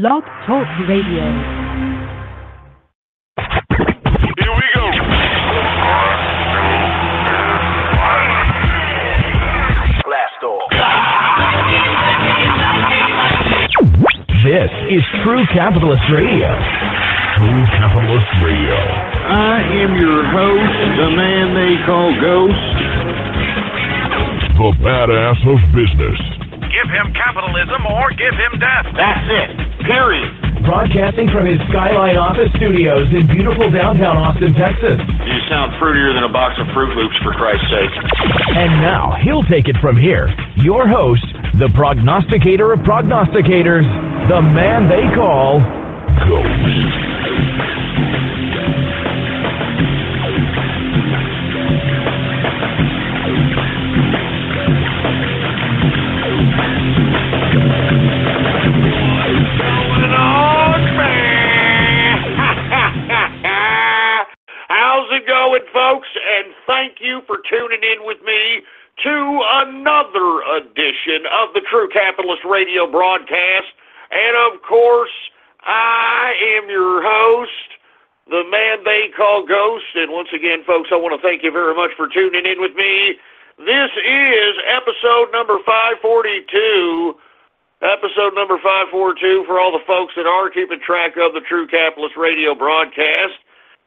Blog Talk Radio. Here we go. Blast off. This is True Capitalist Radio. True Capitalist Radio. I am your host, the man they call Ghost. The badass of business. Give him capitalism or give him death. That's it. Period. Broadcasting from his Skyline office studios in beautiful downtown Austin, Texas. You sound fruitier than a box of Fruit Loops, for Christ's sake. And now, he'll take it from here. Your host, the prognosticator of prognosticators, the man they call Ghost. How's it going, folks? And thank you for tuning in with me to another edition of the True Capitalist Radio broadcast. And of course, I am your host, the man they call Ghost. And once again, folks, I want to thank you very much for tuning in with me. This is episode number 542. Episode number 542 for all the folks that are keeping track of the True Capitalist Radio broadcast.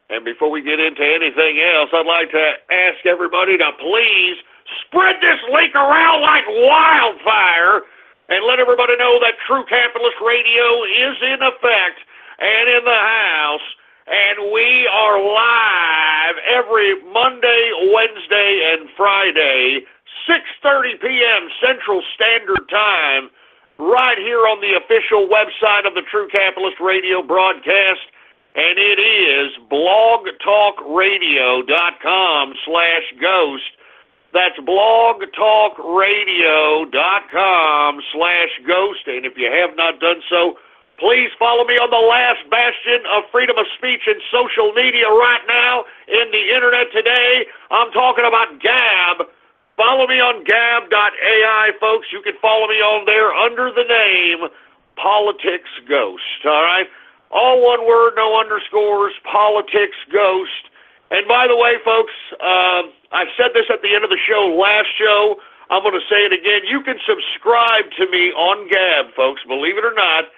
And before we get into anything else, I'd like to ask everybody to please spread this link around like wildfire and let everybody know that True Capitalist Radio is in effect and in the house. And we are live every Monday, Wednesday, and Friday, 6:30 p.m. Central Standard Time, right here on the official website of the True Capitalist Radio broadcast. And it is blogtalkradio.com/ghost. That's blogtalkradio.com/ghost. And if you have not done so, please follow me on the last bastion of freedom of speech and social media right now in the internet today. I'm talking about Gab. Follow me on gab.ai, folks. You can follow me on there under the name Politics Ghost, all right? All one word, no underscores, Politics Ghost. And by the way, folks, I said this at the end of the show, last show. I'm going to say it again. You can subscribe to me on Gab, folks, believe it or not.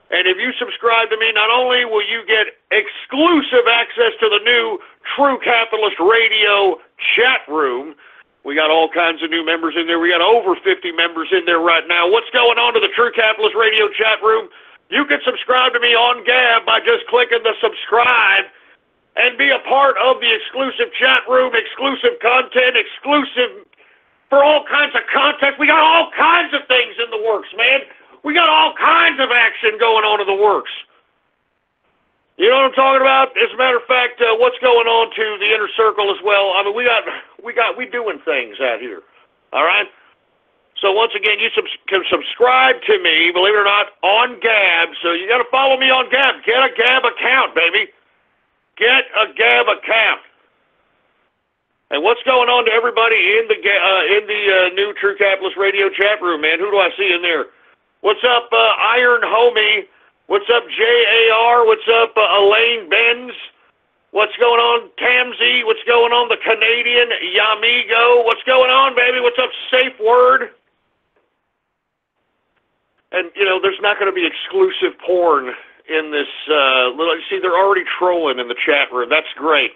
And if you subscribe to me, not only will you get exclusive access to the new True Capitalist Radio chat room, we got all kinds of new members in there. We got over 50 members in there right now. What's going on to the True Capitalist Radio chat room? You can subscribe to me on Gab by just clicking the subscribe and be a part of the exclusive chat room, exclusive content, exclusive for all kinds of content. We got all kinds of things in the works, man. We got all kinds of action going on in the works. You know what I'm talking about? As a matter of fact, what's going on to the inner circle as well? I mean, we doing things out here. All right. So once again, you can subscribe to me, believe it or not, on Gab. So you got to follow me on Gab. Get a Gab account, baby. Get a Gab account. And what's going on to everybody in the new True Capitalist Radio chat room, man? Who do I see in there? What's up, Iron Homie? What's up, JAR? What's up, Elaine Benz? What's going on, Tamzy? What's going on, the Canadian Yamigo? What's going on, baby? What's up, Safe Word? And, you know, there's not going to be exclusive porn in this see, they're already trolling in the chat room. That's great.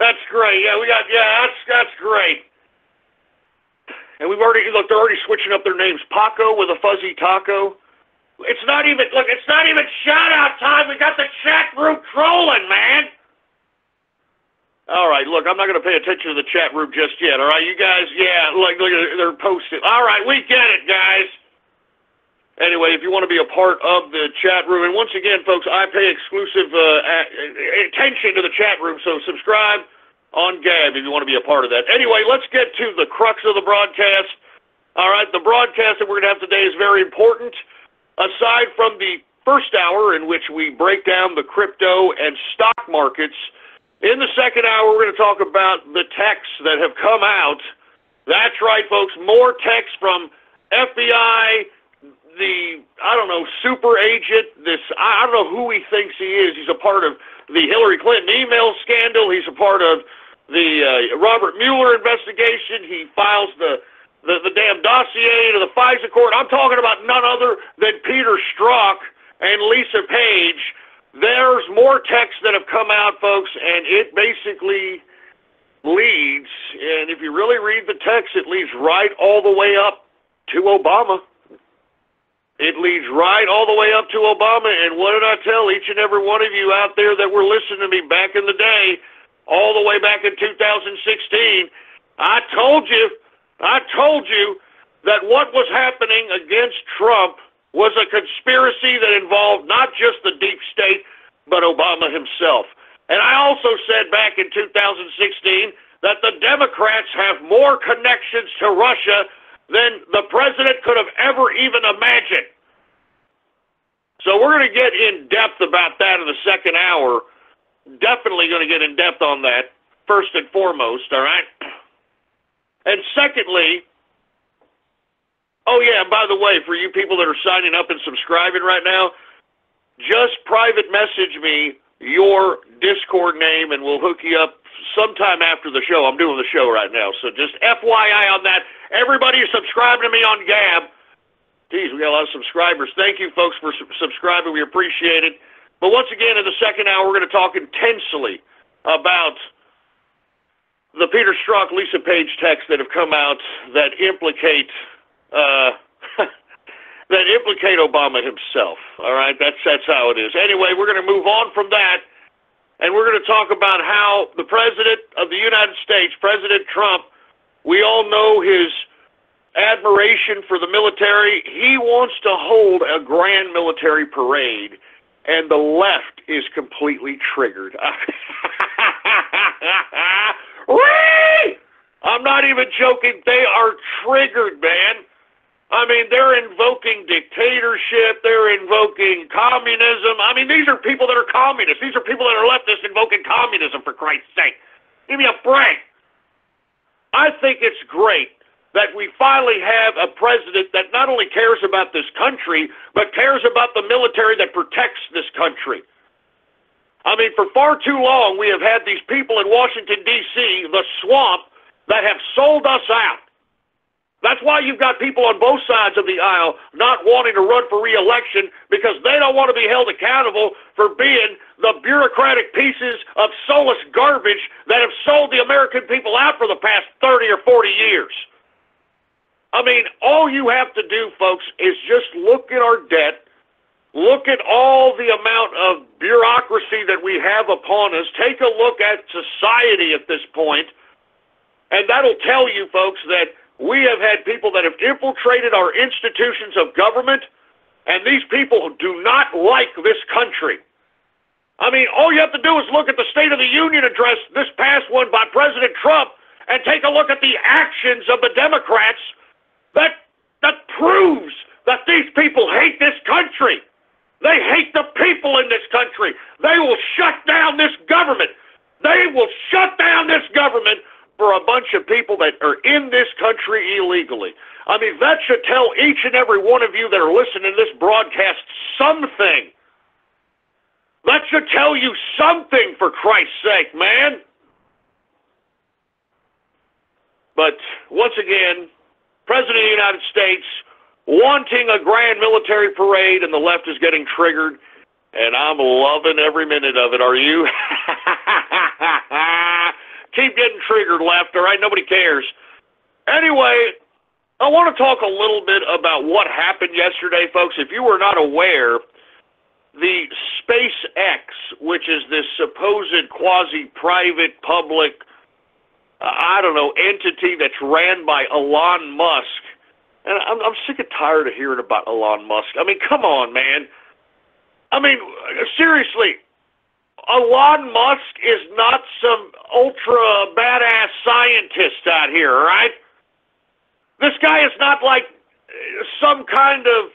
That's great. That's great. And they're already switching up their names. Paco with a fuzzy taco. It's not even shout-out time. We got the chat room trolling, man. All right, look, I'm not going to pay attention to the chat room just yet, all right? You guys, look, they're posting. All right, we get it, guys. Anyway, if you want to be a part of the chat room, and once again, folks, I pay exclusive attention to the chat room, so subscribe on Gab if you want to be a part of that. Anyway, let's get to the crux of the broadcast. All right, the broadcast that we're going to have today is very important. Aside from the first hour in which we break down the crypto and stock markets, in the second hour, we're going to talk about the texts that have come out. That's right, folks, more texts from FBI, I don't know, super agent, I don't know who he thinks he is. He's a part of the Hillary Clinton email scandal. He's a part of the Robert Mueller investigation. He files the damn dossier to the FISA court. I'm talking about none other than Peter Strzok and Lisa Page. There's more texts that have come out, folks, and it basically leads, and if you really read the text, it leads right all the way up to Obama. It leads right all the way up to Obama, and what did I tell each and every one of you out there that were listening to me back in the day, all the way back in 2016, I told you that what was happening against Trump was a conspiracy that involved not just the deep state, but Obama himself. And I also said back in 2016 that the Democrats have more connections to Russia than the president could have ever even imagined. So we're going to get in depth about that in the second hour. Definitely going to get in depth on that, first and foremost, all right? And secondly, oh yeah, by the way, for you people that are signing up and subscribing right now, just private message me your Discord name and we'll hook you up sometime after the show. I'm doing the show right now, so just FYI on that. Everybody who's subscribing to me on Gab, geez, we got a lot of subscribers. Thank you, folks, for subscribing. We appreciate it. But once again, in the second hour, we're going to talk intensely about the Peter Strzok Lisa Page texts that have come out that implicate Obama himself. All right, that's how it is. Anyway, we're going to move on from that, and we're going to talk about how the President of the United States, President Trump, we all know his admiration for the military. He wants to hold a grand military parade, and the left is completely triggered. I'm not even joking. They are triggered, man. I mean, they're invoking dictatorship. They're invoking communism. I mean, these are people that are communists. These are people that are leftists invoking communism, for Christ's sake. Give me a break. I think it's great that we finally have a president that not only cares about this country, but cares about the military that protects this country. I mean, for far too long, we have had these people in Washington, D.C., the swamp, that have sold us out. That's why you've got people on both sides of the aisle not wanting to run for re-election, because they don't want to be held accountable for being the bureaucratic pieces of soulless garbage that have sold the American people out for the past 30 or 40 years. I mean, all you have to do, folks, is just look at our debt, look at all the amount of bureaucracy that we have upon us, take a look at society at this point, and that'll tell you, folks, that we have had people that have infiltrated our institutions of government, and these people do not like this country. I mean, all you have to do is look at the State of the Union address, this past one by President Trump, and take a look at the actions of the Democrats that proves that these people hate this country. They hate the people in this country. They will shut down this government. They will shut down this government for a bunch of people that are in this country illegally. I mean, that should tell each and every one of you that are listening to this broadcast something. That should tell you something, for Christ's sake, man. But once again, President of the United States wanting a grand military parade, and the left is getting triggered, and I'm loving every minute of it. Are you? Keep getting triggered, left, all right? Nobody cares. Anyway, I want to talk a little bit about what happened yesterday, folks. If you were not aware, the SpaceX, which is this supposed quasi-private public, entity that's ran by Elon Musk, and I'm sick and tired of hearing about Elon Musk. I mean, come on, man. I mean, seriously, Elon Musk is not some ultra badass scientist out here, all right? This guy is not like some kind of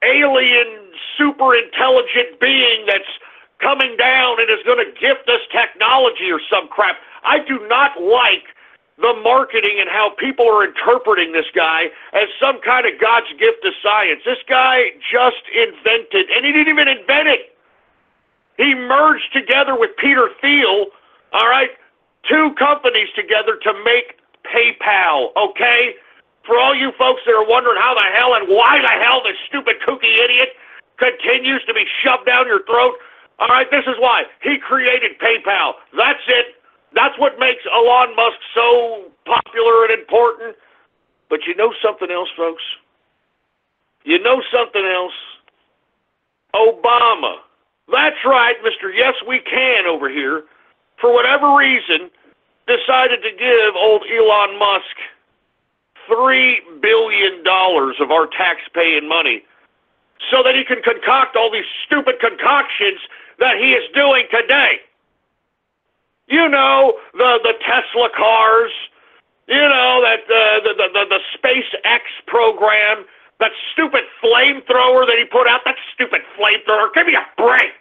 alien, super intelligent being that's coming down and is going to gift us technology or some crap. I do not like the marketing and how people are interpreting this guy as some kind of God's gift to science. This guy just invented, and he didn't even invent it. He merged together with Peter Thiel, all right, two companies together to make PayPal, okay? For all you folks that are wondering how the hell and why the hell this stupid kooky idiot continues to be shoved down your throat, all right, this is why. He created PayPal. That's it. That's what makes Elon Musk so popular and important. But you know something else, folks? You know something else? Obama. That's right, Mr. Yes We Can over here, for whatever reason, decided to give old Elon Musk $3 billion of our tax-paying money so that he can concoct all these stupid concoctions that he is doing today. You know, the Tesla cars, you know, that the SpaceX program, that stupid flamethrower that he put out, that stupid flamethrower. Give me a break.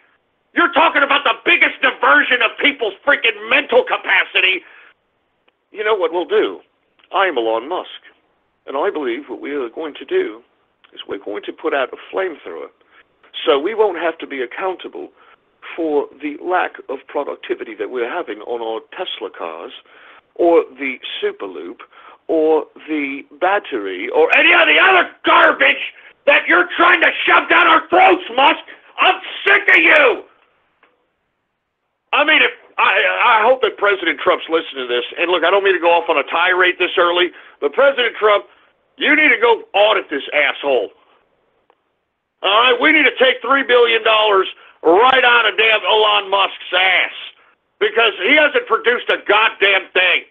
You're talking about the biggest diversion of people's freaking mental capacity. You know what we'll do? I'm Elon Musk, and I believe what we are going to do is we're going to put out a flamethrower so we won't have to be accountable for the lack of productivity that we're having on our Tesla cars or the Superloop or the battery or any of the other garbage that you're trying to shove down our throats, Musk. I'm sick of you. I mean, I hope that President Trump's listening to this. And look, I don't mean to go off on a tirade this early, but President Trump, you need to go audit this asshole. All right, we need to take $3 billion right out of damn Elon Musk's ass because he hasn't produced a goddamn thing.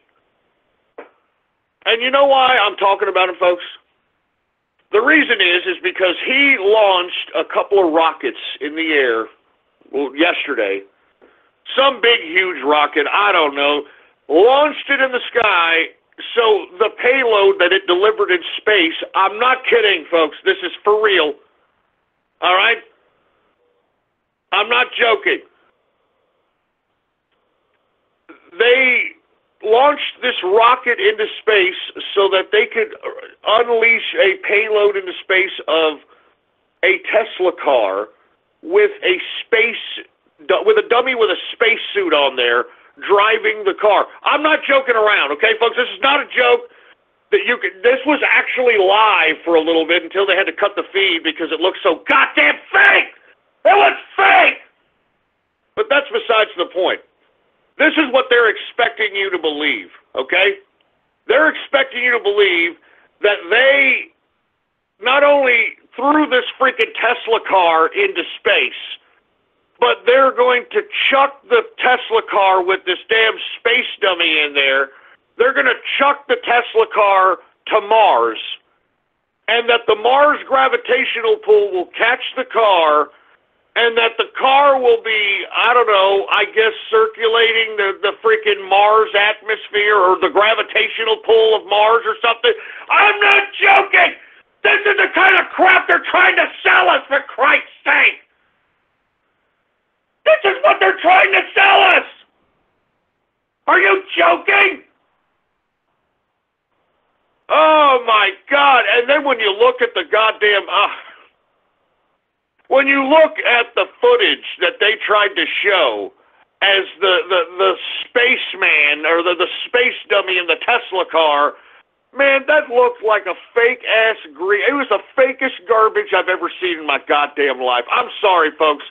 And you know why I'm talking about him, folks? The reason is because he launched a couple of rockets in the air yesterday. Some big, huge rocket, I don't know, launched it in the sky, so the payload that it delivered in space, I'm not kidding, folks, this is for real, all right? I'm not joking. They launched this rocket into space so that they could unleash a payload into space of a Tesla car with a dummy with a spacesuit on there driving the car. I'm not joking around, okay, folks? This is not a joke. This was actually live for a little bit until they had to cut the feed because it looked so goddamn fake. It was fake. But that's besides the point. This is what they're expecting you to believe, okay? They're expecting you to believe that they not only threw this freaking Tesla car into space, but they're going to chuck the Tesla car with this damn space dummy in there. They're going to chuck the Tesla car to Mars, and that the Mars gravitational pull will catch the car, and that the car will be, I don't know, I guess circulating the freaking Mars atmosphere or the gravitational pull of Mars or something. I'm not joking! This is the kind of crap they're trying to sell us, for Christ's sake! This is what they're trying to sell us! Are you joking? Oh my God! And then when you look at the goddamn... when you look at the footage that they tried to show as the spaceman or the space dummy in the Tesla car, man, that looked like a fake-ass green... It was the fakest garbage I've ever seen in my goddamn life. I'm sorry, folks.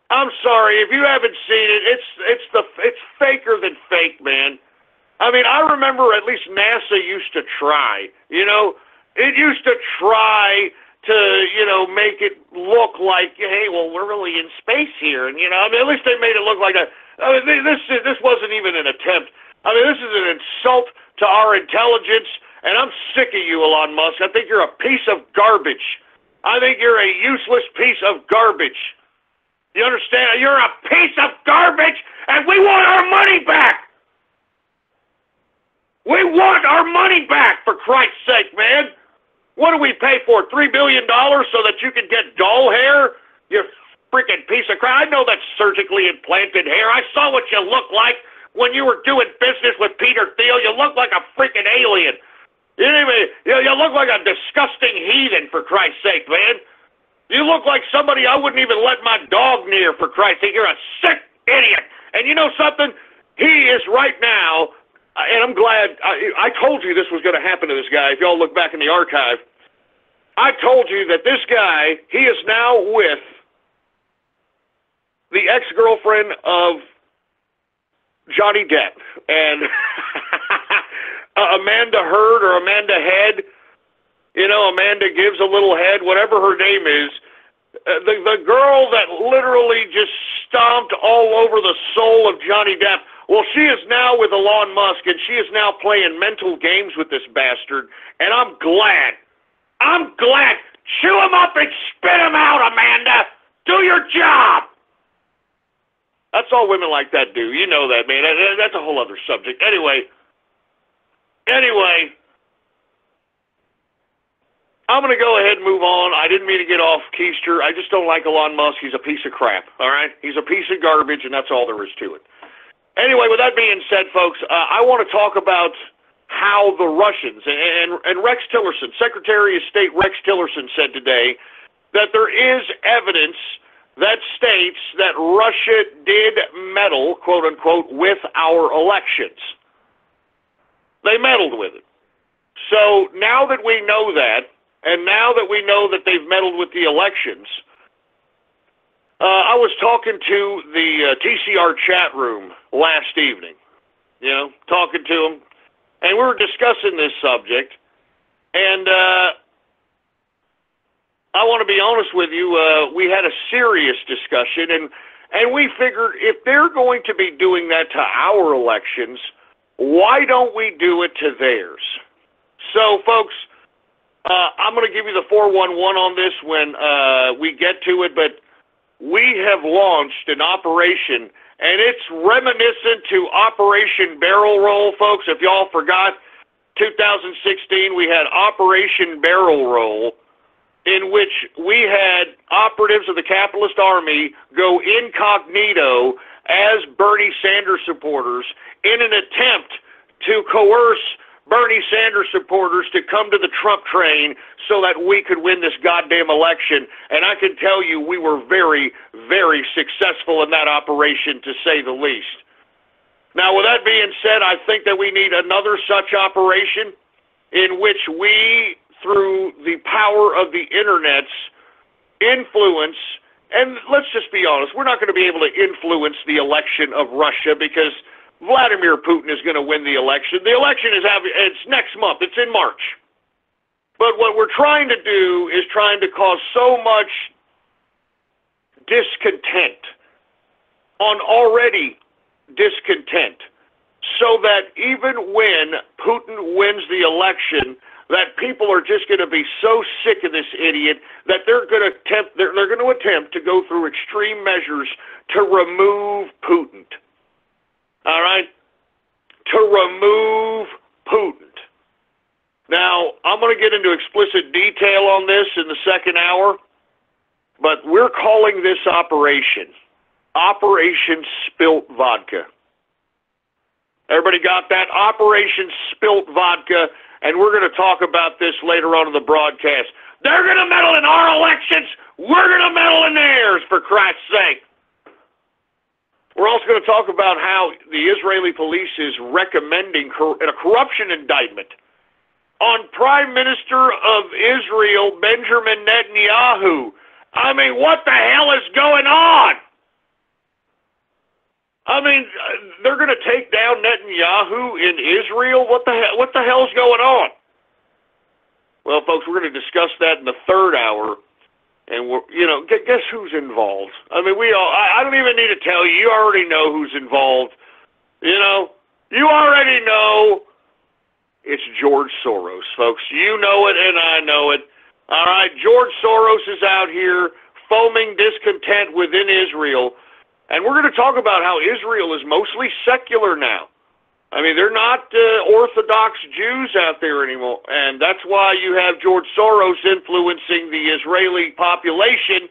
I'm sorry. If you haven't seen it, it's faker than fake, man. I mean, I remember at least NASA used to try, you know? It used to try to, you know, make it look like, hey, well, we're really in space here. And, you know, I mean, at least they made it look like that. I mean, this wasn't even an attempt. I mean, this is an insult to our intelligence, and I'm sick of you, Elon Musk. I think you're a piece of garbage. I think you're a useless piece of garbage. You understand? You're a piece of garbage, and we want our money back. We want our money back, for Christ's sake, man. What do we pay for, $3 billion so that you can get doll hair? You freaking piece of crap. I know that's surgically implanted hair. I saw what you look like when you were doing business with Peter Thiel. You look like a freaking alien. You look like a disgusting heathen, for Christ's sake, man. You look like somebody I wouldn't even let my dog near, for Christ's sake. You're a sick idiot. And you know something? He is right now, and I'm glad, I told you this was going to happen to this guy. If y'all look back in the archive, I told you that this guy, he is now with the ex-girlfriend of Johnny Depp. And Amanda Heard or Amanda Head, you know, Amanda Gives a Little Head, whatever her name is, the girl that literally just stomped all over the soul of Johnny Depp. Well, she is now with Elon Musk, and she is now playing mental games with this bastard, and I'm glad. I'm glad. Chew him up and spit him out, Amanda. Do your job. That's all women like that do. You know that, man. That's a whole other subject. Anyway, I'm going to go ahead and move on. I didn't mean to get off Keister. I just don't like Elon Musk. He's a piece of crap, all right? He's a piece of garbage, and that's all there is to it. Anyway, with that being said, folks, I want to talk about how the Russians, and Rex Tillerson, Secretary of State Rex Tillerson said today that there is evidence that states that Russia did meddle, quote unquote, with our elections. They meddled with it. So now that we know that, and now that we know that they've meddled with the elections, I was talking to the TCR chat room last evening, you know, talking to them, and we were discussing this subject, and I want to be honest with you, we had a serious discussion, and we figured if they're going to be doing that to our elections, why don't we do it to theirs? So, folks, I'm going to give you the 411 on this when we get to it, but we have launched an operation, and it's reminiscent to Operation Barrel Roll, folks. If y'all forgot, 2016, we had Operation Barrel Roll, in which we had operatives of the capitalist army go incognito as Bernie Sanders supporters in an attempt to coerce Bernie Sanders supporters to come to the Trump train so that we could win this goddamn election. And I can tell you we were very, very successful in that operation, to say the least. Now, with that being said, I think that we need another such operation in which we, through the power of the internet's influence, and let's just be honest, we're not going to be able to influence the election of Russia because Vladimir Putin is going to win the election. The election it's next month. It's in March. But what we're trying to do is trying to cause so much discontent on already discontent so that even when Putin wins the election, that people are just going to be so sick of this idiot that they're going to attempt to go through extreme measures to remove Putin. All right? To remove Putin. Now, I'm going to get into explicit detail on this in the second hour, but we're calling this operation Operation Spilt Vodka. Everybody got that? Operation Spilt Vodka, and we're going to talk about this later on in the broadcast. They're going to meddle in our elections. We're going to meddle in theirs, for Christ's sake. We're also going to talk about how the Israeli police is recommending a corruption indictment on Prime Minister of Israel, Benjamin Netanyahu. I mean, what the hell is going on? I mean, they're going to take down Netanyahu in Israel? What the hell's going on? Well, folks, we're going to discuss that in the third hour. And, guess who's involved? I mean, I don't even need to tell you. You already know who's involved. You already know it's George Soros, folks. You know it and I know it. All right, George Soros is out here foaming discontent within Israel. And we're going to talk about how Israel is mostly secular now. I mean, they're not Orthodox Jews out there anymore. And that's why you have George Soros influencing the Israeli population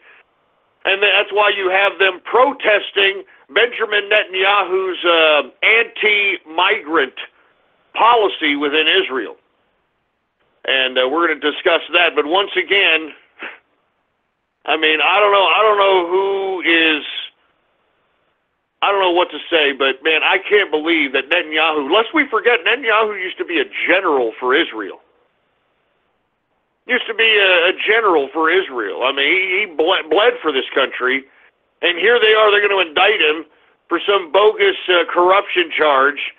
And that's why you have them protesting Benjamin Netanyahu's anti-migrant policy within Israel. And we're going to discuss that. But once again, I mean, I don't know what to say, but man, I can't believe that Netanyahu, lest we forget, Netanyahu used to be a general for Israel. Used to be a general for Israel. I mean, he bled for this country, and here they are, they're going to indict him for some bogus corruption charge.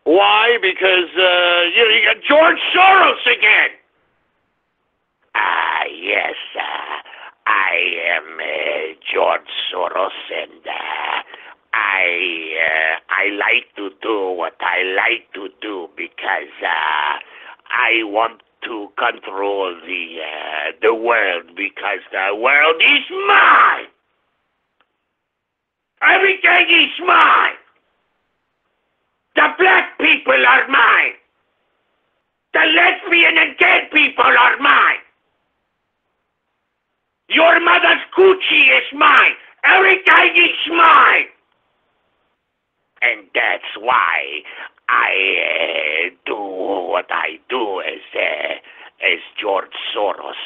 Why? Because, you got George Soros again. Yes, I am George Soros, and I like to do what I like to do because I want to control the world, because the world is mine. Everything is mine. The black people are mine. The lesbian and gay people are mine. Your mother's Gucci is mine. Everything is mine. And that's why I do what I do as George Soros.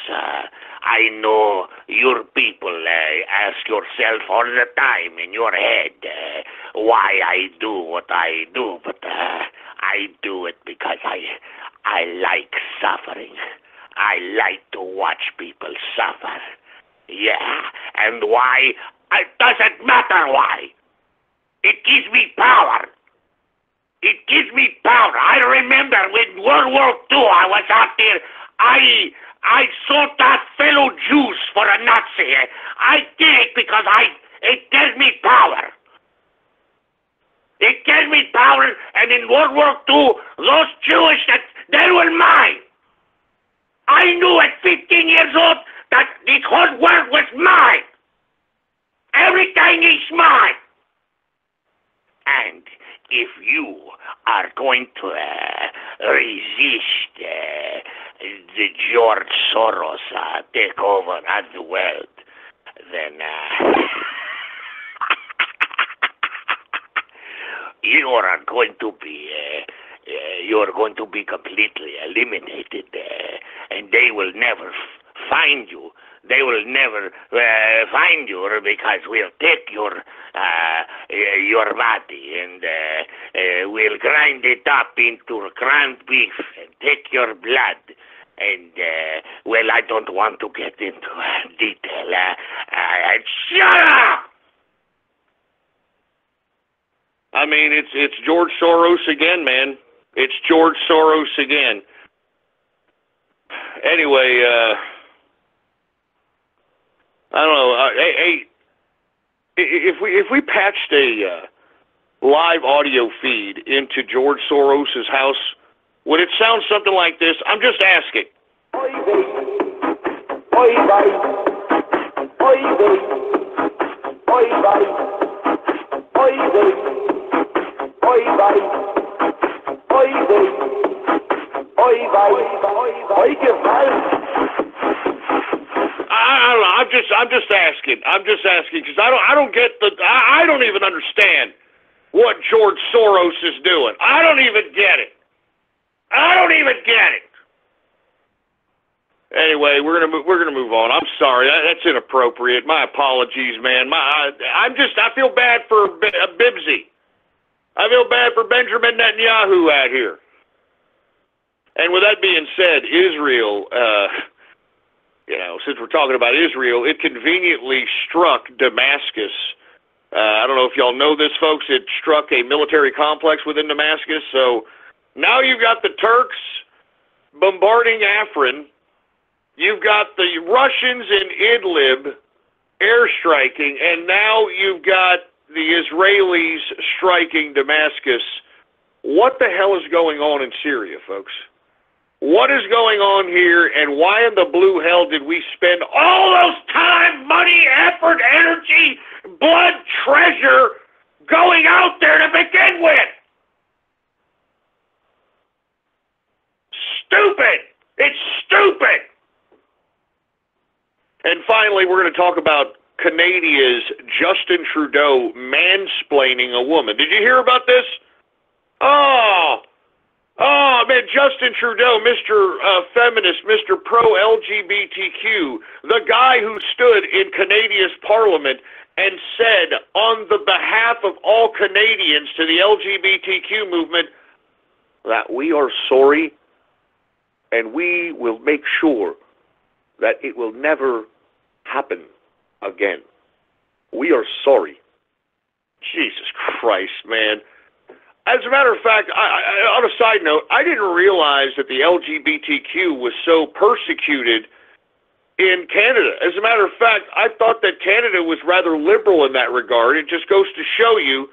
I know your people ask yourself all the time in your head why I do what I do, but I do it because I like suffering. I like to watch people suffer. Yeah, and why? It doesn't matter why. It gives me power. It gives me power. I remember when World War II, I was out there. I sold that fellow Jews for a Nazi. I did it because it gives me power. It gave me power, and in World War II, those Jewish, they were mine. I knew at 15 years old that this whole world was mine. Everything is mine. And if you are going to resist the George Soros takeover of the world, then you are going to be completely eliminated, and they will never find you. They will never find you because we'll take your body and we'll grind it up into ground beef and take your blood. And, well, I don't want to get into detail. Shut up! I mean, it's George Soros again, man. It's George Soros again. Anyway, I don't know. Hey, if we patched a live audio feed into George Soros's house, would it sound something like this? I'm just asking. Oi, baby. Oi, baby. Oi, baby. Oi, baby. Oi, baby. Oi, baby. Oi, baby. Oi, baby. Oi, baby. I don't know. I'm just asking. I'm just asking because I don't get I don't even understand what George Soros is doing. I don't even get it. I don't even get it. Anyway, we're gonna move on. I'm sorry. That's inappropriate. My apologies, man. I feel bad for Bibsy. I feel bad for Benjamin Netanyahu out here. And with that being said, Israel. Since we're talking about Israel, it conveniently struck Damascus. I don't know if y'all know this, folks. It struck a military complex within Damascus. So now you've got the Turks bombarding Afrin. You've got the Russians in Idlib airstriking. And now you've got the Israelis striking Damascus. What the hell is going on in Syria, folks? What is going on here, and why in the blue hell did we spend all those time, money, effort, energy, blood, treasure going out there to begin with? Stupid! It's stupid! And finally, we're going to talk about Canada's Justin Trudeau mansplaining a woman. Did you hear about this? Oh, man, Justin Trudeau, Mr. Feminist, Mr. Pro-LGBTQ, the guy who stood in Canada's parliament and said on the behalf of all Canadians to the LGBTQ movement that we are sorry and we will make sure that it will never happen again. We are sorry. Jesus Christ, man. As a matter of fact, on a side note, I didn't realize that the LGBTQ was so persecuted in Canada. As a matter of fact, I thought that Canada was rather liberal in that regard. It just goes to show you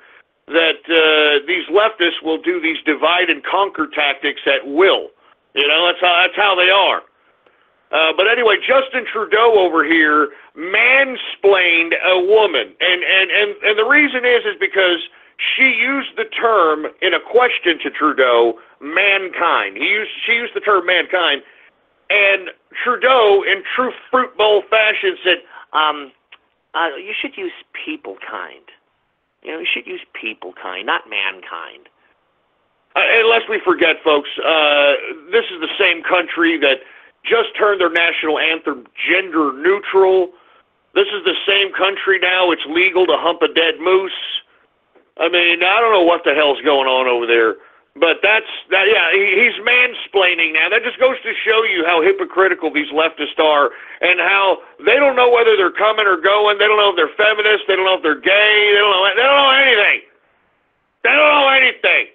that these leftists will do these divide and conquer tactics at will. You know, that's how they are. But anyway, Justin Trudeau over here mansplained a woman, and the reason is because she used the term in a question to Trudeau, mankind. She used the term mankind, and Trudeau, in true fruit bowl fashion, said, you should use people kind. You know, you should use people kind, not mankind. Unless we forget, folks, this is the same country that just turned their national anthem gender neutral. This is the same country now. It's legal to hump a dead moose. I mean, I don't know what the hell's going on over there, but he's mansplaining now. That just goes to show you how hypocritical these leftists are and how they don't know whether they're coming or going. They don't know if they're feminists. They don't know if they're gay. They don't know anything. They don't know anything.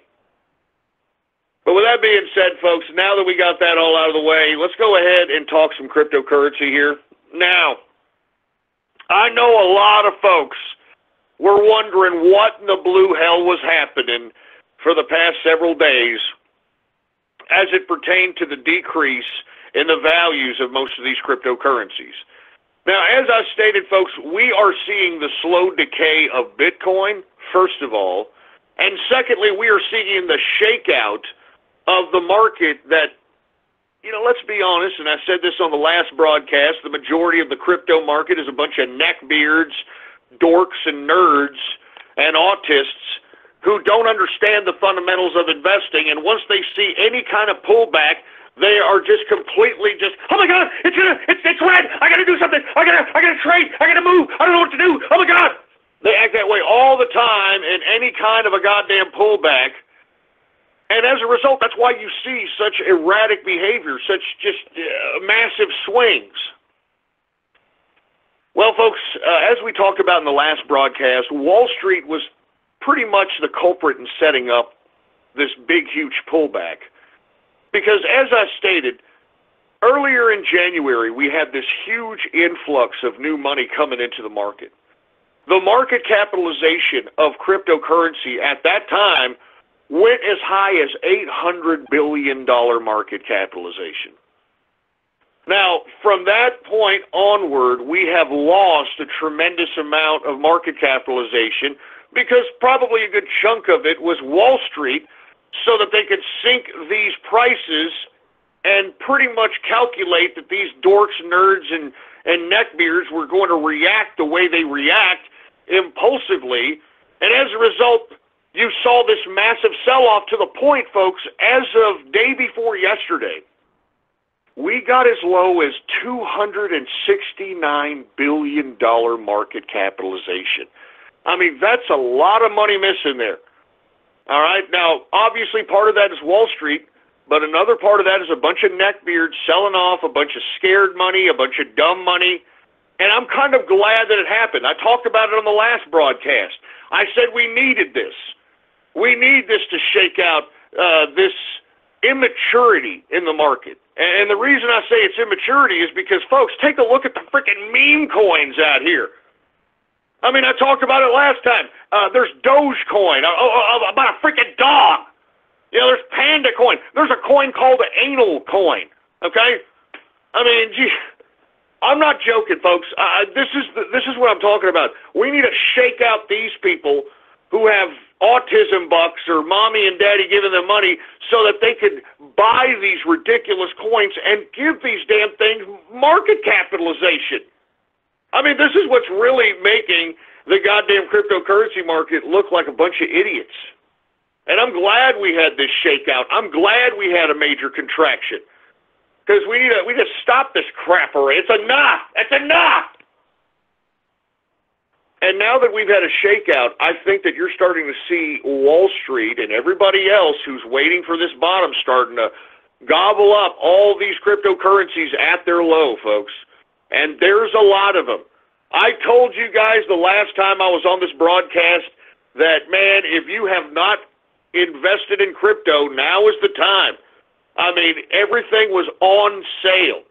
But with that being said, folks, now that we got that all out of the way, let's go ahead and talk some cryptocurrency here. Now, I know a lot of folks were wondering what in the blue hell was happening for the past several days as it pertained to the decrease in the values of most of these cryptocurrencies. Now, as I stated, folks, we are seeing the slow decay of Bitcoin, first of all, and secondly, we are seeing the shakeout of the market that, you know, let's be honest, and I said this on the last broadcast, the majority of the crypto market is a bunch of neckbeards, dorks and nerds and autists who don't understand the fundamentals of investing, and once they see any kind of pullback, they are just completely oh my God, it's red, I gotta do something, I gotta trade, I gotta move, I don't know what to do, oh my God. They act that way all the time in any kind of a goddamn pullback, and as a result, that's why you see such erratic behavior, such just massive swings. Well, folks, as we talked about in the last broadcast, Wall Street was pretty much the culprit in setting up this big, huge pullback. Because as I stated, earlier in January, we had this huge influx of new money coming into the market. The market capitalization of cryptocurrency at that time went as high as $800 billion market capitalization. Now, from that point onward, we have lost a tremendous amount of market capitalization because probably a good chunk of it was Wall Street so that they could sink these prices and pretty much calculate that these dorks, nerds, and neckbeards were going to react the way they react impulsively. And as a result, you saw this massive sell-off to the point, folks, as of day before yesterday, we got as low as $269 billion market capitalization. I mean, that's a lot of money missing there. All right, now, obviously part of that is Wall Street, but another part of that is a bunch of neckbeards selling off, a bunch of scared money, a bunch of dumb money, and I'm kind of glad that it happened. I talked about it on the last broadcast. I said we needed this. We need this to shake out this immaturity in the market. And the reason I say it's immaturity is because, folks, take a look at the freaking meme coins out here. I mean, I talked about it last time. There's Dogecoin, about a freaking dog. You know, there's Panda coin. There's a coin called the anal coin, okay? I mean, gee, I'm not joking, folks. This is what I'm talking about. We need to shake out these people who have autism bucks or mommy and daddy giving them money so that they could buy these ridiculous coins and give these damn things market capitalization. I mean, this is what's really making the goddamn cryptocurrency market look like a bunch of idiots. And I'm glad we had this shakeout. I'm glad we had a major contraction. Because we need to stop this crappery. It's enough. It's enough. And now that we've had a shakeout, I think that you're starting to see Wall Street and everybody else who's waiting for this bottom starting to gobble up all these cryptocurrencies at their low, folks. And there's a lot of them. I told you guys the last time I was on this broadcast that, man, if you have not invested in crypto, now is the time. I mean, everything was on sale.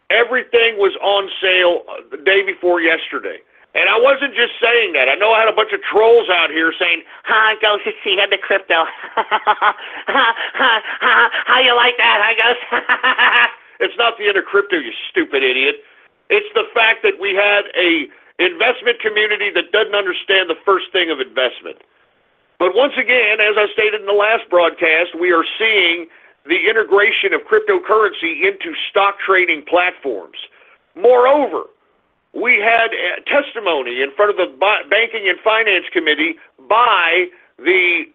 Everything was on sale the day before yesterday. And I wasn't just saying that. I know I had a bunch of trolls out here saying, "Hi, Ghost, it's the head of crypto." How you like that, hi, Ghost? It's not the end of crypto, you stupid idiot. It's the fact that we had a investment community that doesn't understand the first thing of investment. But once again, as I stated in the last broadcast, we are seeing the integration of cryptocurrency into stock trading platforms. Moreover, we had a testimony in front of the Banking and Finance Committee by the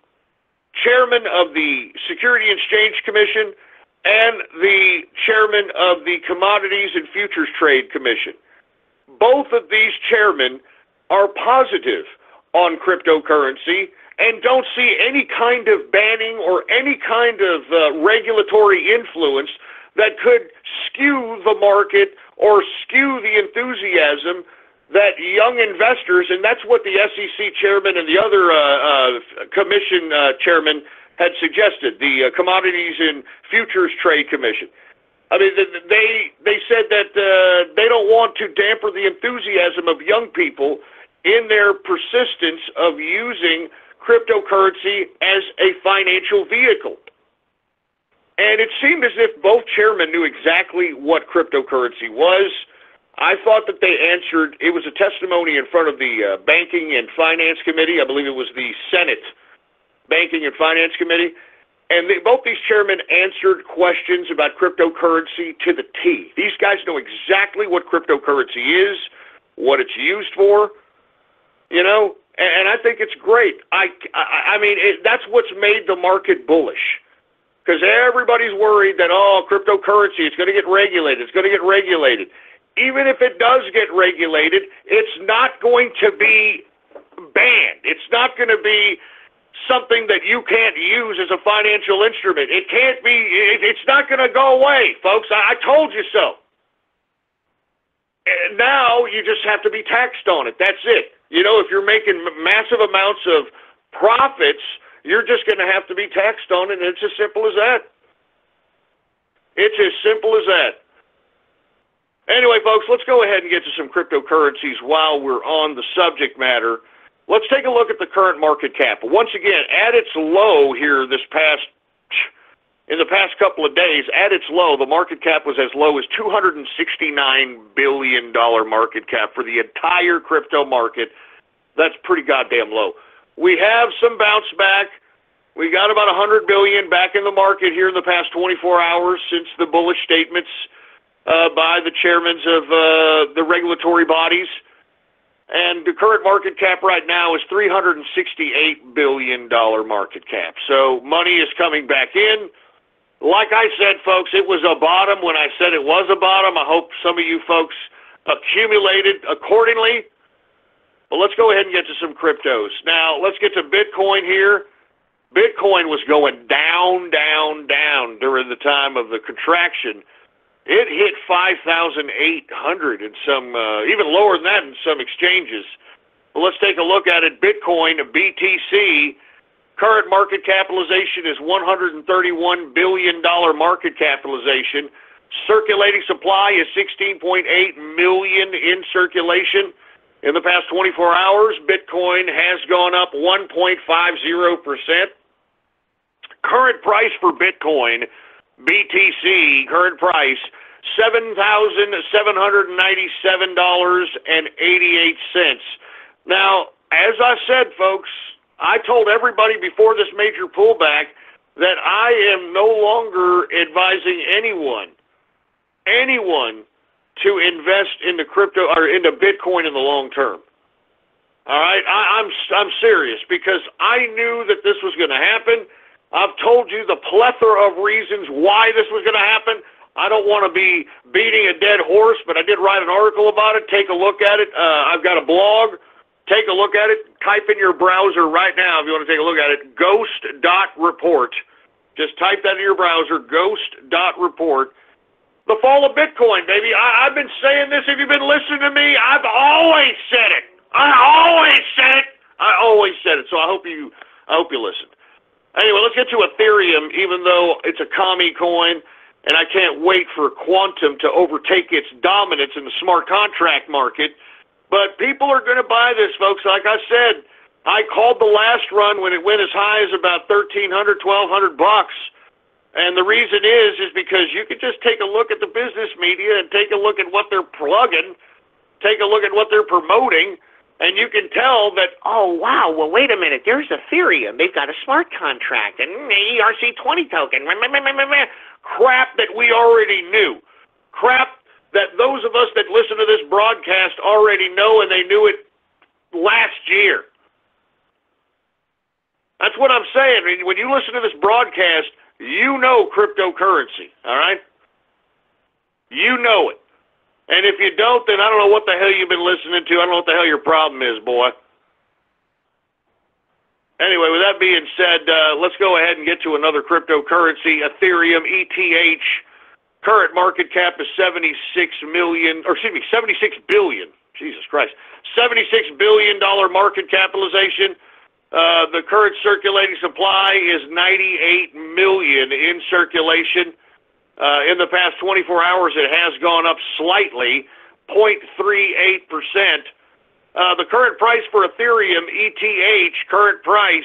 chairman of the Security and Exchange Commission and the chairman of the Commodities and Futures Trade Commission. Both of these chairmen are positive on cryptocurrency and don't see any kind of banning or any kind of regulatory influence that could skew the market or skew the enthusiasm that young investors, and that's what the SEC chairman and the other commission chairman had suggested, the Commodities and Futures Trade Commission. I mean, they said that they don't want to dampen the enthusiasm of young people in their persistence of using cryptocurrency as a financial vehicle. And it seemed as if both chairmen knew exactly what cryptocurrency was. I thought that they answered, it was a testimony in front of the Banking and Finance Committee. I believe it was the Senate Banking and Finance Committee. And both these chairmen answered questions about cryptocurrency to the T. These guys know exactly what cryptocurrency is, what it's used for, you know, and I think it's great. I mean, that's what's made the market bullish. Because everybody's worried that, oh, cryptocurrency, it's going to get regulated. It's going to get regulated. Even if it does get regulated, it's not going to be banned. It's not going to be something that you can't use as a financial instrument. It can't be, it's not going to go away, folks. I told you so. And now you just have to be taxed on it. That's it. You know, if you're making massive amounts of profits, you're just going to have to be taxed on it, and it's as simple as that. It's as simple as that. Anyway, folks, let's go ahead and get to some cryptocurrencies while we're on the subject matter. Let's take a look at the current market cap. Once again, at its low here in the past couple of days, at its low, the market cap was as low as $269 billion market cap for the entire crypto market. That's pretty goddamn low. We have some bounce back. We got about $100 billion back in the market here in the past 24 hours since the bullish statements by the chairmen of the regulatory bodies. And the current market cap right now is $368 billion market cap. So money is coming back in. Like I said, folks, it was a bottom when I said it was a bottom. I hope some of you folks accumulated accordingly. But let's go ahead and get to some cryptos. Now, let's get to Bitcoin here. Bitcoin was going down, down, down during the time of the contraction. It hit 5,800 in some, even lower than that in some exchanges. Well, let's take a look at it. Bitcoin, BTC, current market capitalization is $131 billion market capitalization. Circulating supply is 16.8 million in circulation. In the past 24 hours, Bitcoin has gone up 1.50%. Current price for Bitcoin, BTC, current price, $7,797.88. Now, as I said, folks, I told everybody before this major pullback that I am no longer advising anyone to invest into crypto or into Bitcoin in the long term. All right, I'm serious because I knew that this was going to happen. I've told you the plethora of reasons why this was going to happen. I don't want to be beating a dead horse, but I did write an article about it. Take a look at it. I've got a blog. Take a look at it. Type in your browser right now if you want to take a look at it. Ghost.report. Just type that in your browser. Ghost.report. The fall of Bitcoin, baby. I've been saying this. If you've been listening to me, I've always said it. I always said it. So I hope you listened. Anyway, let's get to Ethereum, even though it's a commie coin, and I can't wait for quantum to overtake its dominance in the smart contract market. But people are going to buy this, folks. Like I said, I called the last run when it went as high as about $1,300, $1,200 bucks. And the reason is because you can just take a look at the business media and take a look at what they're plugging, take a look at what they're promoting, and you can tell that, oh, wow, well, wait a minute, there's Ethereum. They've got a smart contract and ERC20 token. Crap that we already knew. Crap that those of us that listen to this broadcast already know, and they knew it last year. That's what I'm saying. I mean, when you listen to this broadcast, you know cryptocurrency, all right? You know it. And if you don't, then I don't know what the hell you've been listening to. I don't know what the hell your problem is, boy. Anyway, with that being said, let's go ahead and get to another cryptocurrency, Ethereum, ETH. Current market cap is $76 billion. Jesus Christ. $76 billion market capitalization. The current circulating supply is 98 million in circulation. In the past 24 hours, it has gone up slightly, 0.38%. The current price for Ethereum, ETH, current price,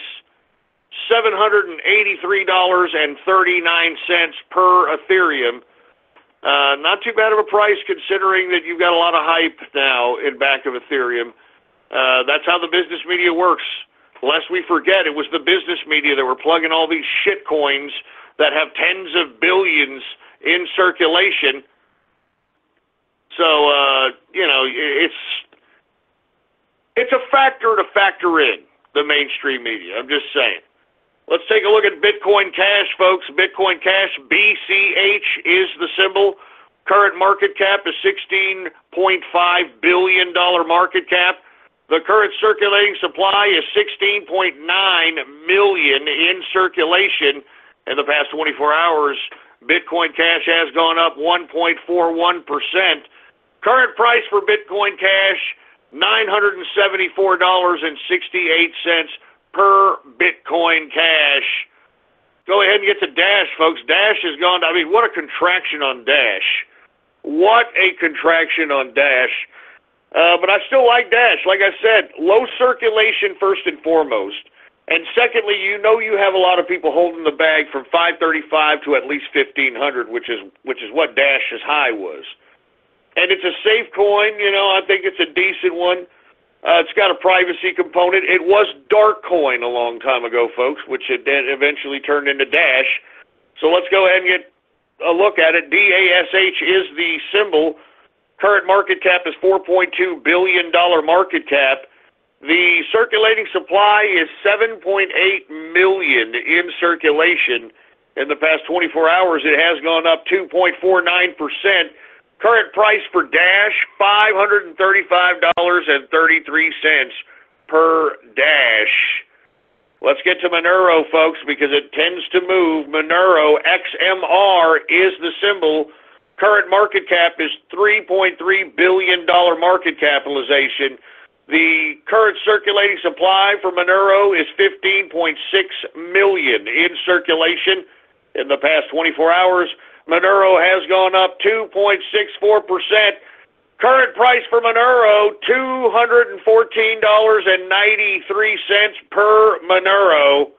$783.39 per Ethereum. Not too bad of a price considering that you've got a lot of hype now in back of Ethereum. That's how the business media works. Lest we forget, it was the business media that were plugging all these shit coins that have tens of billions in circulation. So, it's a factor to factor in, the mainstream media. I'm just saying. Let's take a look at Bitcoin Cash, folks. Bitcoin Cash, BCH, is the symbol. Current market cap is $16.5 billion market cap. The current circulating supply is 16.9 million in circulation. In the past 24 hours, Bitcoin Cash has gone up 1.41%. Current price for Bitcoin Cash, $974.68 per Bitcoin Cash. Go ahead and get to Dash, folks. Dash has gone, what a contraction on Dash. What a contraction on Dash. But I still like Dash. Like I said, low circulation first and foremost. And secondly, you have a lot of people holding the bag from 535 to at least 1,500, which is what Dash's high was. And it's a safe coin, I think it's a decent one. It's got a privacy component. It was Darkcoin a long time ago, folks, which it then eventually turned into Dash. So let's go ahead and get a look at it. DASH is the symbol. Current market cap is $4.2 billion market cap. The circulating supply is 7.8 million in circulation. In the past 24 hours, it has gone up 2.49%. Current price for Dash, $535.33 per Dash. Let's get to Monero, folks, because it tends to move. Monero, XMR, is the symbol. Current market cap is $3.3 billion market capitalization. The current circulating supply for Monero is 15.6 million in circulation. In the past 24 hours, Monero has gone up 2.64%. Current price for Monero, $214.93 per Monero.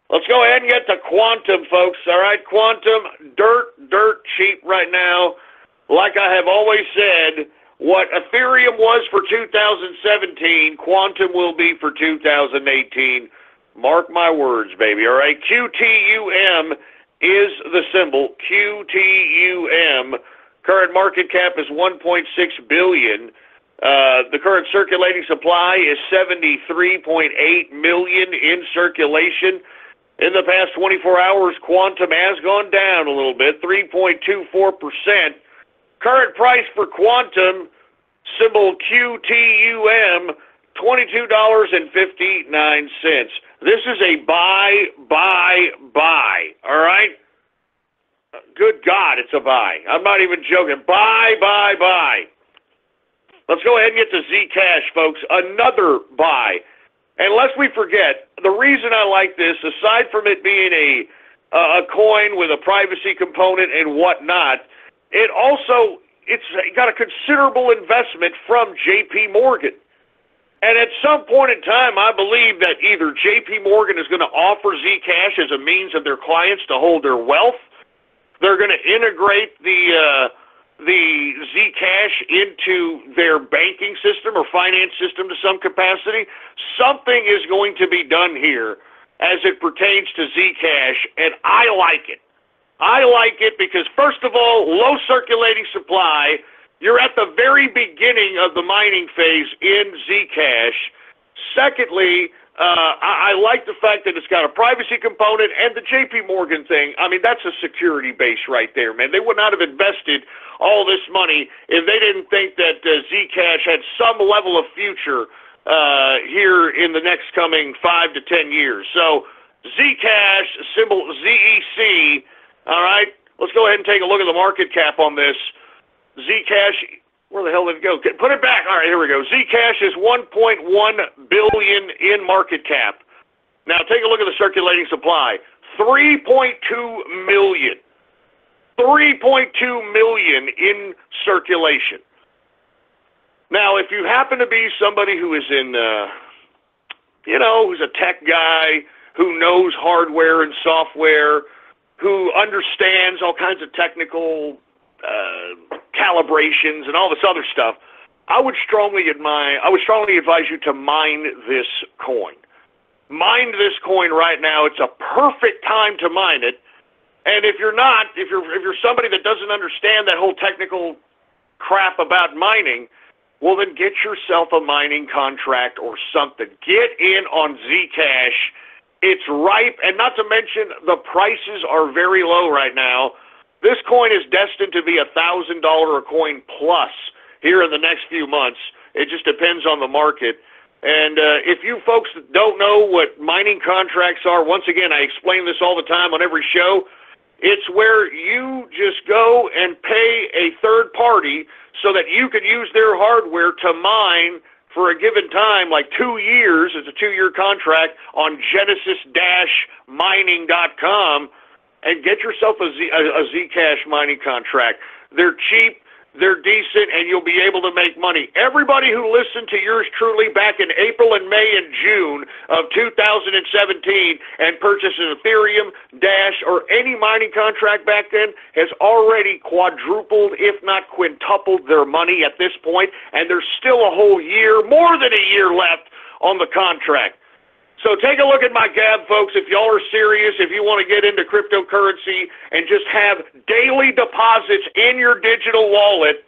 Let's go ahead and get to Quantum, folks. All right, Quantum, dirt cheap right now. Like I have always said, what Ethereum was for 2017, Quantum will be for 2018. Mark my words, baby, all right? QTUM is the symbol. QTUM. Current market cap is $1.6 billion. The current circulating supply is 73.8 million in circulation. In the past 24 hours, quantum has gone down a little bit, 3.24%. Current price for quantum, symbol QTUM, $22.59. This is a buy, all right? Good God, it's a buy. I'm not even joking. Buy. Let's go ahead and get to Zcash, folks. Another buy. And lest we forget, the reason I like this, aside from it being a coin with a privacy component and whatnot, it's got a considerable investment from J.P. Morgan. And at some point in time, I believe that either J.P. Morgan is going to offer Zcash as a means of their clients to hold their wealth. They're going to integrate the Zcash into their banking system or finance system to some capacity. Something is going to be done here as it pertains to Zcash, and I like it. I like it because, first of all, low circulating supply. You're at the very beginning of the mining phase in Zcash. Secondly, I like the fact that it's got a privacy component and the J.P. Morgan thing. I mean, that's a security base right there, man. They would not have invested all this money if they didn't think that Zcash had some level of future here in the next coming 5 to 10 years. So Zcash, symbol ZEC, all right? Let's go ahead and take a look at the market cap on this. Zcash, where the hell did it go? Put it back. All right, here we go. Zcash is $1.1 billion in market cap. Now take a look at the circulating supply. 3.2 million. 3.2 million in circulation. Now, if you happen to be somebody who is in, who's a tech guy, who knows hardware and software, who understands all kinds of technical calibrations and all this other stuff, I would strongly advise you to mine this coin. Mine this coin right now. It's a perfect time to mine it. And if you're not, if you're somebody that doesn't understand that whole technical crap about mining, well, then get yourself a mining contract or something. Get in on Zcash. It's ripe, and not to mention the prices are very low right now. This coin is destined to be $1,000 a coin plus here in the next few months. It just depends on the market. And if you folks don't know what mining contracts are, once again, I explain this all the time on every show. It's where you just go and pay a third party so that you can use their hardware to mine for a given time, like 2 years. It's a 2-year contract on genesis-mining.com, and get yourself a Zcash mining contract. They're cheap, they're decent, and you'll be able to make money. Everybody who listened to yours truly back in April and May and June of 2017 and purchased an Ethereum, Dash, or any mining contract back then has already quadrupled, if not quintupled, their money at this point, and there's still a whole year, more than a year left on the contract. So take a look at my Gab, folks. If y'all are serious, if you want to get into cryptocurrency and just have daily deposits in your digital wallet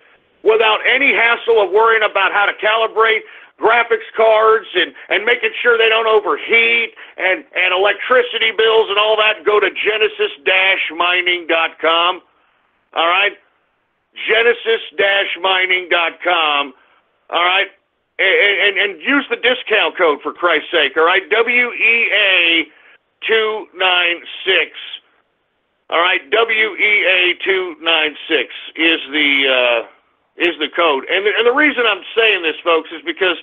without any hassle of worrying about how to calibrate graphics cards and making sure they don't overheat and electricity bills and all that, go to genesis-mining.com. All right? genesis-mining.com. All right? And use the discount code, for Christ's sake, all right? WEA296. All right, WEA296 is the code. And the reason I'm saying this, folks, is because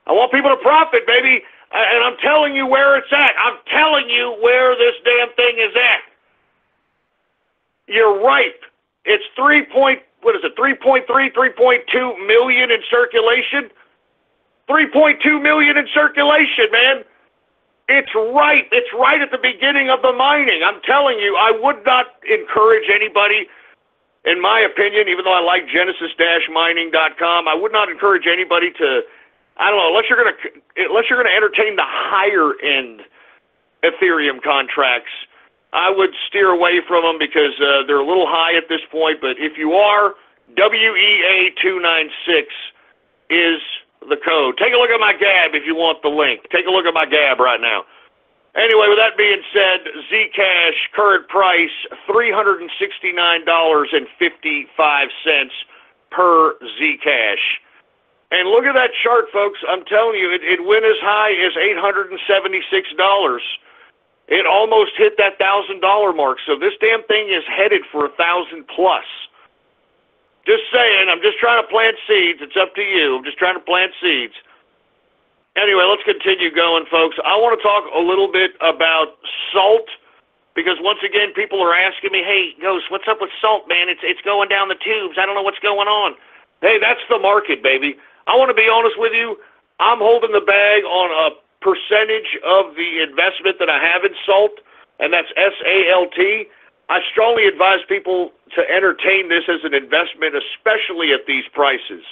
I want people to profit, baby. And I'm telling you where it's at. I'm telling you where this damn thing is at. You're ripe. It's 3.2 million in circulation. 3.2 million in circulation, man. It's right. It's right at the beginning of the mining. I'm telling you, I would not encourage anybody, in my opinion, even though I like genesis-mining.com, I would not encourage anybody to, I don't know, unless you're going to entertain the higher end Ethereum contracts, I would steer away from them because they're a little high at this point. But if you are, WEA296 is the code. Take a look at my Gab if you want the link. Take a look at my Gab right now. Anyway, with that being said, Zcash, current price, $369.55 per Zcash. And look at that chart, folks. I'm telling you, it went as high as $876. It almost hit that $1,000 mark. So this damn thing is headed for 1,000 plus. Just saying, I'm just trying to plant seeds. It's up to you. I'm just trying to plant seeds. Anyway, let's continue going, folks. I want to talk a little bit about salt, because once again, people are asking me, hey, Ghost, what's up with salt, man? It's going down the tubes. I don't know what's going on. Hey, that's the market, baby. I want to be honest with you. I'm holding the bag on a percentage of the investment that I have in salt, and that's SALT. I strongly advise people to entertain this as an investment, especially at these prices.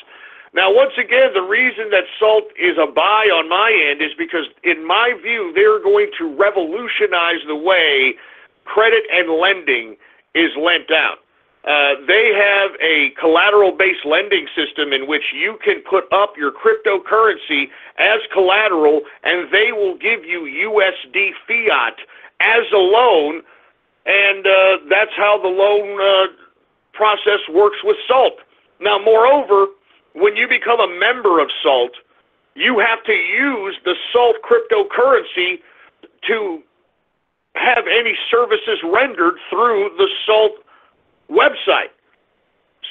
Now, once again, the reason that salt is a buy on my end is because, in my view, they're going to revolutionize the way credit and lending is lent out. They have a collateral-based lending system in which you can put up your cryptocurrency as collateral, and they will give you USD fiat as a loan, and that's how the loan process works with salt. Now, moreover, when you become a member of SALT, you have to use the SALT cryptocurrency to have any services rendered through the SALT website.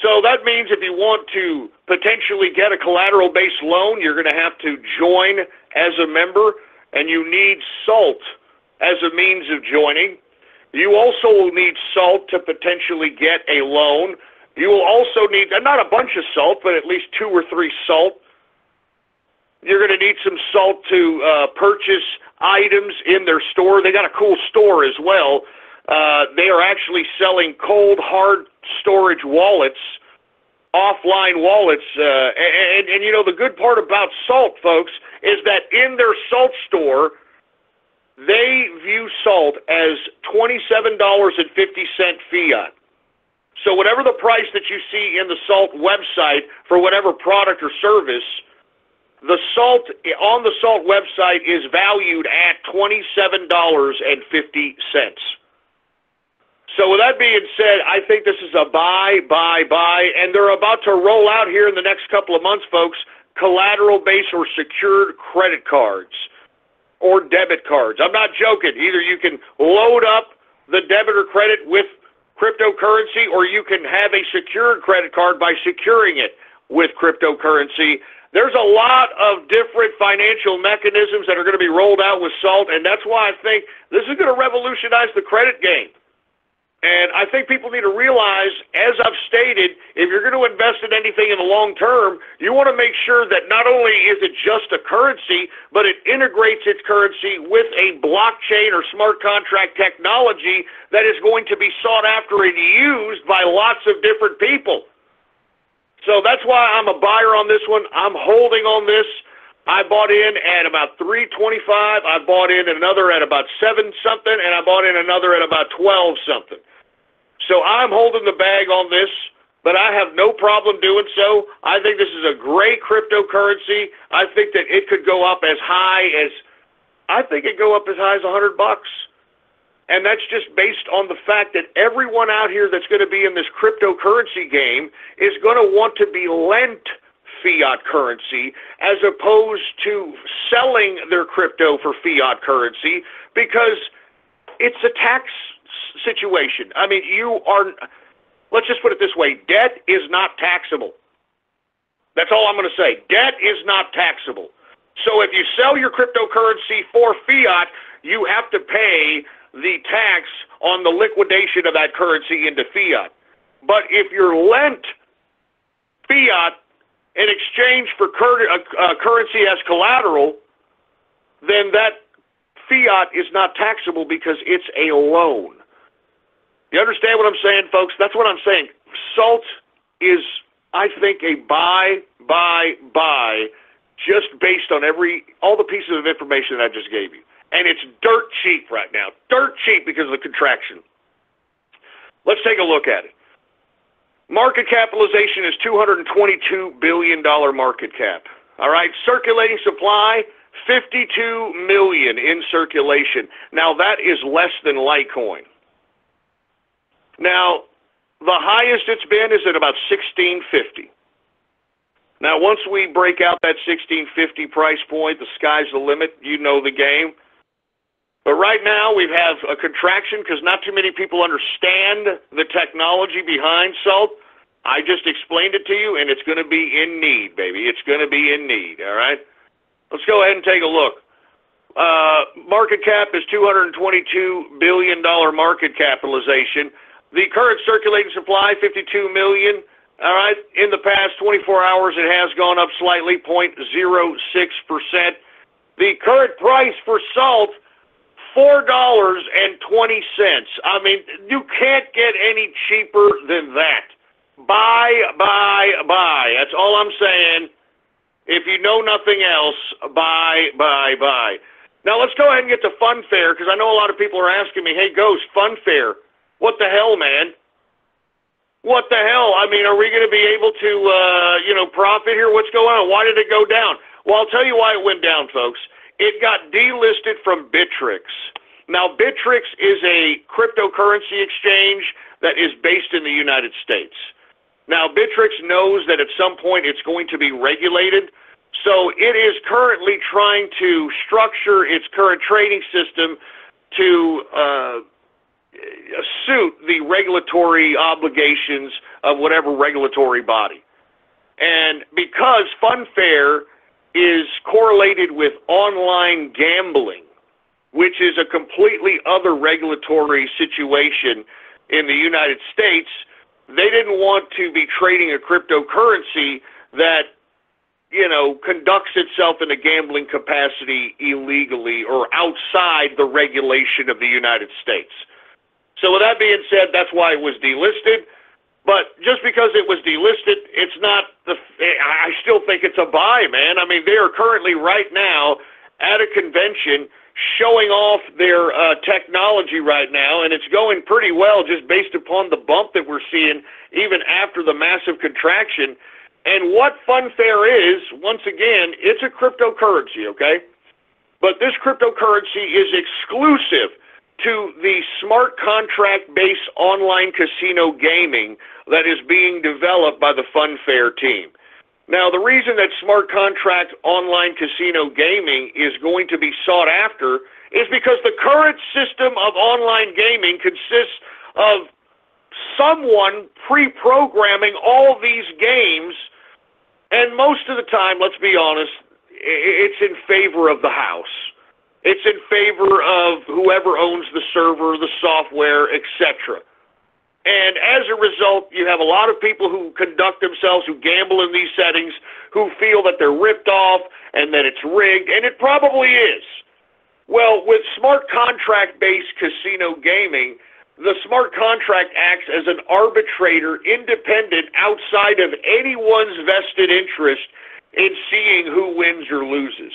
So that means if you want to potentially get a collateral-based loan, you're going to have to join as a member, and you need SALT as a means of joining. You also will need SALT to potentially get a loan. You will also need, not a bunch of salt, but at least 2 or 3 salt. You're going to need some salt to purchase items in their store. They got a cool store as well. They are actually selling cold, hard storage wallets, offline wallets. And you know, the good part about salt, folks, is that in their salt store, they view salt as $27.50 fiat. So whatever the price that you see in the SALT website for whatever product or service, the salt on the SALT website is valued at $27.50. So with that being said, I think this is a buy, and they're about to roll out here in the next couple of months, folks, collateral-based or secured credit cards or debit cards. I'm not joking. Either you can load up the debit or credit with cryptocurrency, or you can have a secured credit card by securing it with cryptocurrency. There's a lot of different financial mechanisms that are going to be rolled out with SALT, and that's why I think this is going to revolutionize the credit game. And I think people need to realize, as I've stated, if you're going to invest in anything in the long term, you want to make sure that not only is it just a currency, but it integrates its currency with a blockchain or smart contract technology that is going to be sought after and used by lots of different people. So that's why I'm a buyer on this one. I'm holding on this. I bought in at about $3.25. I bought in another at about 7-something, and I bought in another at about 12-something. So I'm holding the bag on this, but I have no problem doing so. I think this is a great cryptocurrency. I think that it could go up as high as, $100. And that's just based on the fact that everyone out here that's going to be in this cryptocurrency game is going to want to be lent fiat currency as opposed to selling their crypto for fiat currency, because it's a tax situation. I mean, let's just put it this way, debt is not taxable. That's all I'm going to say. Debt is not taxable. So if you sell your cryptocurrency for fiat, you have to pay the tax on the liquidation of that currency into fiat. But if you're lent fiat in exchange for currency as collateral, then that fiat is not taxable because it's a loan. You understand what I'm saying, folks? That's what I'm saying. Salt is, I think, a buy, just based on all the pieces of information that I just gave you. And it's dirt cheap right now. Dirt cheap because of the contraction. Let's take a look at it. Market capitalization is $222 billion market cap. All right, circulating supply, 52 million in circulation. Now, that is less than Litecoin. Now, the highest it's been is at about $16.50. Now, once we break out that $16.50 price point, the sky's the limit. You know the game. But right now, we have a contraction because not too many people understand the technology behind salt. I just explained it to you, and it's going to be in need, baby. It's going to be in need, all right? Let's go ahead and take a look. Market cap is $222 billion market capitalization. The current circulating supply, 52 million. All right, in the past 24 hours, it has gone up slightly, 0.06%. The current price for salt, $4.20. I mean, you can't get any cheaper than that. Buy. That's all I'm saying. If you know nothing else, buy. Now, let's go ahead and get to Funfair, because I know a lot of people are asking me, hey, Ghost, Funfair, what the hell, man? What the hell? I mean, are we going to be able to, profit here? What's going on? Why did it go down? Well, I'll tell you why it went down, folks. It got delisted from Bittrex. Now, Bittrex is a cryptocurrency exchange that is based in the United States. Now, Bittrex knows that at some point it's going to be regulated, so it is currently trying to structure its current trading system to suit the regulatory obligations of whatever regulatory body. And because Funfair is correlated with online gambling, which is a completely other regulatory situation in the United States, they didn't want to be trading a cryptocurrency that, conducts itself in a gambling capacity illegally or outside the regulation of the United States. So with that being said, that's why it was delisted. But just because it was delisted, it's not I still think it's a buy, man. I mean, they are currently right now at a convention showing off their technology right now, and it's going pretty well just based upon the bump that we're seeing even after the massive contraction. And what Funfair is, once again, it's a cryptocurrency, okay? But this cryptocurrency is exclusive to the smart contract-based online casino gaming that is being developed by the Funfair team. Now, the reason that smart contract online casino gaming is going to be sought after is because the current system of online gaming consists of someone pre-programming all these games, and most of the time, let's be honest, it's in favor of the house. It's in favor of whoever owns the server, the software, etc. And as a result, you have a lot of people who conduct themselves, who gamble in these settings, who feel that they're ripped off and that it's rigged, and it probably is. Well, with smart contract-based casino gaming, the smart contract acts as an arbitrator independent outside of anyone's vested interest in seeing who wins or loses.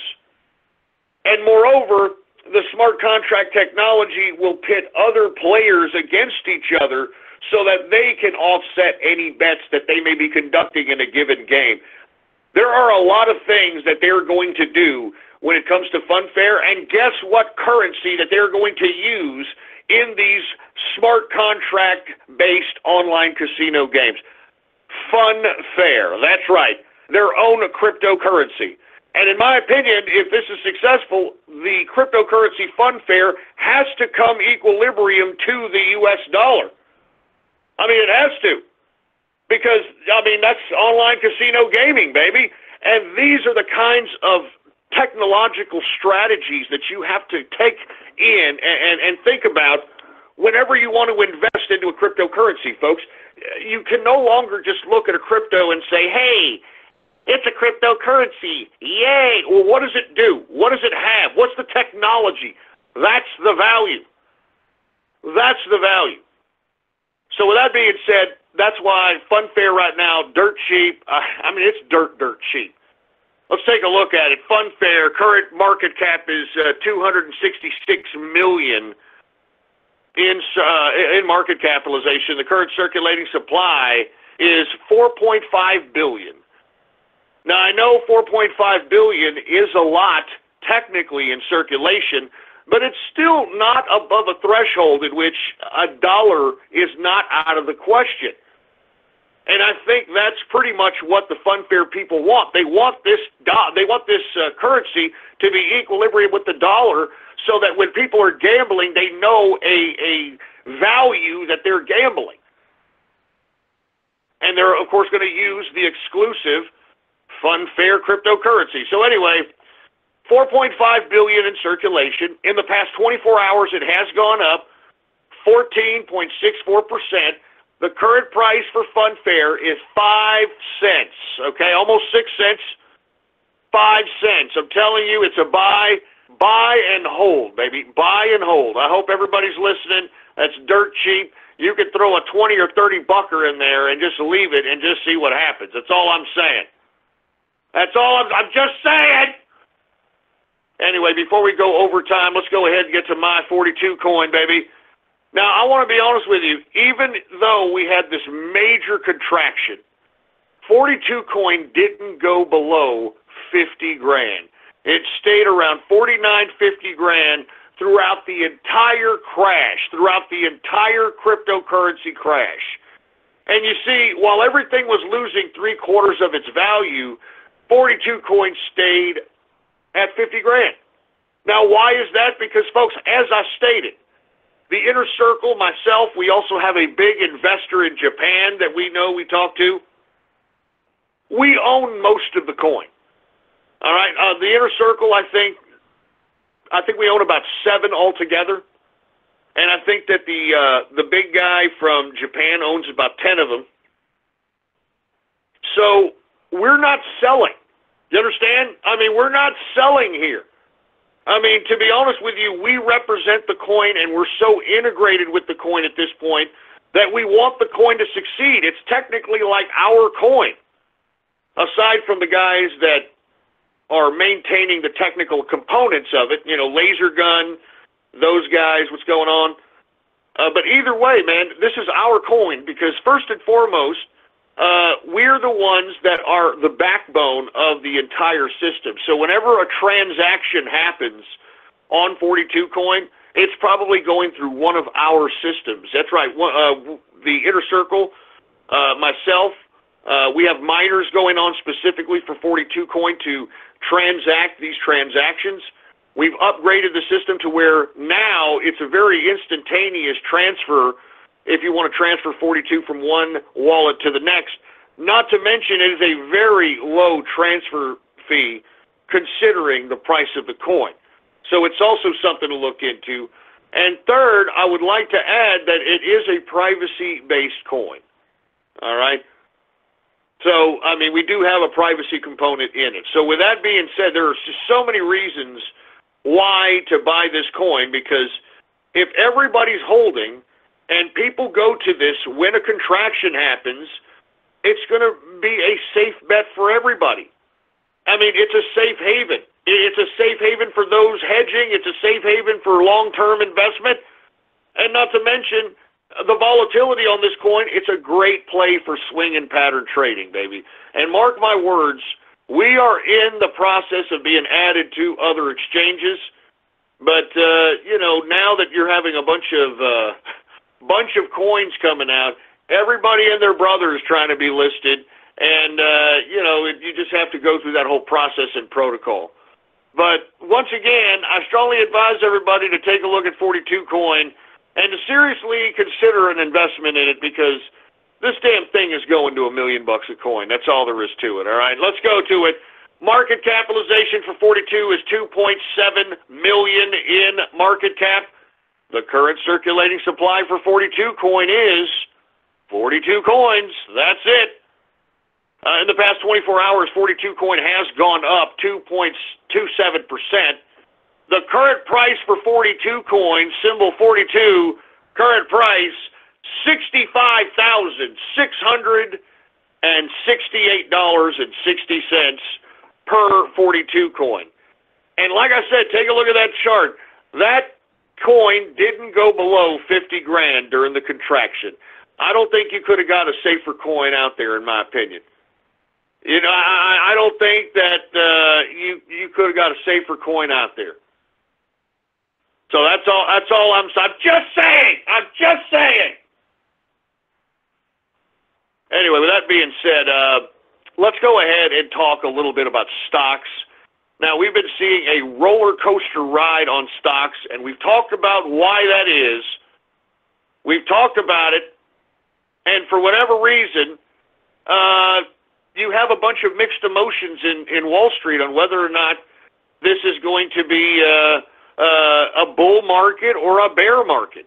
And moreover, the smart contract technology will pit other players against each other so that they can offset any bets that they may be conducting in a given game. There are a lot of things that they're going to do when it comes to Funfair, and guess what currency that they're going to use in these smart contract-based online casino games? Funfair, that's right, their own cryptocurrency. And in my opinion, if this is successful, the cryptocurrency Funfair has to come equilibrium to the U.S. dollar. I mean, it has to. Because, I mean, that's online casino gaming, baby. And these are the kinds of technological strategies that you have to take in and think about whenever you want to invest into a cryptocurrency, folks. You can no longer just look at a crypto and say, hey, it's a cryptocurrency. Yay. Well, what does it do? What does it have? What's the technology? That's the value. That's the value. So with that being said, that's why Funfair right now, dirt cheap. I mean, it's dirt cheap. Let's take a look at it. Funfair, current market cap is $266 million in market capitalization. The current circulating supply is 4.5 billion. Now, I know 4.5 billion is a lot technically in circulation, but it's still not above a threshold in which $1 is not out of the question. And I think that's pretty much what the funfair people want. They want this currency to be equilibrium with the dollar, so that when people are gambling, they know a value that they're gambling. And they're, of course, going to use the exclusive funfair cryptocurrency. So anyway, 4.5 billion in circulation. In the past 24 hours, it has gone up 14.64%. The current price for funfair is 5 cents, okay? Almost 6 cents, 5 cents. I'm telling you, it's a buy and hold, baby. Buy and hold. I hope everybody's listening. That's dirt cheap. You could throw a 20 or 30 bucker in there and just leave it and just see what happens. That's all I'm saying. That's all I'm just saying. Anyway, before we go overtime, let's go ahead and get to my 42 coin, baby. Now, I want to be honest with you. Even though we had this major contraction, 42 coin didn't go below 50 grand. It stayed around 49, 50 grand throughout the entire crash, throughout the entire cryptocurrency crash. And you see, while everything was losing 3/4 of its value, 42 coin stayed at 50 grand. Now, why is that? Because, folks, as I stated, the inner circle, myself, we also have a big investor in Japan that we know, we talk to. We own most of the coin. All right, the inner circle, I think we own about 7 altogether, and I think that the big guy from Japan owns about 10 of them. So we're not selling. You understand? I mean, we're not selling here. I mean, to be honest with you, we represent the coin, and we're so integrated with the coin at this point that we want the coin to succeed. It's technically like our coin, aside from the guys that are maintaining the technical components of it, you know, laser gun, those guys, what's going on. But either way, man, this is our coin because first and foremost, we're the ones that are the backbone of the entire system. So whenever a transaction happens on 42 coin, it's probably going through one of our systems. That's right. The Inner Circle, myself, we have miners going on specifically for 42 coin to transact these transactions. We've upgraded the system to where now it's a very instantaneous transfer if you want to transfer 42 from one wallet to the next. Not to mention it is a very low transfer fee considering the price of the coin. So it's also something to look into. And third, I would like to add that it is a privacy-based coin. All right? So, I mean, we do have a privacy component in it. So with that being said, there are just so many reasons why to buy this coin, because if everybody's holding and people go to this when a contraction happens, it's going to be a safe bet for everybody. I mean, it's a safe haven. It's a safe haven for those hedging. It's a safe haven for long-term investment. And not to mention the volatility on this coin, it's a great play for swing and pattern trading, baby. And mark my words, we are in the process of being added to other exchanges. But, you know, now that you're having a bunch of coins coming out, everybody and their brother is trying to be listed. And, you know, you just have to go through that whole process and protocol. But once again, I strongly advise everybody to take a look at 42 coin and to seriously consider an investment in it, because this damn thing is going to $1 million a coin. That's all there is to it, all right? Let's go to it. Market capitalization for 42 is $2.7 million in market cap. The current circulating supply for 42 coin is 42 coins. That's it. In the past 24 hours, 42 coin has gone up 2.27%. The current price for 42 coin, symbol 42, current price $65,668.60 per 42 coin. And like I said, take a look at that chart. That coin didn't go below 50 grand during the contraction. I don't think you could have got a safer coin out there, in my opinion. You know, I don't think that you could have got a safer coin out there. So that's all I'm just saying. Anyway, with that being said, let's go ahead and talk a little bit about stocks. Now, we've been seeing a roller coaster ride on stocks, and we've talked about why that is. We've talked about it, and for whatever reason, you have a bunch of mixed emotions in Wall Street on whether or not this is going to be a bull market or a bear market.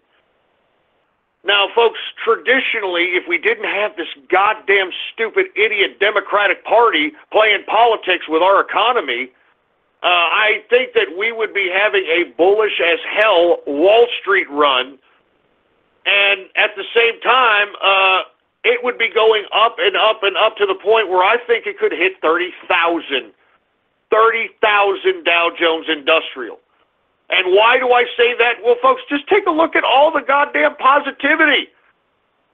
Now, folks, traditionally, if we didn't have this goddamn stupid idiot Democratic Party playing politics with our economy, I think that we would be having a bullish as hell Wall Street run, and at the same time, it would be going up and up and up to the point where I think it could hit 30,000 Dow Jones Industrial. And why do I say that? Well, folks, just take a look at all the goddamn positivity.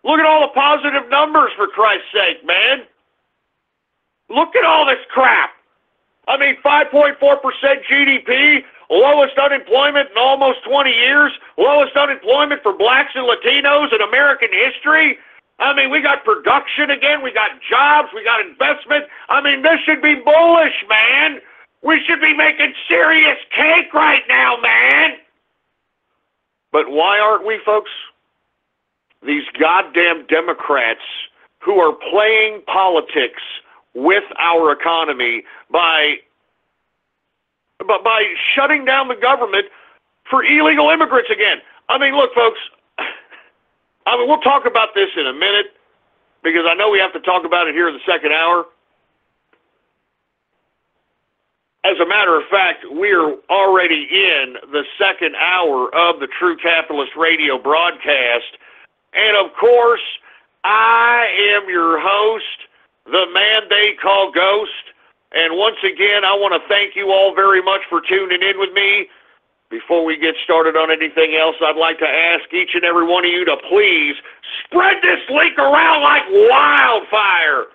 Look at all the positive numbers, for Christ's sake, man. Look at all this crap. I mean, 5.4% GDP, lowest unemployment in almost 20 years, lowest unemployment for blacks and Latinos in American history. I mean, we got production again, we got jobs, we got investment. I mean, this should be bullish, man. We should be making serious cake right now, man. But why aren't we, folks? These goddamn Democrats who are playing politics with our economy by shutting down the government for illegal immigrants again. I mean, look, folks, we'll talk about this in a minute because I know we have to talk about it here in the second hour. As a matter of fact, we're already in the second hour of the True Capitalist Radio broadcast. And, of course, I am your host, the man they call Ghost. And once again, I want to thank you all very much for tuning in with me. Before we get started on anything else, I'd like to ask each and every one of you to please spread this link around like wildfire.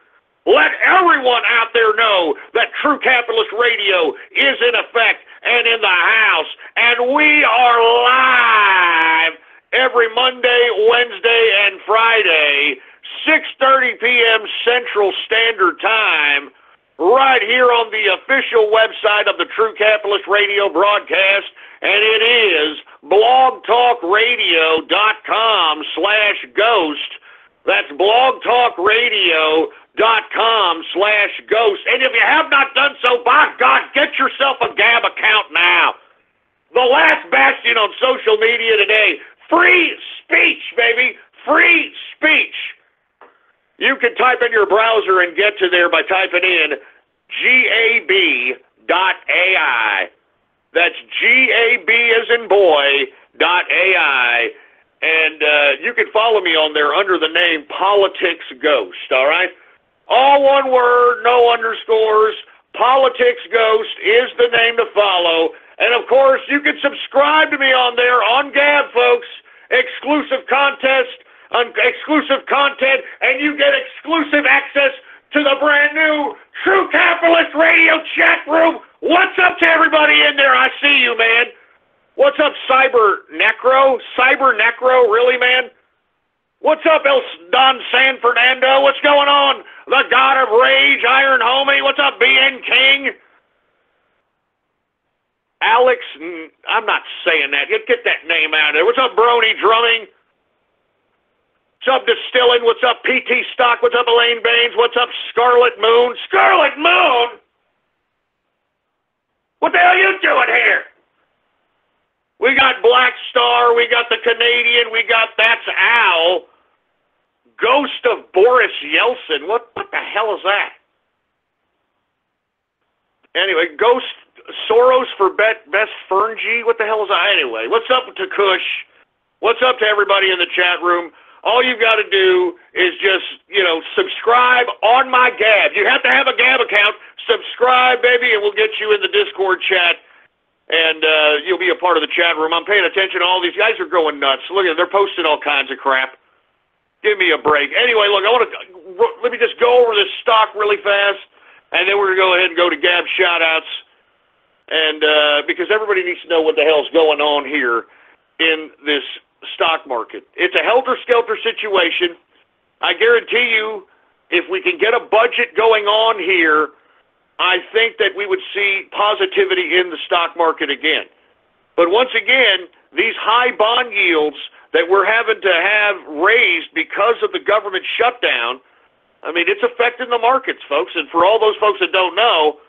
Let everyone out there know that True Capitalist Radio is in effect and in the house. And we are live every Monday, Wednesday, and Friday, 6:30 p.m. Central Standard Time, right here on the official website of the True Capitalist Radio broadcast. And it is blogtalkradio.com/ghost. That's blogtalkradio.com/ghost. And if you have not done so, by God, get yourself a Gab account now. The last bastion on social media today. Free speech, baby. Free speech. You can type in your browser and get to there by typing in gab.ai. That's GAB as in boy, .ai. And you can follow me on there under the name Politics Ghost, all right? All one word, no underscores. Politics Ghost is the name to follow. And, of course, you can subscribe to me on there on Gab, folks. Exclusive content, and you get exclusive access to the brand new True Capitalist Radio chat room. What's up to everybody in there? I see you, man. What's up, Cyber Necro? Really, man? What's up, Don San Fernando? What's going on? The God of Rage, Iron Homie. What's up, BN King? Alex, I'm not saying that. Get that name out of there. What's up, Brony Drumming? What's up, Distilling? What's up, PT Stock? What's up, Elaine Baines? What's up, Scarlet Moon? Scarlet Moon? What the hell are you doing here? We got Black Star, we got the Canadian, we got That's Al. Ghost of Boris Yeltsin. What the hell is that? Anyway, Ghost Soros for Best Ferngy. What the hell is that? Anyway, what's up to Kush? What's up to everybody in the chat room? All you've got to do is just, subscribe on my Gab. You have to have a Gab account. Subscribe, baby, and we'll get you in the Discord chat. And you'll be a part of the chat room. I'm paying attention to all these guys are going nuts. Look at them. They're posting all kinds of crap. Give me a break. Anyway, look, let me just go over this stock really fast, and then we're going to go ahead and go to Gab Shout Outs, and because everybody needs to know what the hell's going on here in this stock market. It's a helter-skelter situation. I guarantee you, if we can get a budget going on here, I think that we would see positivity in the stock market again. But once again, these high bond yields that we're having to have raised because of the government shutdown, I mean, it's affecting the markets, folks. And for all those folks that don't know,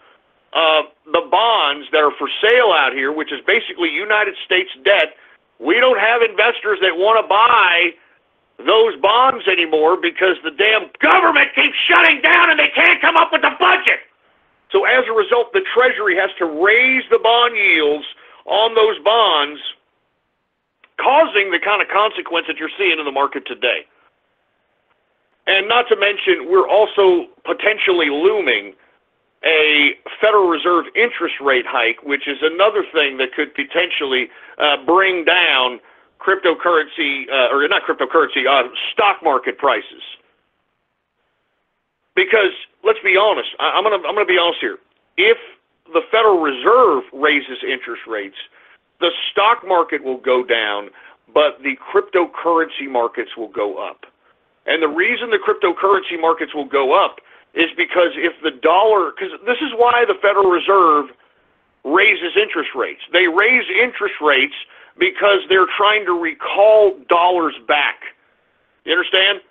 the bonds that are for sale out here, which is basically United States debt, we don't have investors that want to buy those bonds anymore because the damn government keeps shutting down and they can't come up with a budget. So as a result, the Treasury has to raise the bond yields on those bonds, causing the kind of consequence that you're seeing in the market today. And not to mention, we're also potentially looming a Federal Reserve interest rate hike, which is another thing that could potentially bring down cryptocurrency, or not cryptocurrency, stock market prices. Because let's be honest, I'm gonna be honest here. If the Federal Reserve raises interest rates, the stock market will go down, but the cryptocurrency markets will go up. And the reason the cryptocurrency markets will go up is because if the dollar, because this is why the Federal Reserve raises interest rates. They raise interest rates because they're trying to recall dollars back. You understand?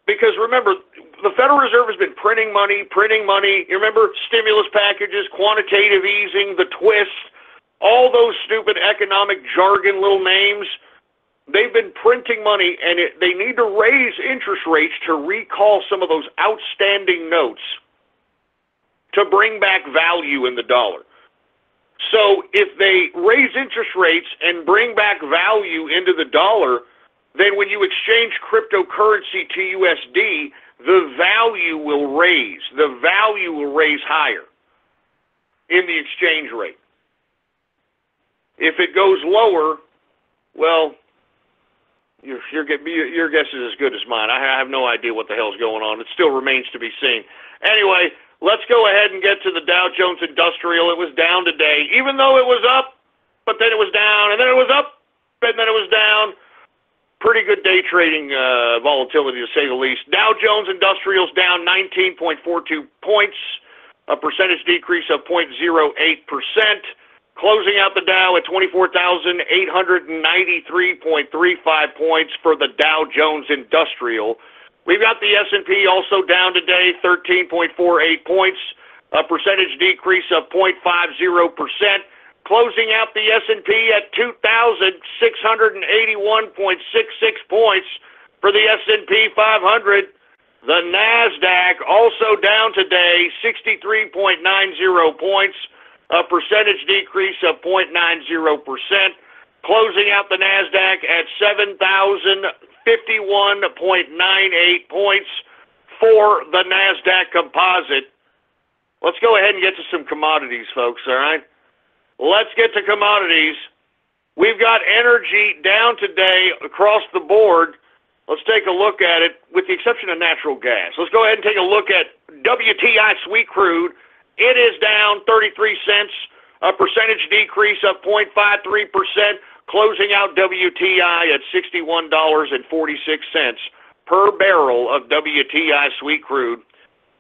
Because remember, the Federal Reserve has been printing money. You remember stimulus packages, quantitative easing, the twist, all those stupid economic jargon little names. They've been printing money, and they need to raise interest rates to recall some of those outstanding notes to bring back value in the dollar. So if they raise interest rates and bring back value into the dollar, then when you exchange cryptocurrency to USD, the value will raise. The value will raise higher in the exchange rate. If it goes lower, well, your guess is as good as mine. I have no idea what the hell's going on. It still remains to be seen. Anyway, let's go ahead and get to the Dow Jones Industrial. It was down today, even though it was up, but then it was down, and then it was up, and then it was down. Pretty good day trading volatility, to say the least. Dow Jones Industrial's down 19.42 points, a percentage decrease of 0.08%. Closing out the Dow at 24,893.35 points for the Dow Jones Industrial. We've got the S&P also down today, 13.48 points, a percentage decrease of 0.50%. Closing out the S&P at 2,681.66 points for the S&P 500. The NASDAQ also down today, 63.90 points, a percentage decrease of 0.90%. Closing out the NASDAQ at 7,051.98 points for the NASDAQ composite. Let's go ahead and get to some commodities, folks, all right? Let's get to commodities. We've got energy down today across the board. Let's take a look at it, with the exception of natural gas. Let's go ahead and take a look at WTI sweet crude. It is down 33 cents, a percentage decrease of 0.53%, closing out WTI at $61.46 per barrel of WTI sweet crude.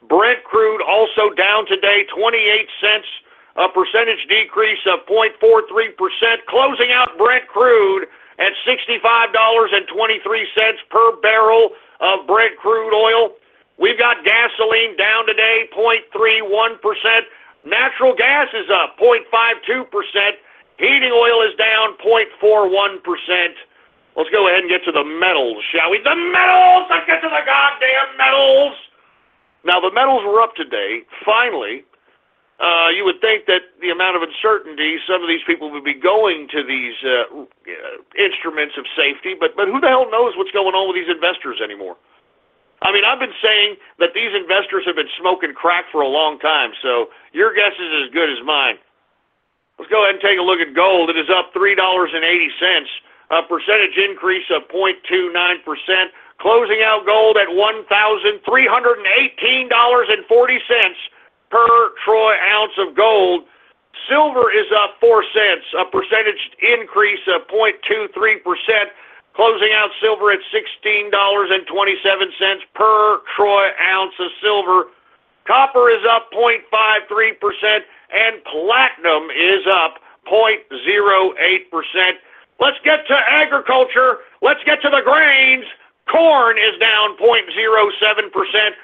Brent crude also down today, 28 cents, a percentage decrease of 0.43%, closing out Brent crude at $65.23 per barrel of Brent crude oil. We've got gasoline down today, 0.31%. Natural gas is up, 0.52%. Heating oil is down, 0.41%. Let's go ahead and get to the metals, shall we? The metals! Let's get to the goddamn metals! Now, the metals were up today, finally. You would think that the amount of uncertainty, some of these people would be going to these instruments of safety, but who the hell knows what's going on with these investors anymore? I mean, I've been saying that these investors have been smoking crack for a long time, so your guess is as good as mine. Let's go ahead and take a look at gold. It is up $3.80, a percentage increase of 0.29%, closing out gold at $1,318.40 per troy ounce of gold. Silver is up 4 cents, a percentage increase of 0.23%, closing out silver at $16.27 per troy ounce of silver. Copper is up 0.53%, and platinum is up 0.08%. Let's get to agriculture. Let's get to the grains. Corn is down 0.07%.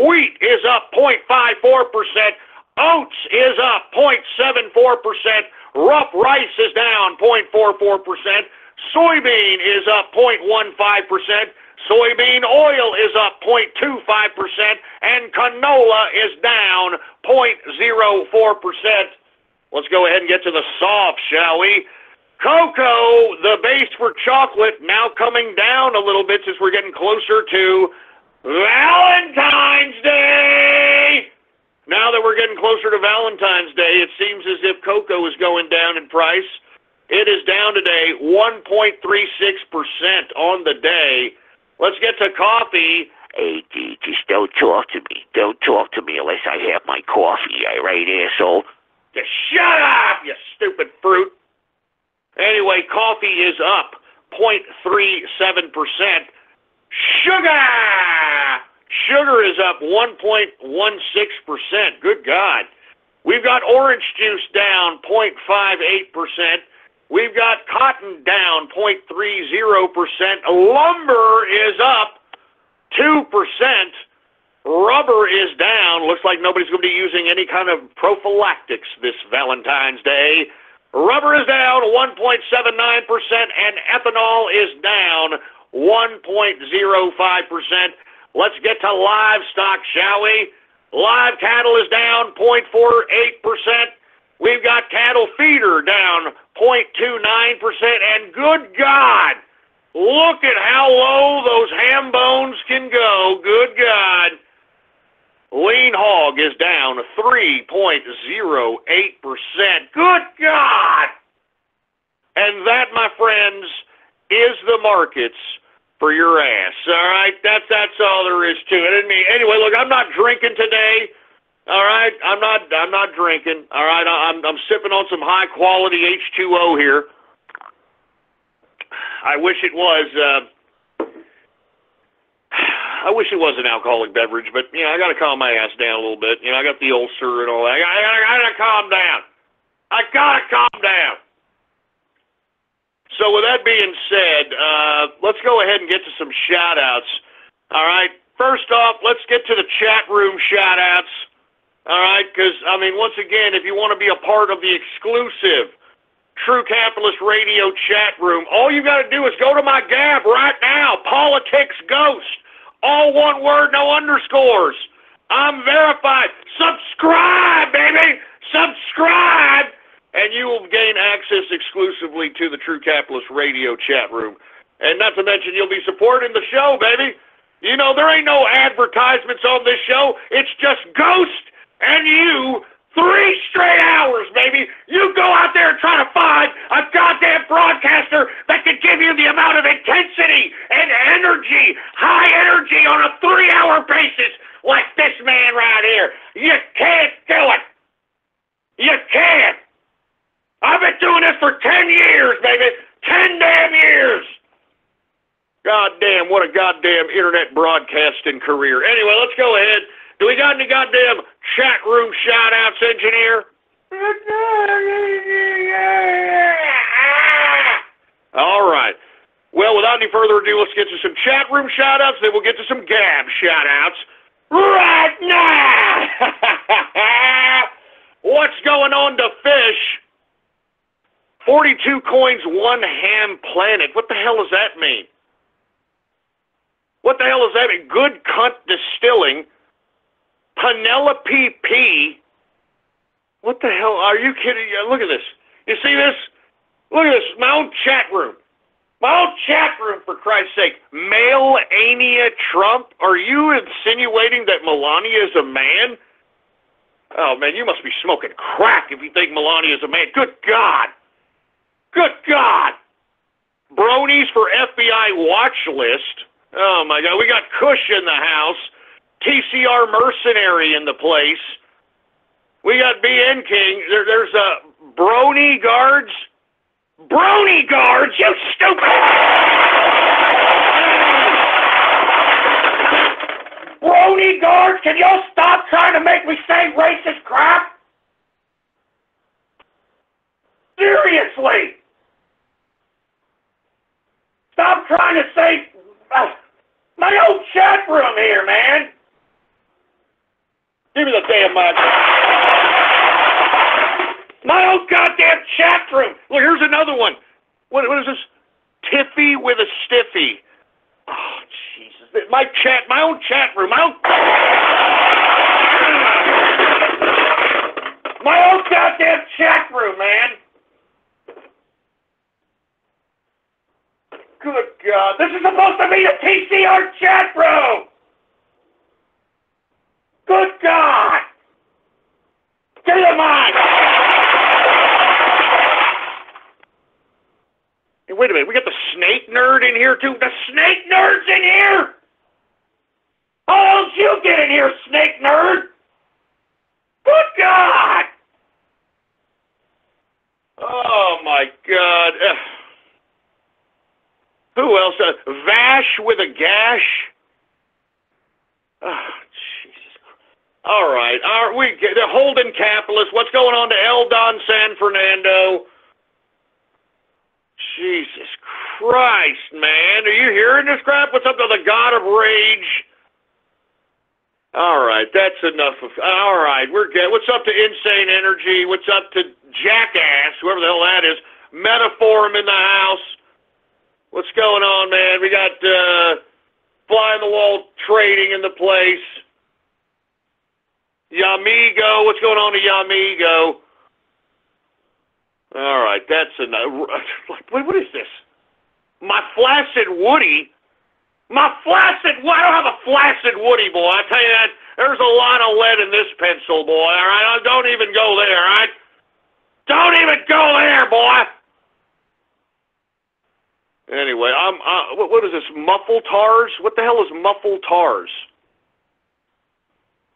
Wheat is up 0.54%. Oats is up 0.74%. Rough rice is down 0.44%. Soybean is up 0.15%. Soybean oil is up 0.25%. And canola is down 0.04%. Let's go ahead and get to the soft, shall we? Cocoa, the base for chocolate, now coming down a little bit since we're getting closer to Valentine's Day. Now that we're getting closer to Valentine's Day, it seems as if cocoa is going down in price. It is down today 1.36% on the day. Let's get to coffee. Hey, just don't talk to me. Don't talk to me unless I have my coffee, all right, asshole? Just shut up, you stupid fruit. Anyway, coffee is up 0.37%. Sugar is up 1.16%. Good God. We've got orange juice down 0.58%. We've got cotton down 0.30%. Lumber is up 2%. Rubber is down. Looks like nobody's going to be using any kind of prophylactics this Valentine's Day. Rubber is down 1.79%, and ethanol is down 1.05%. Let's get to livestock, shall we? Live cattle is down 0.48%. We've got cattle feeder down 0.29%, and good God, look at how low those ham bones can go. Good God. Lean hog is down 3.08%. Good God! And that, my friends, is the markets for your ass. All right? That's all there is to it. Anyway, look, I'm not drinking today. All right? I'm not drinking. All right? I'm sipping on some high-quality H2O here. I wish it was an alcoholic beverage, but, you know, I got to calm my ass down a little bit. You know, I got the ulcer and all that. I got to calm down. I got to calm down. So with that being said, let's go ahead and get to some shout-outs. All right? First off, let's get to the chat room shout-outs. All right? Because, I mean, once again, if you want to be a part of the exclusive True Capitalist Radio chat room, all you got to do is go to my Gab right now, Politics Ghost. All one word, no underscores. I'm verified. Subscribe, baby! Subscribe! And you will gain access exclusively to the True Capitalist Radio chat room. And not to mention, you'll be supporting the show, baby. You know, there ain't no advertisements on this show. It's just Ghost and you 3 straight hours, baby. You go out there and try to find a goddamn broadcaster that can give you the amount of intensity and energy, high energy on a 3-hour basis like this man right here. You can't do it. You can't. I've been doing this for 10 years, baby. 10 damn years. Goddamn, what a goddamn internet broadcasting career. Anyway, let's go ahead. Do we got any goddamn chat room shout-outs, engineer? All right. Well, without any further ado, let's get to some chat room shout-outs, then we'll get to some Gab shout-outs right now. What's going on to fish? 42 coins, 1 ham planet. What the hell does that mean? What the hell does that mean? Good Cunt Distilling. Penelope P. What the hell? Are you kidding? Look at this. You see this? Look at this. My own chat room. My own chat room, for Christ's sake. Male-ania Trump? Are you insinuating that Melania is a man? Oh, man, you must be smoking crack if you think Melania is a man. Good God. Good God. Bronies for FBI watch list. Oh, my God. We got Kush in the house. TCR Mercenary in the place. We got BN King. There's Brony Guards. Brony Guards, you stupid! Brony Guards, can y'all stop trying to make me say racist crap? Seriously! Stop trying to say... my old chat room here, man! Give me the damn mic. My old goddamn chat room! Look, here's another one. What is this? Tiffy with a stiffy. Oh, Jesus. My own chat room. My own goddamn chat room, man! Good God. This is supposed to be a TCR chat room! Good God! Get the mic! Hey, wait a minute. We got the snake nerd in here, too? The snake nerd's in here? How don't you get in here, snake nerd? Good God! Oh, my God. Who else? Vash with a gash? Oh, Jesus. All right. The Holden Capitalist. What's going on to Eldon San Fernando? Jesus Christ, man. Are you hearing this crap? What's up to the God of Rage? All right. That's enough of... All right. We're good. What's up to Insane Energy? What's up to Jackass? Whoever the hell that is. Metaform in the house. What's going on, man? We got fly-on-the-wall trading in the place. Yamigo. What's going on to Yamigo? All right, that's enough. What is this? My Flaccid Woody? My Flaccid... I don't have a Flaccid Woody, boy. I tell you that, there's a lot of lead in this pencil, boy, all right? Don't even go there, all right? Don't even go there, boy! Anyway, what is this, Muffle Tars? What the hell is Muffle Tars?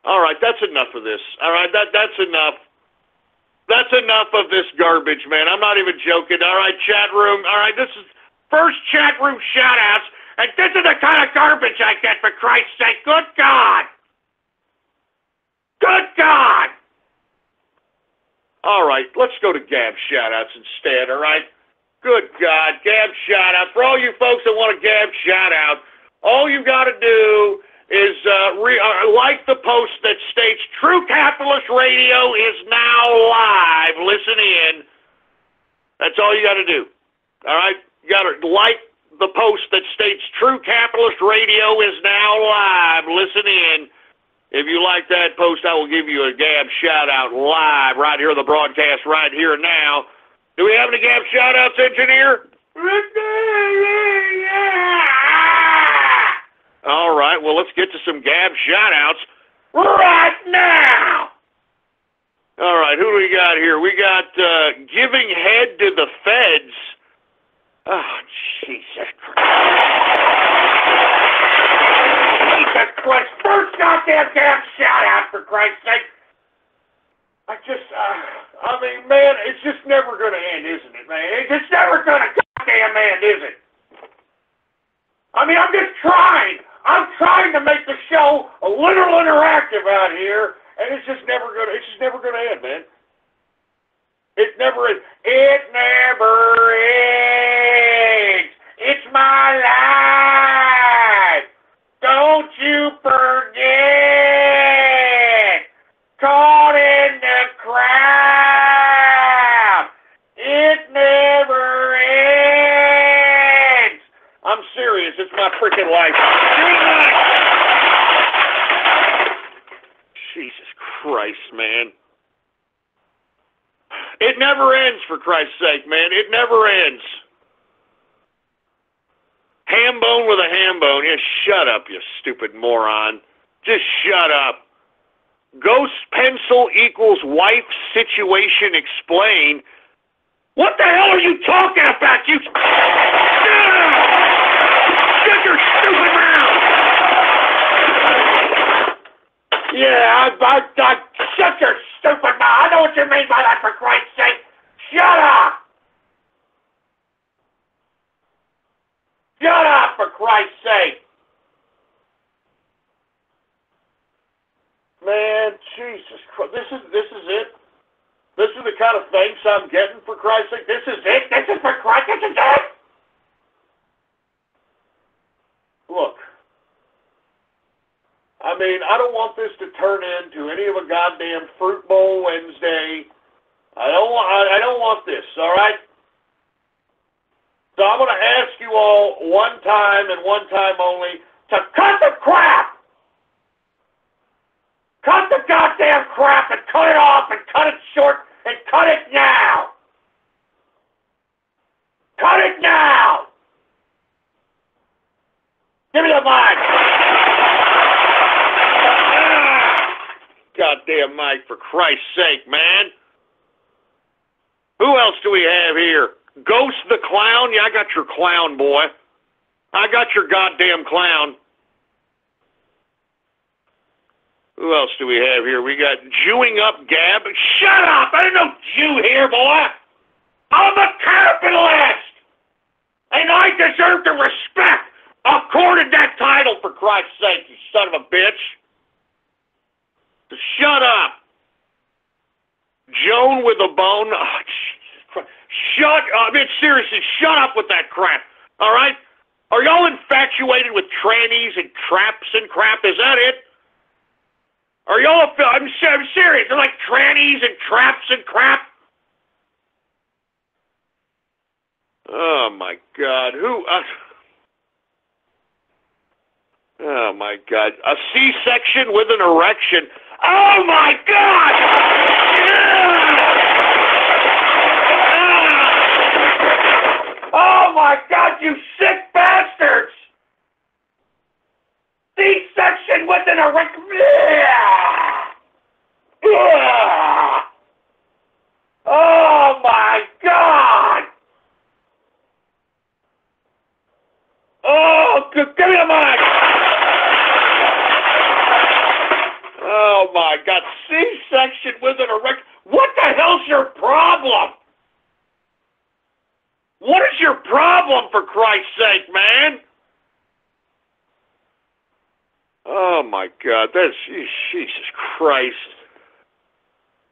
All right, that's enough of this. All right, that's enough. That's enough of this garbage, man. I'm not even joking. All right, chat room. All right, this is first chat room shout-outs, and this is the kind of garbage I get, for Christ's sake. Good God! Good God! All right, let's go to Gab shout-outs instead, all right? Good God, Gab Shout Out. For all you folks that want a Gab Shout Out, all you got to do is like the post that states, True Capitalist Radio is now live. Listen in. That's all you got to do. All right? You got to like the post that states, True Capitalist Radio is now live. Listen in. If you like that post, I will give you a Gab Shout Out live right here on the broadcast right here now. Do we have any Gab shout-outs, engineer? All right, well, let's get to some Gab shout-outs right now. All right, who do we got here? We got giving head to the feds. Oh, Jesus Christ. Jesus Christ. First goddamn Gab shout-out, for Christ's sake. I mean, man, it's just never going to end, isn't it, man? It's just never going to goddamn end, is it? I mean, I'm just trying. I'm trying to make the show a little interactive out here, and it's just never going to end, man. It never ends. It never ends. It's my life. Don't you forget. Caught in the crowd. It never ends. I'm serious. It's my freaking life. Jesus Christ, man. It never ends, for Christ's sake, man. It never ends. Ham bone with a ham bone. Yeah, shut up, you stupid moron. Just shut up. Ghost pencil equals wife situation explained. What the hell are you talking about, you... Just Shut your stupid mouth! Yeah, shut your stupid mouth. I know what you mean by that, for Christ's sake. Shut up! Shut up, for Christ's sake! Man, Jesus Christ, this is it? This is the kind of thanks I'm getting, for Christ's sake? This is it? This is for Christ, this is it? Look, I mean, I don't want this to turn into any of a goddamn Fruit Bowl Wednesday. I don't want this, all right? So I'm going to ask you all one time and one time only to cut the crap! Cut the goddamn crap and cut it off and cut it short and cut it now! Cut it now! Give me the mic! Goddamn mic, for Christ's sake, man! Who else do we have here? Ghost the Clown? Yeah, I got your clown, boy. I got your goddamn clown. Who else do we have here? We got Jewing Up Gab. Shut up! I ain't no Jew here, boy! I'm a capitalist! And I deserve the respect accorded that title, for Christ's sake, you son of a bitch! So shut up! Joan with a bone. Oh, Jesus Christ. Shut up! I mean, seriously, shut up with that crap, all right? Are y'all infatuated with trannies and traps and crap? Is that it? Are y'all... I'm serious. They're like trannies and traps and crap? Oh, my God. Who... Oh, my God. A C-section with an erection. Oh, my God! Oh, my God, you sick bastards! C-section with an erection. Oh, my God! Oh, give me the mic! Oh, my God. C-section with an erection. What the hell's your problem? What is your problem, for Christ's sake, man? Oh, my God. That's... Jesus Christ.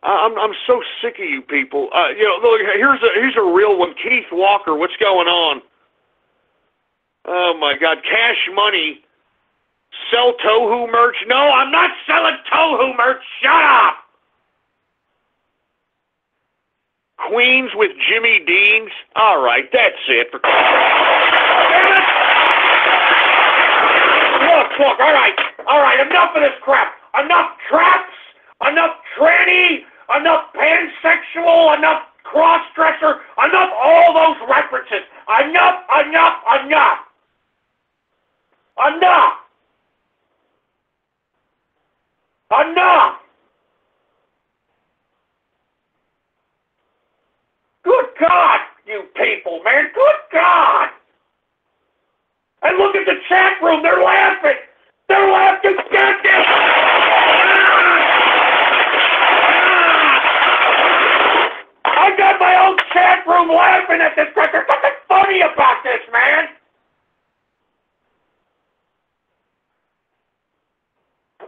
I'm so sick of you people. You know, look, here's a real one. Keith Walker, what's going on? Oh, my God. Cash Money. Sell Tohu merch? No, I'm not selling Tohu merch. Shut up! Queens with Jimmy Deans? All right, that's it. Damn it! Look, all right, enough of this crap. Enough traps, enough tranny, enough pansexual, enough cross-dresser, enough all those references. Enough! Good God, you people, man. Good God. And look at the chat room. They're laughing. They're laughing. Goddamn. I got my own chat room laughing at this. There's nothing funny about this, man.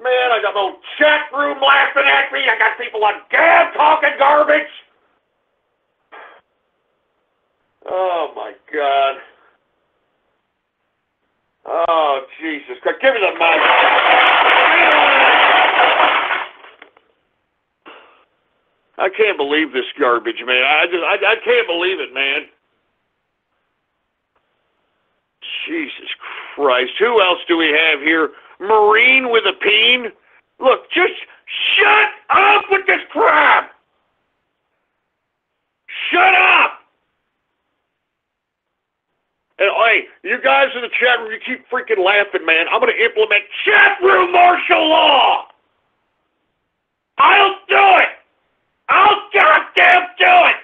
Man, I got my own chat room laughing at me. I got people on Gab talking garbage. Oh, my God. Oh, Jesus. Give me the mic. I can't believe this garbage, man. I can't believe it, man. Jesus Christ. Who else do we have here? Marine with a peen? Look, just shut up with this crap! Shut up! And hey, you guys in the chat room, you keep freaking laughing, man. I'm going to implement chat room martial law! I'll do it! I'll goddamn do it!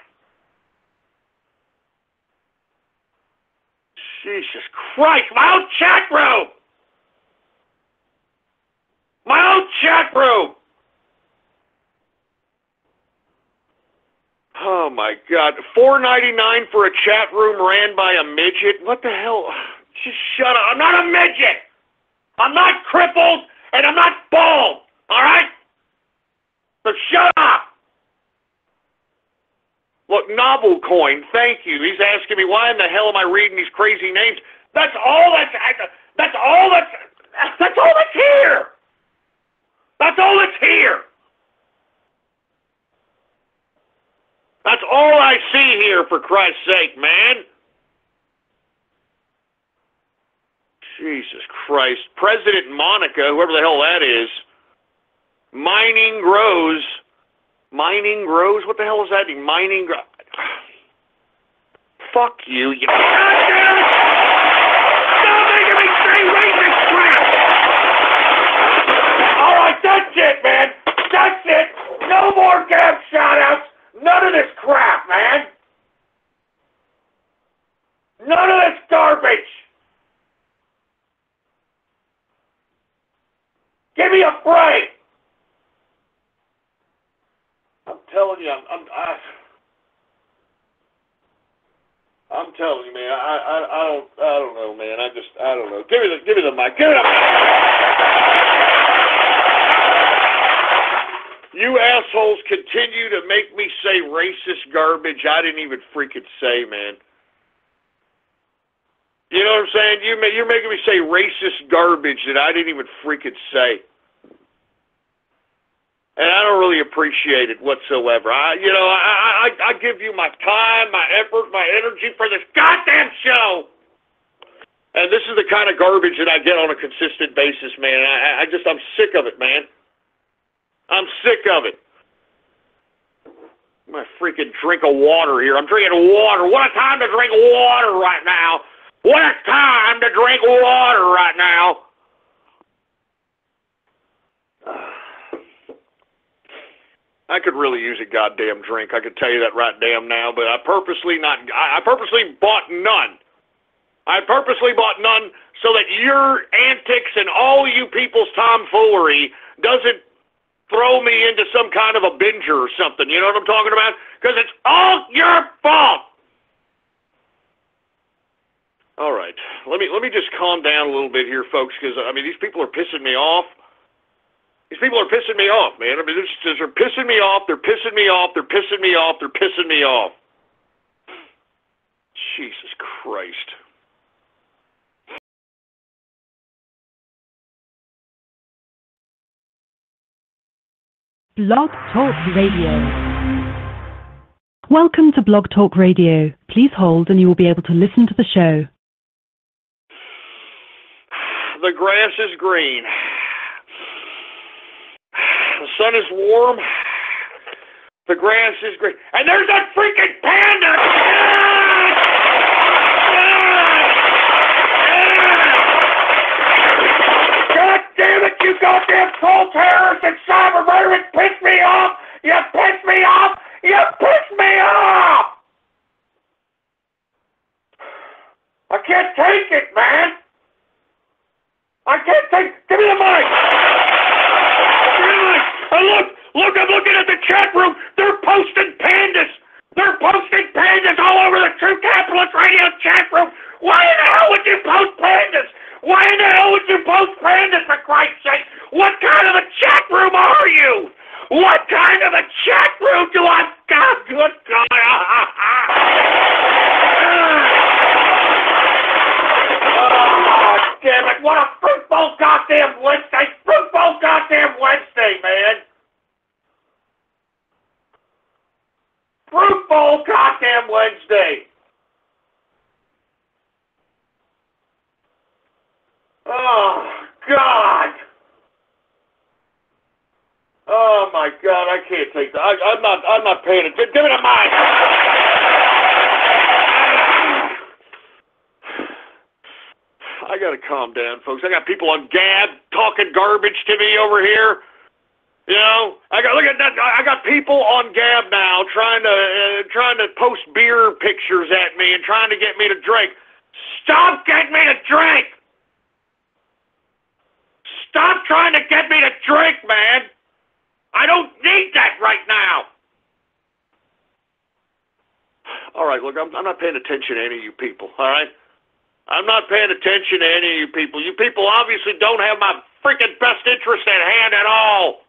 Jesus Christ, my own chat room! My own chat room! Oh my God, $4.99 for a chat room ran by a midget? What the hell? Just shut up. I'm not a midget! I'm not crippled, and I'm not bald, alright? So shut up! Look, Novel Coin, thank you. He's asking me, why in the hell am I reading these crazy names? That's all that's here! That's all that's here! That's all I see here, for Christ's sake, man. Jesus Christ. President Monica, whoever the hell that is. Mining grows. Mining grows? What the hell is that? Mining grows. Fuck you, you. God damn it! Stop making me say racist crap! Alright, that's it, man. That's it. No more Gab Shout Outs. None of this crap, man. None of this garbage. Give me a break. I'm telling you, I'm telling you, man. I don't know, man. I don't know. Give me the mic. Give me the mic. You assholes continue to make me say racist garbage I didn't even freaking say, man. You know what I'm saying? You're making me say racist garbage that I didn't even freaking say. And I don't really appreciate it whatsoever. I give you my time, my effort, my energy for this goddamn show. And this is the kind of garbage that I get on a consistent basis, man. I'm sick of it, man. I'm sick of it. I'm gonna freaking drink of water here. I'm drinking water. What a time to drink water right now. What a time to drink water right now. I could really use a goddamn drink. I could tell you that right damn now, but I purposely bought none. I purposely bought none so that your antics and all you people's tomfoolery doesn't throw me into some kind of a binger or something. You know what I'm talking about? Because it's all your fault. All right, let me just calm down a little bit here, folks, because I mean these people are pissing me off. These people are pissing me off, man. I mean, they're pissing me off. They're pissing me off. They're pissing me off. They're pissing me off. Jesus Christ. Blog Talk Radio. Welcome to Blog Talk Radio. Please hold and you will be able to listen to the show. The grass is green. The sun is warm. The grass is green. And there's that freaking panda! God damn it, you goddamn troll terrorists and cyber murderers! Piss me off! You piss me off! You piss me off! I can't take it, man! I can't take... Give me the mic! Give me the mic! And look, I'm looking at the chat room. They're posting pandas. They're posting pandas all over the True Capitalist Radio chat room. Why in the hell would you post pandas? Why in the hell would you post pandas, for Christ's sake? What kind of a chat room are you? What kind of a chat room do I... God, good God. Oh, damn it. What a fruitful goddamn Wednesday. Fruitful goddamn Wednesday, man. Fruitful goddamn Wednesday. Oh, God. Oh, my God, I can't take that. I'm not paying attention. Give me the mic. I got to calm down, folks. I got people on Gab talking garbage to me over here. You know, look at that. I got people on Gab now trying to post beer pictures at me and trying to get me to drink. Stop sick, man. I don't need that right now. All right, look, I'm not paying attention to any of you people, all right? I'm not paying attention to any of you people. You people obviously don't have my freaking best interest at hand at all.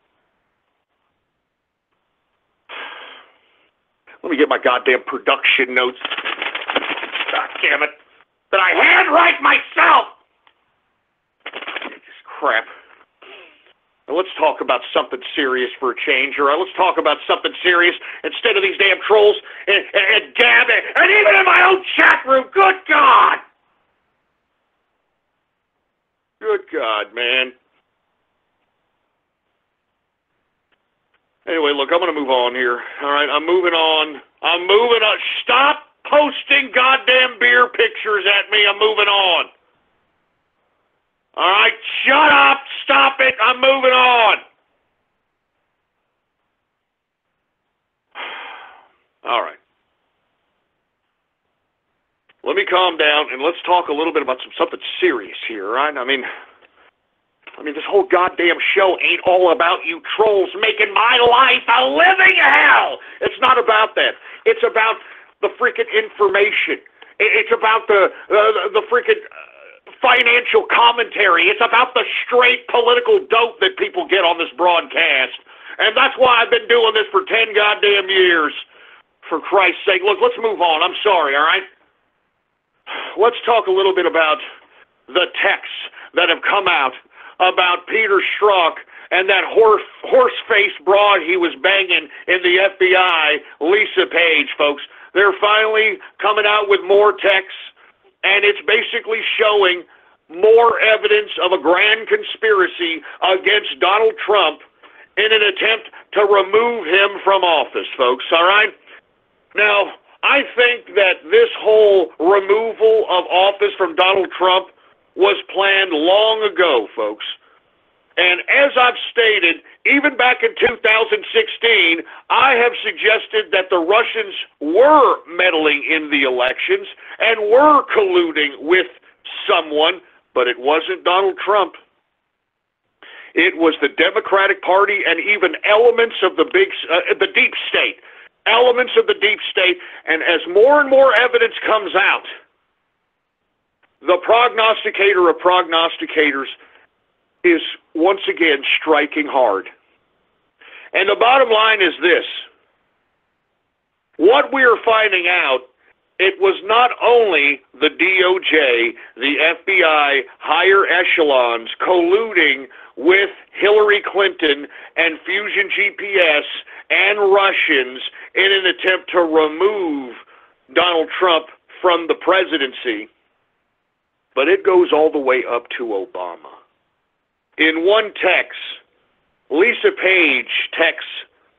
Let me get my goddamn production notes. God damn it. That I handwrite myself. This crap. Now let's talk about something serious for a change, all right? Let's talk about something serious instead of these damn trolls and Gab and even in my own chat room. Good God. Good God, man. Anyway, look, I'm going to move on here. All right, I'm moving on. Stop posting goddamn beer pictures at me. I'm moving on. All right, shut up. Stop it. I'm moving on. All right. Let me calm down and let's talk a little bit about something serious here, right? I mean, this whole goddamn show ain't all about you trolls making my life a living hell. It's not about that. It's about the freaking information. It's about the freaking financial commentary. It's about the straight political dope that people get on this broadcast. And that's why I've been doing this for 10 goddamn years. For Christ's sake. Look, let's move on. I'm sorry, all right? Let's talk a little bit about the texts that have come out about Peter Strzok and that horse-faced broad he was banging in the FBI, Lisa Page, folks. They're finally coming out with more texts, and it's basically showing more evidence of a grand conspiracy against Donald Trump in an attempt to remove him from office, folks, all right? Now, I think that this whole removal of office from Donald Trump was planned long ago, folks. And as I've stated, even back in 2016, I have suggested that the Russians were meddling in the elections and were colluding with someone, but it wasn't Donald Trump. It was the Democratic Party and even elements of the deep state. Elements of the deep state, and as more and more evidence comes out, the prognosticator of prognosticators is once again striking hard. And the bottom line is this. What we are finding out, it was not only the DOJ, the FBI, higher echelons colluding with Hillary Clinton and Fusion GPS and Russians in an attempt to remove Donald Trump from the presidency, but it goes all the way up to Obama. In one text, Lisa Page texts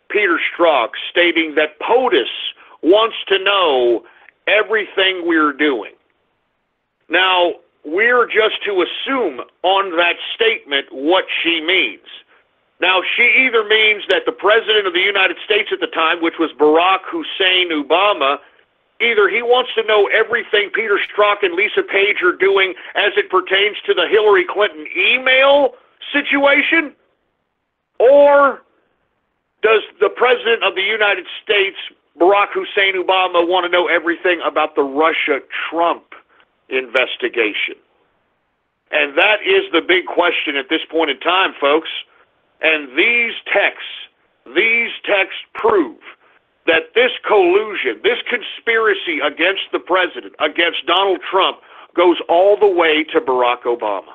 Peter Strzok stating that POTUS wants to know everything we're doing. Now, we're just to assume on that statement what she means. Now, she either means that the President of the United States at the time, which was Barack Hussein Obama, either he wants to know everything Peter Strzok and Lisa Page are doing as it pertains to the Hillary Clinton email situation, or does the President of the United States, Barack Hussein Obama, want to know everything about the Russia-Trump investigation? And that is the big question at this point in time, folks. And these texts prove that this collusion, this conspiracy against the president, against Donald Trump, goes all the way to Barack Obama.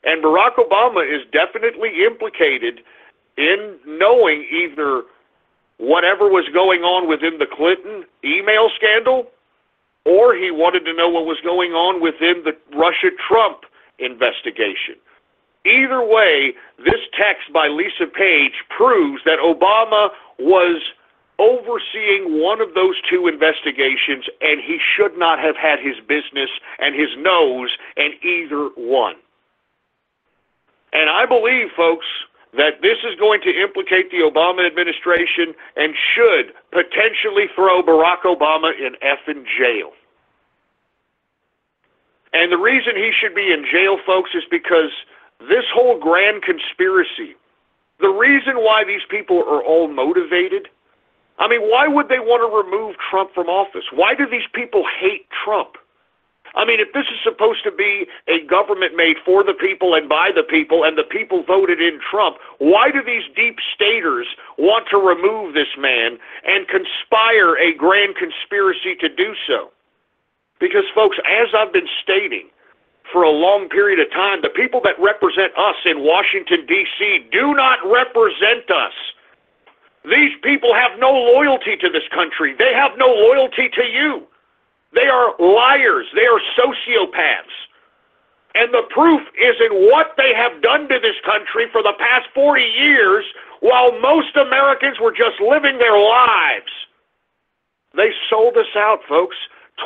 And Barack Obama is definitely implicated in knowing either whatever was going on within the Clinton email scandal, or he wanted to know what was going on within the Russia-Trump investigation. Either way, this text by Lisa Page proves that Obama was overseeing one of those two investigations, and he should not have had his business and his nose in either one. And I believe, folks, that this is going to implicate the Obama administration and should potentially throw Barack Obama in effing jail. And the reason he should be in jail, folks, is because this whole grand conspiracy, the reason why these people are all motivated, I mean, why would they want to remove Trump from office? Why do these people hate Trump? I mean, if this is supposed to be a government made for the people and by the people, and the people voted in Trump, why do these deep staters want to remove this man and conspire a grand conspiracy to do so? Because, folks, as I've been stating for a long period of time, the people that represent us in Washington, D.C. do not represent us. These people have no loyalty to this country. They have no loyalty to you. They are liars. They are sociopaths. And the proof is in what they have done to this country for the past 40 years while most Americans were just living their lives. They sold us out, folks.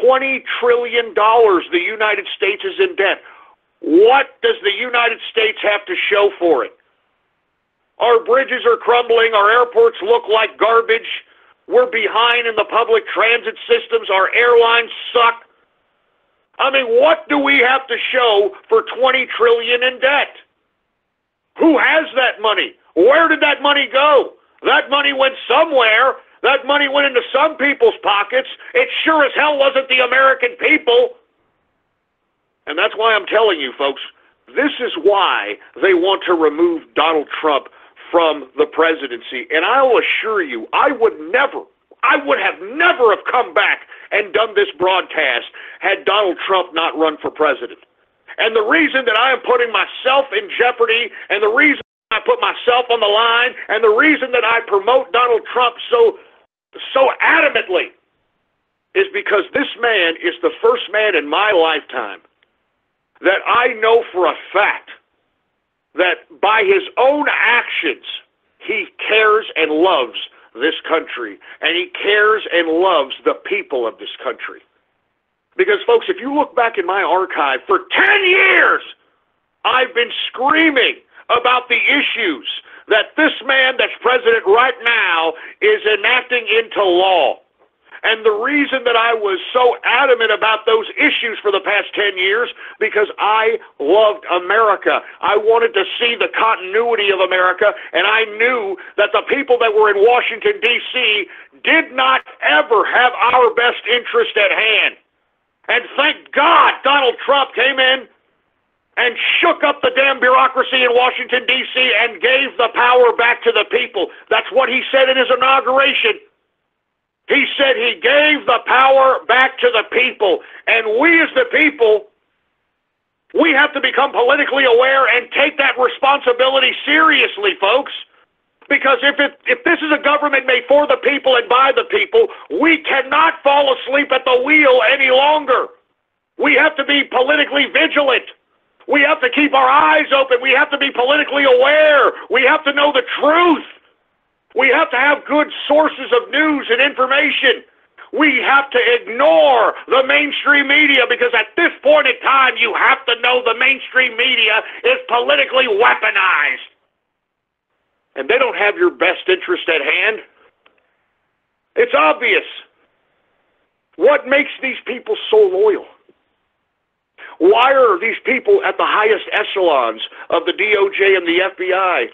$20 trillion the United States is in debt. What does the United States have to show for it? Our bridges are crumbling. Our airports look like garbage. We're behind in the public transit systems. Our airlines suck. I mean, what do we have to show for $20 trillion in debt? Who has that money? Where did that money go? That money went somewhere. That money went into some people's pockets. It sure as hell wasn't the American people. And that's why I'm telling you, folks, this is why they want to remove Donald Trump from the presidency. And I'll assure you, I would have never have come back and done this broadcast had Donald Trump not run for president. And the reason that I am putting myself in jeopardy, and the reason I put myself on the line, and the reason that I promote Donald Trump so adamantly is because this man is the first man in my lifetime that I know for a fact that by his own actions, he cares and loves this country, and he cares and loves the people of this country. Because, folks, if you look back in my archive, for 10 years, I've been screaming about the issues that this man that's president right now is enacting into law. And the reason that I was so adamant about those issues for the past 10 years, because I loved America. I wanted to see the continuity of America, and I knew that the people that were in Washington, D.C. did not ever have our best interest at hand. And thank God Donald Trump came in and shook up the damn bureaucracy in Washington, D.C. and gave the power back to the people. That's what he said in his inauguration. He said he gave the power back to the people. And we as the people, we have to become politically aware and take that responsibility seriously, folks. Because if this is a government made for the people and by the people, we cannot fall asleep at the wheel any longer. We have to be politically vigilant. We have to keep our eyes open. We have to be politically aware. We have to know the truth. We have to have good sources of news and information. We have to ignore the mainstream media, because at this point in time, you have to know the mainstream media is politically weaponized. And they don't have your best interest at hand. It's obvious. What makes these people so loyal? Why are these people at the highest echelons of the DOJ and the FBI?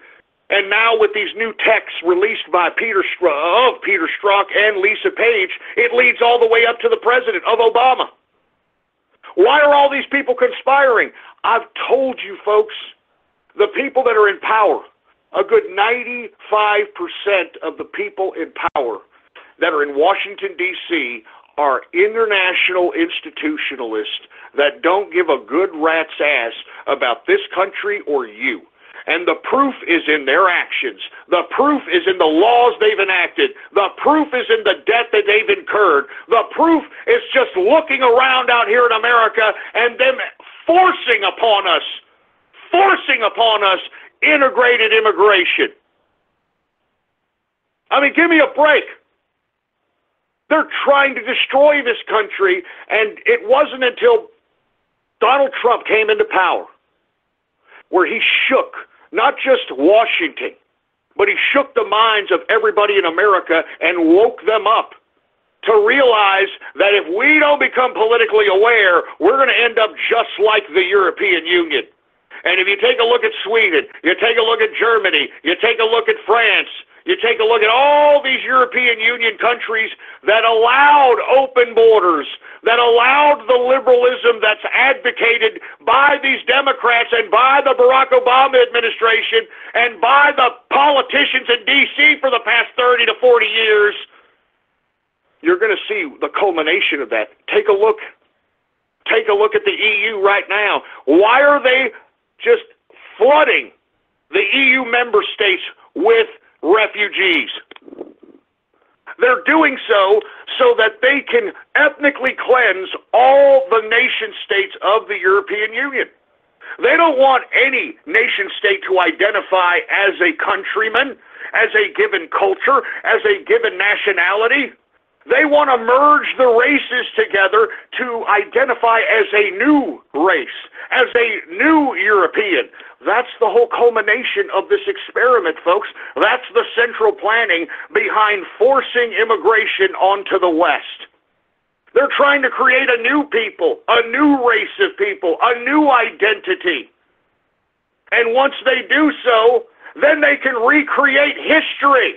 And now with these new texts released by Peter Strzok and Lisa Page, it leads all the way up to the president of Obama. Why are all these people conspiring? I've told you, folks, the people that are in power, a good 95% of the people in power that are in Washington, D.C. are international institutionalists that don't give a good rat's ass about this country or you. And the proof is in their actions. The proof is in the laws they've enacted. The proof is in the debt that they've incurred. The proof is just looking around out here in America and them forcing upon us integrated immigration. I mean, give me a break. They're trying to destroy this country, and it wasn't until Donald Trump came into power where he shook not just Washington, but he shook the minds of everybody in America and woke them up to realize that if we don't become politically aware, we're going to end up just like the European Union. And if you take a look at Sweden, you take a look at Germany, you take a look at France, you take a look at all these European Union countries that allowed open borders, that allowed the liberalism that's advocated by these Democrats and by the Barack Obama administration and by the politicians in D.C. for the past 30 to 40 years, you're going to see the culmination of that. Take a look. Take a look at the EU right now. Why are they just flooding the EU member states with refugees? They're doing so that they can ethnically cleanse all the nation states of the European Union. They don't want any nation state to identify as a countryman, as a given culture, as a given nationality. They want to merge the races together to identify as a new race, as a new European. That's the whole culmination of this experiment, folks. That's the central planning behind forcing immigration onto the West. They're trying to create a new people, a new race of people, a new identity. And once they do so, then they can recreate history.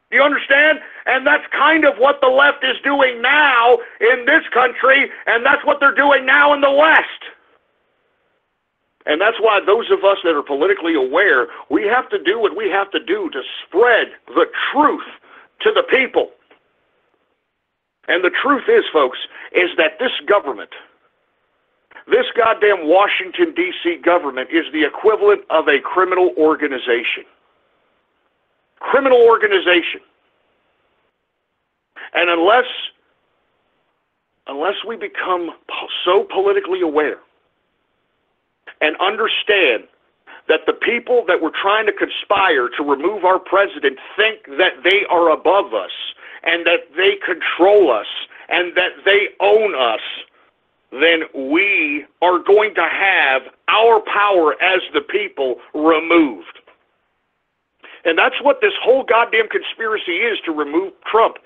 Do you understand? And that's kind of what the left is doing now in this country, and that's what they're doing now in the West. And that's why those of us that are politically aware, we have to do what we have to do to spread the truth to the people. And the truth is, folks, is that this government, this goddamn Washington, D.C. government is the equivalent of a criminal organization. Criminal organization. And unless we become so politically aware and understand that the people that we're trying to conspire to remove our president think that they are above us and that they control us and that they own us, then we are going to have our power as the people removed. And that's what this whole goddamn conspiracy is, to remove Trump.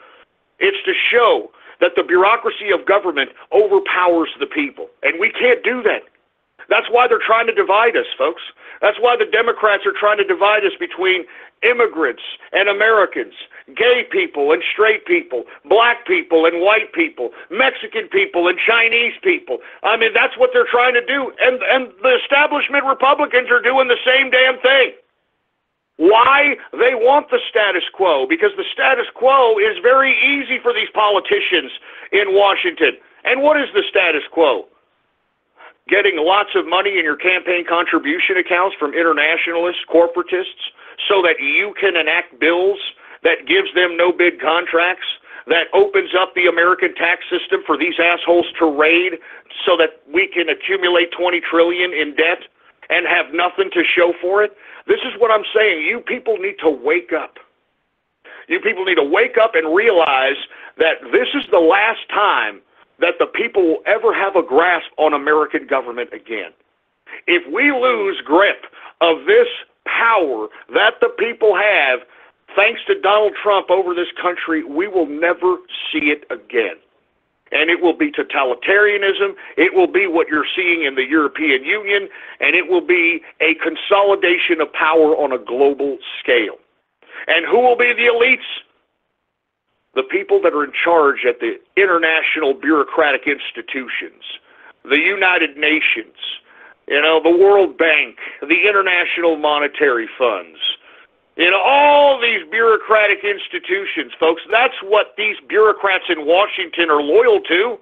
It's to show that the bureaucracy of government overpowers the people. And we can't do that. That's why they're trying to divide us, folks. That's why the Democrats are trying to divide us between immigrants and Americans, gay people and straight people, black people and white people, Mexican people and Chinese people. I mean, that's what they're trying to do. And the establishment Republicans are doing the same damn thing. Why? They want the status quo, because the status quo is very easy for these politicians in Washington. And what is the status quo? Getting lots of money in your campaign contribution accounts from internationalists, corporatists, so that you can enact bills that gives them no-bid contracts, that opens up the American tax system for these assholes to raid so that we can accumulate $20 trillion in debt and have nothing to show for it. This is what I'm saying. You people need to wake up. You people need to wake up and realize that this is the last time that the people will ever have a grasp on American government again. If we lose grip of this power that the people have, thanks to Donald Trump over this country, we will never see it again. And it will be totalitarianism, it will be what you're seeing in the European Union, and it will be a consolidation of power on a global scale. And who will be the elites? The people that are in charge at the international bureaucratic institutions, the United Nations, the World Bank, the International Monetary Funds, all these bureaucratic institutions, folks. That's what these bureaucrats in Washington are loyal to.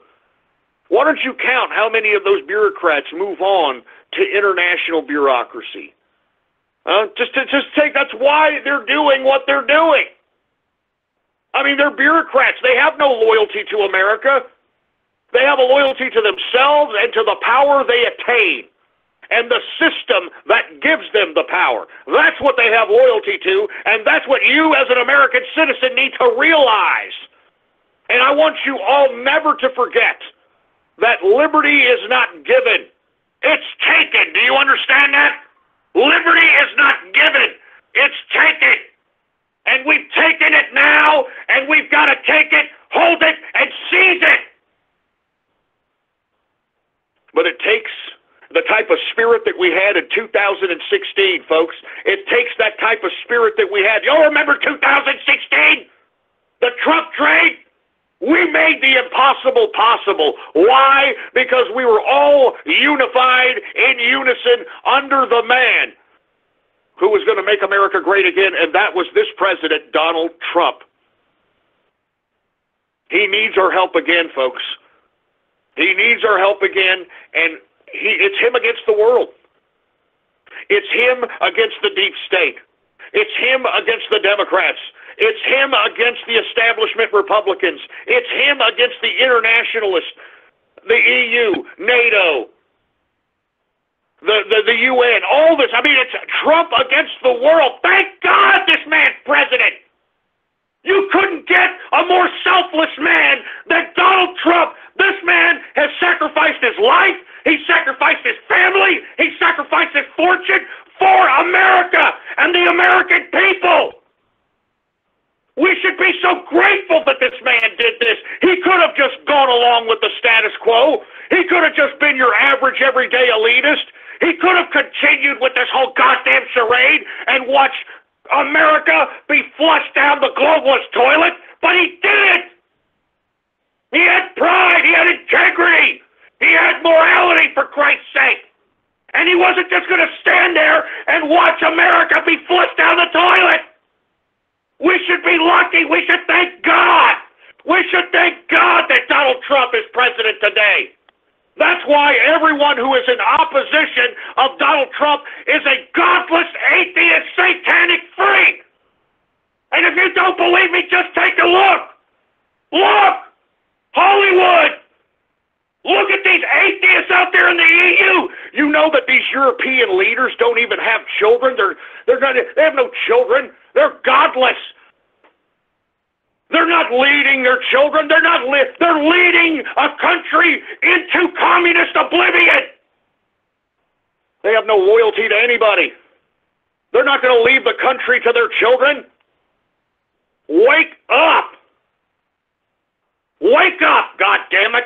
Why don't you count how many of those bureaucrats move on to international bureaucracy? That's why they're doing what they're doing. I mean, they're bureaucrats. They have no loyalty to America. They have a loyalty to themselves and to the power they attain and the system that gives them the power. That's what they have loyalty to, and that's what you as an American citizen need to realize. And I want you all never to forget that liberty is not given. It's taken. Do you understand that? Liberty is not given. It's taken. And we've taken it now, and we've got to take it, hold it, and seize it. But it takes the type of spirit that we had in 2016, folks. It takes that type of spirit that we had. Y'all remember 2016? The Trump trade? We made the impossible possible. Why? Because we were all unified in unison under the man who was going to make America great again, and that was this president, Donald Trump. He needs our help again, folks. He needs our help again, and it's him against the world. It's him against the deep state. It's him against the Democrats. It's him against the establishment Republicans. It's him against the internationalists, the EU, NATO, the UN, all this. I mean, it's Trump against the world. Thank God this man's president. You couldn't get a more selfless man than Donald Trump. This man has sacrificed his life. He sacrificed his family. He sacrificed his fortune for America and the American people. We should be so grateful that this man did this. He could have just gone along with the status quo. He could have just been your average, everyday elitist. He could have continued with this whole goddamn charade and watched America be flushed down the globalist toilet, but he didn't. He had pride. He had integrity. He had morality, for Christ's sake. And he wasn't just going to stand there and watch America be flushed down the toilet. We should be lucky. We should thank God. We should thank God that Donald Trump is president today. That's why everyone who is in opposition of Donald Trump is a godless, atheist, satanic freak. And if you don't believe me, just take a look. Look! Hollywood! Look at these atheists out there in the EU. You know that these European leaders don't even have children. They have no children. They're godless. They're not leading their children. They're leading a country into communist oblivion. They have no loyalty to anybody. They're not going to leave the country to their children. Wake up. Wake up, goddammit.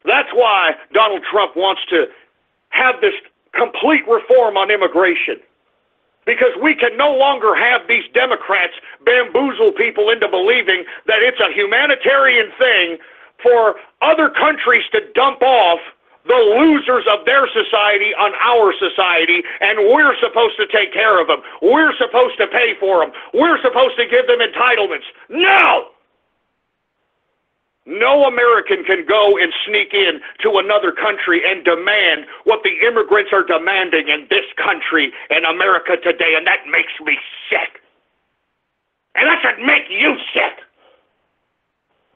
That's why Donald Trump wants to have this complete reform on immigration. Because we can no longer have these Democrats bamboozle people into believing that it's a humanitarian thing for other countries to dump off the losers of their society on our society, and we're supposed to take care of them. We're supposed to pay for them. We're supposed to give them entitlements. No! No American can go and sneak in to another country and demand what the immigrants are demanding in this country and America today, and that makes me sick. And that should make you sick.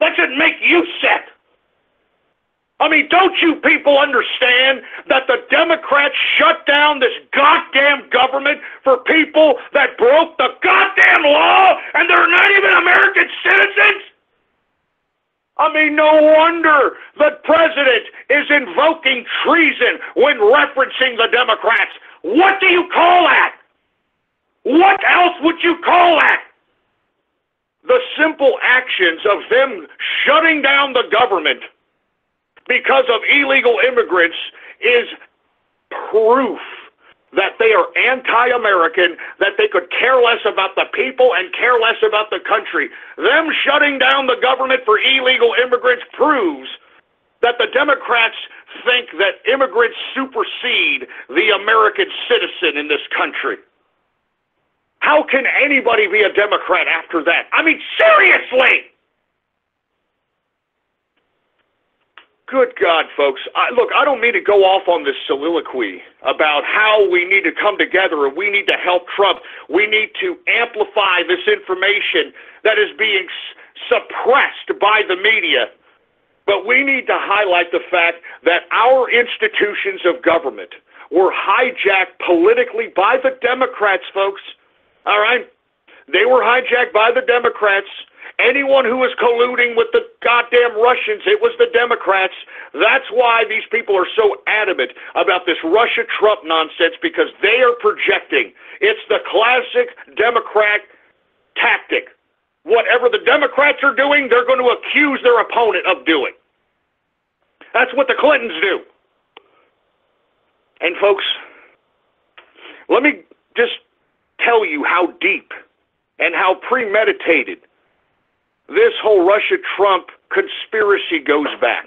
That should make you sick. I mean, don't you people understand that the Democrats shut down this goddamn government for people that broke the goddamn law and they're not even American citizens? I mean, no wonder the president is invoking treason when referencing the Democrats. What do you call that? What else would you call that? The simple actions of them shutting down the government because of illegal immigrants is proof that they are anti-American, that they could care less about the people and care less about the country. Them shutting down the government for illegal immigrants proves that the Democrats think that immigrants supersede the American citizen in this country. How can anybody be a Democrat after that? I mean, seriously! Good God, folks. Look, I don't mean to go off on this soliloquy about how we need to come together and we need to help Trump. We need to amplify this information that is being suppressed by the media. But we need to highlight the fact that our institutions of government were hijacked politically by the Democrats, folks. All right? They were hijacked by the Democrats. Anyone who was colluding with the goddamn Russians, it was the Democrats. That's why these people are so adamant about this Russia-Trump nonsense, because they are projecting. It's the classic Democrat tactic. Whatever the Democrats are doing, they're going to accuse their opponent of doing. That's what the Clintons do. And folks, let me just tell you how deep and how premeditated this whole Russia-Trump conspiracy goes back.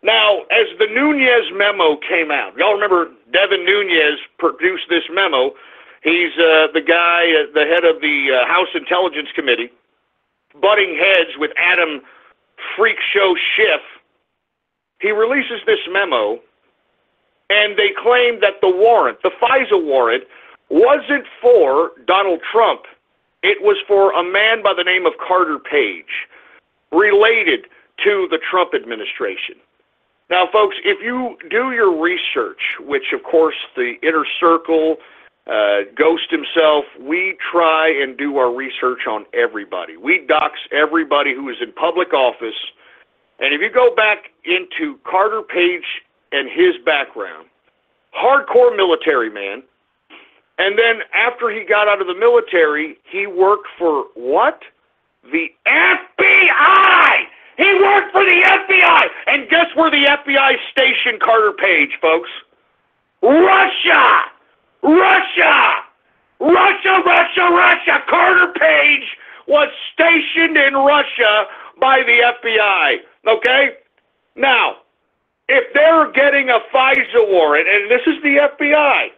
Now, as the Nunes memo came out, y'all remember Devin Nunes produced this memo. He's the guy, the head of the House Intelligence Committee, butting heads with Adam Freak Show Schiff. He releases this memo, and they claim that the warrant, the FISA warrant, wasn't for Donald Trump. It was for a man by the name of Carter Page, related to the Trump administration. Now, folks, if you do your research, which, of course, the Inner Circle, Ghost himself, we try and do our research on everybody. We dox everybody who is in public office. And if you go back into Carter Page and his background, hardcore military man, and then after he got out of the military, he worked for what? The FBI! He worked for the FBI! And guess where the FBI stationed Carter Page, folks? Russia! Russia! Russia, Russia, Russia! Carter Page was stationed in Russia by the FBI, okay? Now, if they're getting a FISA warrant, and this is the FBI,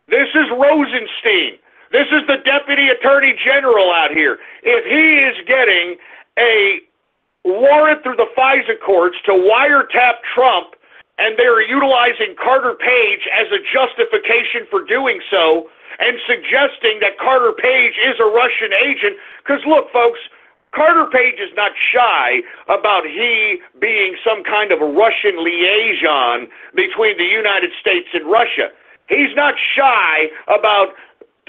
this is Rosenstein, this is the Deputy Attorney General out here, if he is getting a warrant through the FISA courts to wiretap Trump, and they're utilizing Carter Page as a justification for doing so, and suggesting that Carter Page is a Russian agent, because look, folks, Carter Page is not shy about he being some kind of a Russian liaison between the United States and Russia. He's not shy about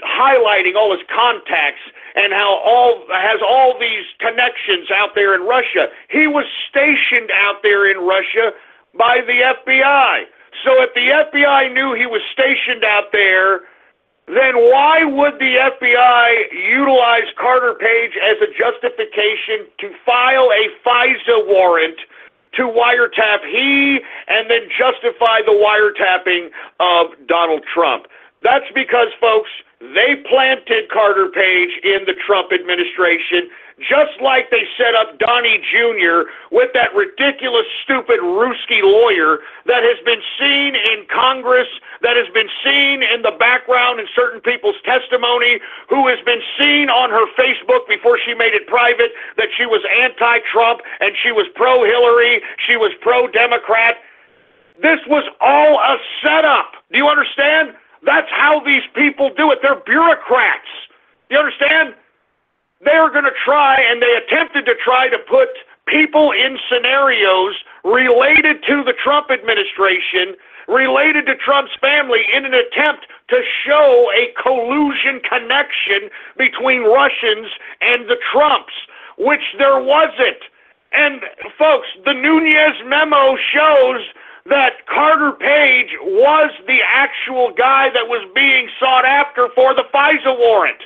highlighting all his contacts and how has all these connections out there in Russia. He was stationed out there in Russia by the FBI. So if the FBI knew he was stationed out there, then why would the FBI utilize Carter Page as a justification to file a FISA warrant to wiretap he and then justify the wiretapping of Donald Trump? That's because, folks, they planted Carter Page in the Trump administration, just like they set up Donnie Jr. with that ridiculous, stupid Ruski lawyer that has been seen in Congress, that has been seen in the background in certain people's testimony, who has been seen on her Facebook before she made it private that she was anti-Trump and she was pro-Hillary, she was pro-Democrat. This was all a setup. Do you understand? That's how these people do it. They're bureaucrats. You understand? They're going to try, and they attempted to try to put people in scenarios related to the Trump administration, related to Trump's family, in an attempt to show a collusion connection between Russians and the Trumps, which there wasn't. And, folks, the Nunes memo shows that Carter Page was the actual guy that was being sought after for the FISA warrant.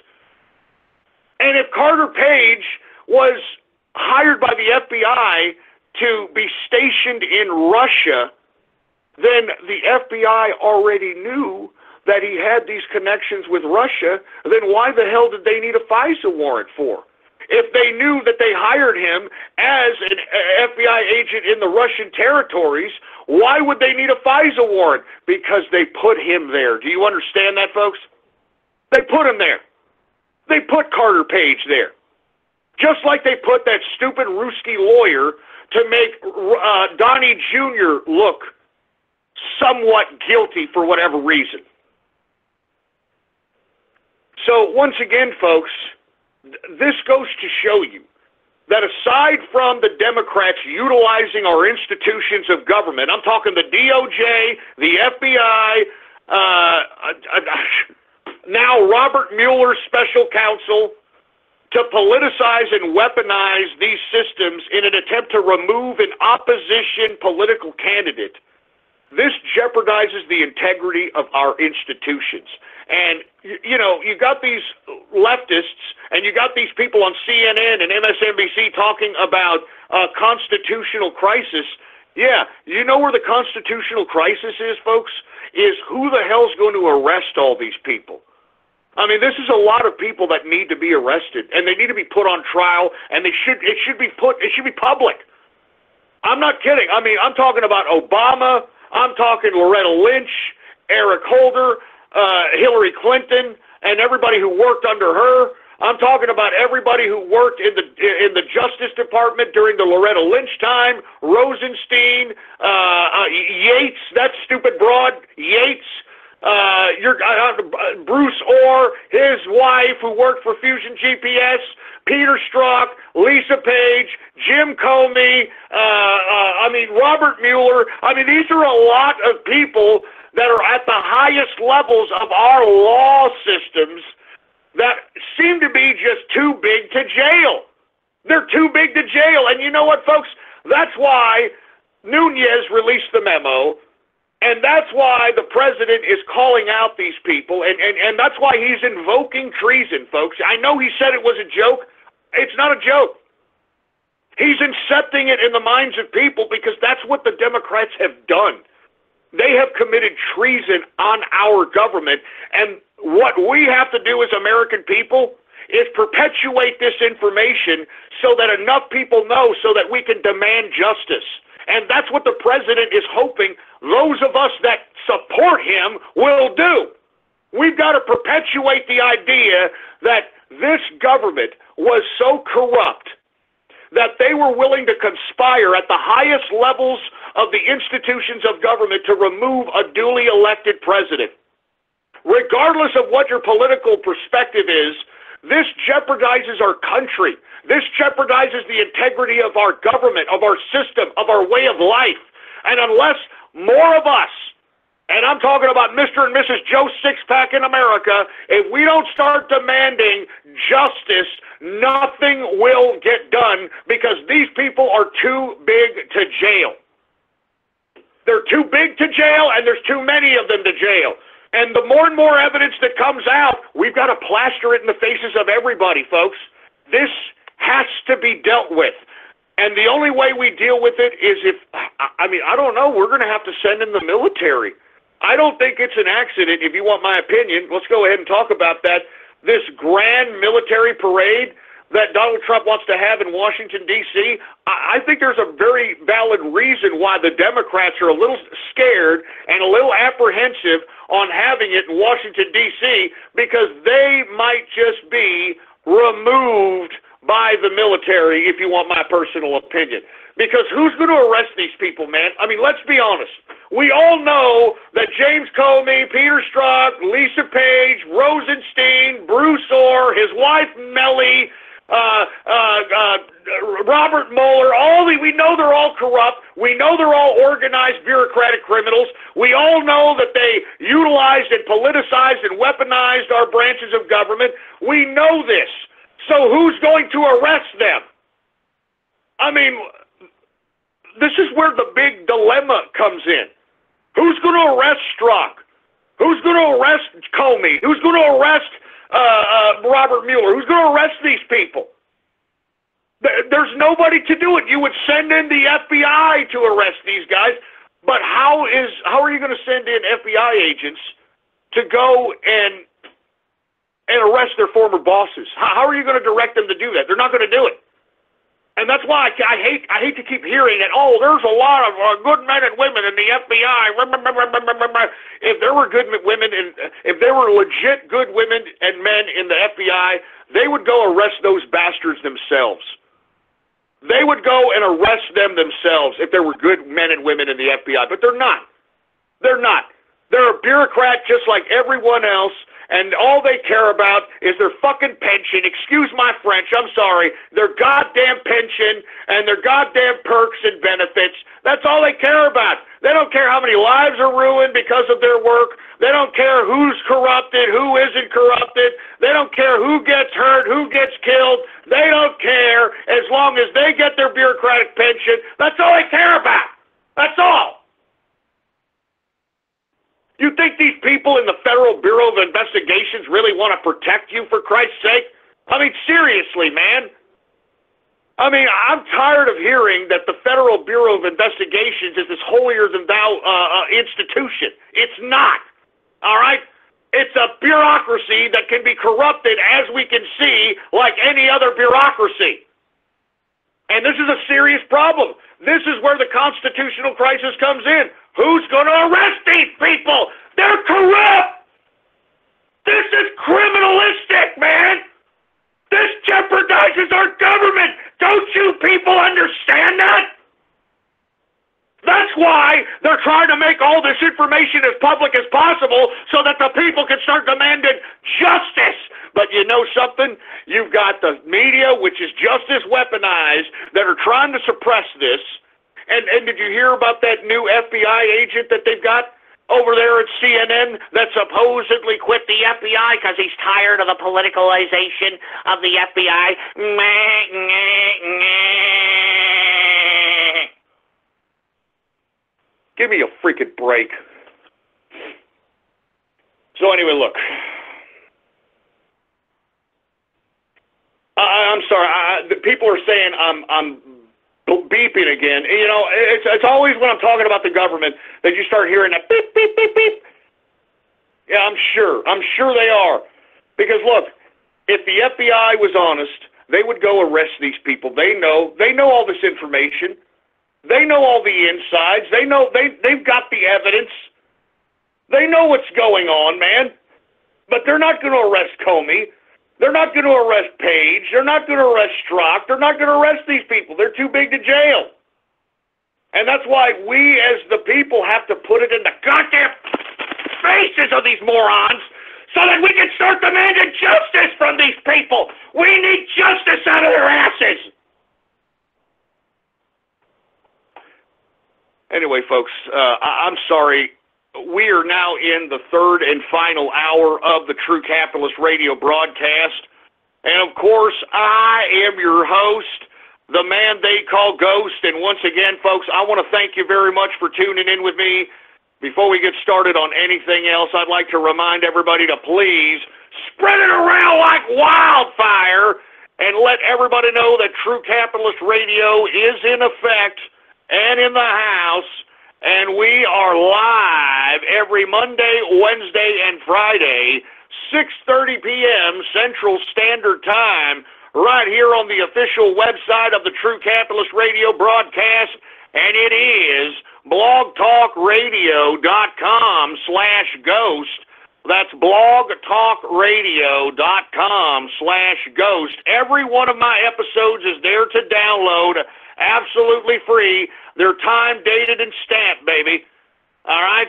And if Carter Page was hired by the FBI to be stationed in Russia, then the FBI already knew that he had these connections with Russia. Then why the hell did they need a FISA warrant for? If they knew that they hired him as an FBI agent in the Russian territories, why would they need a FISA warrant? Because they put him there. Do you understand that, folks? They put him there. They put Carter Page there. Just like they put that stupid Ruski lawyer to make Donnie Jr. look somewhat guilty for whatever reason. So once again, folks, this goes to show you that aside from the Democrats utilizing our institutions of government, I'm talking the DOJ, the FBI, now Robert Mueller's special counsel, to politicize and weaponize these systems in an attempt to remove an opposition political candidate, this jeopardizes the integrity of our institutions. And, you know, you got these leftists and you got these people on CNN and MSNBC talking about a constitutional crisis. Yeah, you know where the constitutional crisis is, folks? Is who the hell's going to arrest all these people? I mean, this is a lot of people that need to be arrested, and they need to be put on trial, and it should be public. I'm not kidding. I mean, I'm talking about Obama. I'm talking Loretta Lynch, Eric Holder, Hillary Clinton, and everybody who worked under her. I'm talking about everybody who worked in the Justice Department during the Loretta Lynch time, Rosenstein, Yates, that stupid broad, Yates, Bruce Orr, his wife who worked for Fusion GPS, Peter Strzok, Lisa Page, Jim Comey, Robert Mueller. I mean, these are a lot of people that are at the highest levels of our law systems that seem to be just too big to jail. They're too big to jail. And you know what, folks? That's why Nunez released the memo, and that's why the president is calling out these people, and that's why he's invoking treason, folks. I know he said it was a joke. It's not a joke. He's incepting it in the minds of people because that's what the Democrats have done. They have committed treason on our government, and what we have to do as American people is perpetuate this information so that enough people know so that we can demand justice. And that's what the president is hoping those of us that support him will do. We've got to perpetuate the idea that this government was so corrupt that they were willing to conspire at the highest levels of the institutions of government to remove a duly elected president. Regardless of what your political perspective is, this jeopardizes our country. This jeopardizes the integrity of our government, of our system, of our way of life. And unless more of us, and I'm talking about Mr. and Mrs. Joe Sixpack in America, if we don't start demanding justice, nothing will get done because these people are too big to jail. They're too big to jail, and there's too many of them to jail. And the more and more evidence that comes out, we've got to plaster it in the faces of everybody, folks. This has to be dealt with. And the only way we deal with it is I don't know, we're going to have to send in the military. I don't think it's an accident, if you want my opinion. Let's go ahead and talk about that. This grand military parade that Donald Trump wants to have in Washington, D.C., I think there's a very valid reason why the Democrats are a little scared and a little apprehensive on having it in Washington, D.C., because they might just be removed by the military, if you want my personal opinion. Because who's going to arrest these people, man? I mean, let's be honest. We all know that James Comey, Peter Strzok, Lisa Page, Rosenstein, Bruce Orr, his wife Mellie, Robert Mueller, we know they're all corrupt. We know they're all organized bureaucratic criminals. We all know that they utilized and politicized and weaponized our branches of government. We know this. So who's going to arrest them? I mean, this is where the big dilemma comes in. Who's going to arrest Strzok? Who's going to arrest Comey? Who's going to arrest Robert Mueller? Who's going to arrest these people? There's nobody to do it. You would send in the FBI to arrest these guys, but how are you going to send in FBI agents to go and arrest their former bosses? How are you going to direct them to do that? They're not going to do it. And that's why I hate to keep hearing that, oh, there's a lot of good men and women in the FBI. If there were good women, if there were legit good women and men in the FBI, they would go arrest those bastards themselves. They would go and arrest them themselves if there were good men and women in the FBI. But they're not. They're not. They're a bureaucrat just like everyone else. And all they care about is their fucking pension. Excuse my French, I'm sorry. Their goddamn pension and their goddamn perks and benefits. That's all they care about. They don't care how many lives are ruined because of their work. They don't care who's corrupted, who isn't corrupted. They don't care who gets hurt, who gets killed. They don't care as long as they get their bureaucratic pension. That's all they care about. That's all. You think these people in the Federal Bureau of Investigations really want to protect you, for Christ's sake? I mean, seriously, man. I mean, I'm tired of hearing that the Federal Bureau of Investigations is this holier-than-thou institution. It's not, all right? It's a bureaucracy that can be corrupted, as we can see, like any other bureaucracy. And this is a serious problem. This is where the constitutional crisis comes in. Who's going to arrest these people? They're corrupt! This is criminalistic, man! This jeopardizes our government! Don't you people understand that? That's why they're trying to make all this information as public as possible so that the people can start demanding justice. But you know something? You've got the media, which is just as weaponized, that are trying to suppress this. And did you hear about that new FBI agent that they've got over there at CNN that supposedly quit the FBI because he's tired of the politicalization of the FBI? Give me a freaking break. So anyway, look. I'm sorry. People are saying I'm beeping again. You know, it's always when I'm talking about the government that you start hearing that beep, beep, beep, beep. Yeah, I'm sure they are. Because look, if the FBI was honest, they would go arrest these people. They know all this information. They know all the insides. They know they've got the evidence. They know what's going on, man. But they're not going to arrest Comey. They're not going to arrest Page. They're not going to arrest Strzok. They're not going to arrest these people. They're too big to jail. And that's why we as the people have to put it in the goddamn faces of these morons so that we can start demanding justice from these people. We need justice out of their asses. Anyway, folks, I'm sorry. We are now in the third and final hour of the True Capitalist Radio broadcast. And, of course, I am your host, the man they call Ghost. And once again, folks, I want to thank you very much for tuning in with me. Before we get started on anything else, I'd like to remind everybody to please spread it around like wildfire and let everybody know that True Capitalist Radio is in effect and in the house, and we are live every Monday, Wednesday, and Friday, 6:30 p.m. Central Standard Time, right here on the official website of the True Capitalist Radio broadcast, and it is blogtalkradio.com/ghost. That's blogtalkradio.com/ghost. Every one of my episodes is there to download absolutely free. They're time dated and stamped, baby. All right?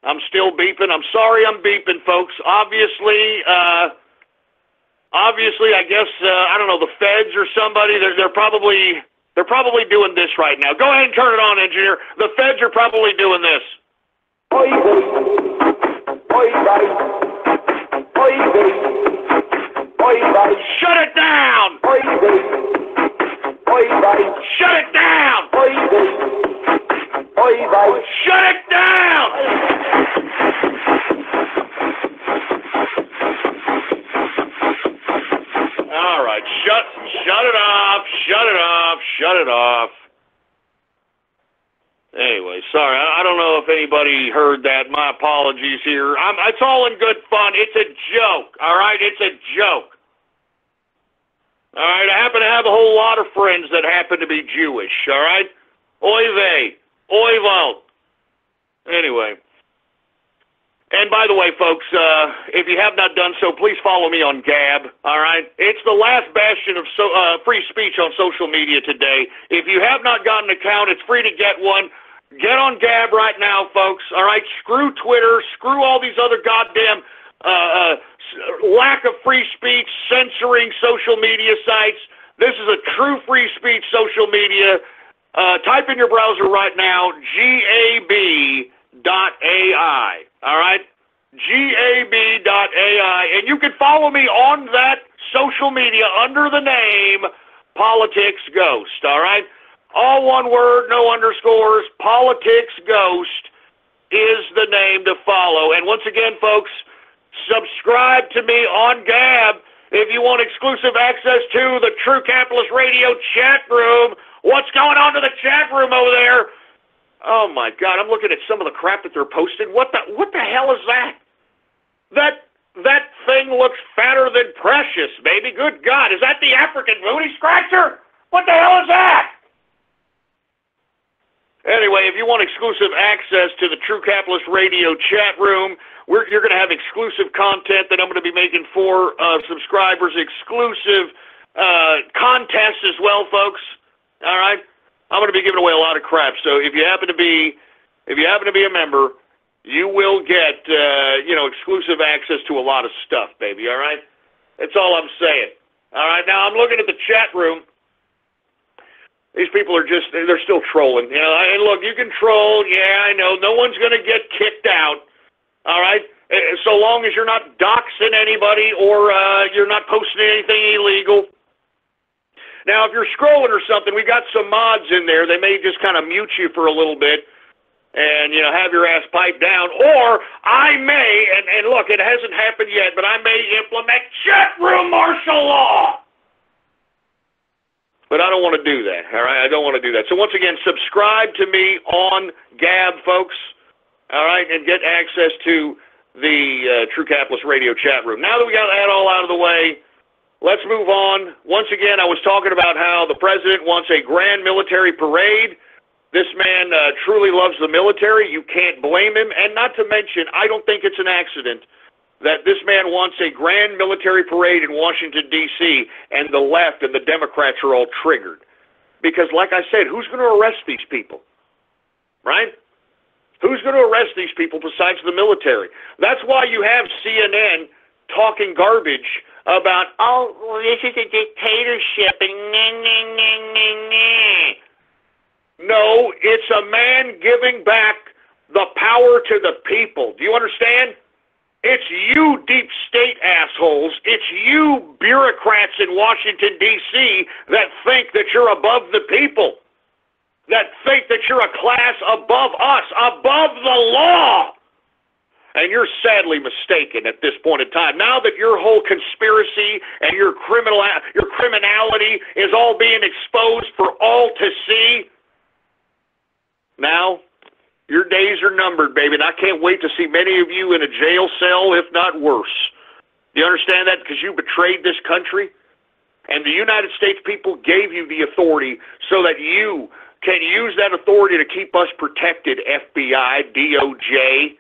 I'm still beeping. I'm sorry I'm beeping, folks. Obviously, I guess, I don't know, the feds or somebody, they're probably doing this right now. Go ahead and turn it on, engineer. The feds are probably doing this. Oi, baby. Oi, baby. Oi, baby. Oi, baby. Shut it down! Oi, baby. Oi, baby. Shut it down! Oi, baby. Oi, baby. Shut it down! All right, shut it off, shut it off, shut it off. Anyway, sorry, I don't know if anybody heard that. My apologies here. It's all in good fun. It's a joke, all right? It's a joke. All right, I happen to have a whole lot of friends that happen to be Jewish, all right? Oy vey, oy vey. Anyway. And by the way, folks, if you have not done so, please follow me on Gab, all right? It's the last bastion of free speech on social media today. If you have not got an account, it's free to get one. Get on Gab right now, folks, all right? Screw Twitter, screw all these other goddamn lack of free speech, censoring social media sites. This is a true free speech social media. Type in your browser right now, gab.ai, all right? gab.ai, and you can follow me on that social media under the name Politics Ghost, all right? All one word, no underscores. Politics Ghost is the name to follow. And once again, folks, subscribe to me on Gab. If you want exclusive access to the True Capitalist Radio chat room, what's going on to the chat room over there? Oh my God, I'm looking at some of the crap that they're posting. What the hell is that? That thing looks fatter than precious, baby. Good God, is that the African booty scratcher? What the hell is that? Anyway, if you want exclusive access to the True Capitalist Radio chat room, you're going to have exclusive content that I'm going to be making for subscribers, exclusive contests as well, folks. All right, I'm going to be giving away a lot of crap. So if you happen to be a member, you will get exclusive access to a lot of stuff, baby. All right, that's all I'm saying. All right, now I'm looking at the chat room. These people are they're still trolling. And look, you can troll. Yeah, I know. No one's going to get kicked out. All right? So long as you're not doxing anybody or you're not posting anything illegal. Now, if you're scrolling or something, we got some mods in there. They may just kind of mute you for a little bit and, have your ass piped down. Or I may, and look, it hasn't happened yet, but I may implement chat room martial law. But I don't want to do that, all right? I don't want to do that. So once again, subscribe to me on Gab, folks, all right, and get access to the True Capitalist Radio chat room. Now that we got that all out of the way, let's move on. Once again, I was talking about how the president wants a grand military parade. This man truly loves the military. You can't blame him. And not to mention, I don't think it's an accident that this man wants a grand military parade in Washington, D.C., and the left and the Democrats are all triggered. Because, like I said, who's going to arrest these people? Right? Who's going to arrest these people besides the military? That's why you have CNN talking garbage about, oh, well, this is a dictatorship, and No, it's a man giving back the power to the people. Do you understand? It's you deep state assholes, it's you bureaucrats in Washington, D.C. that think that you're above the people, that think that you're a class above us, above the law. And you're sadly mistaken at this point in time. Now that your whole conspiracy and your criminality is all being exposed for all to see, now your days are numbered, baby, and I can't wait to see many of you in a jail cell, if not worse. Do you understand that? Because you betrayed this country, and the United States people gave you the authority so that you can use that authority to keep us protected, FBI, DOJ.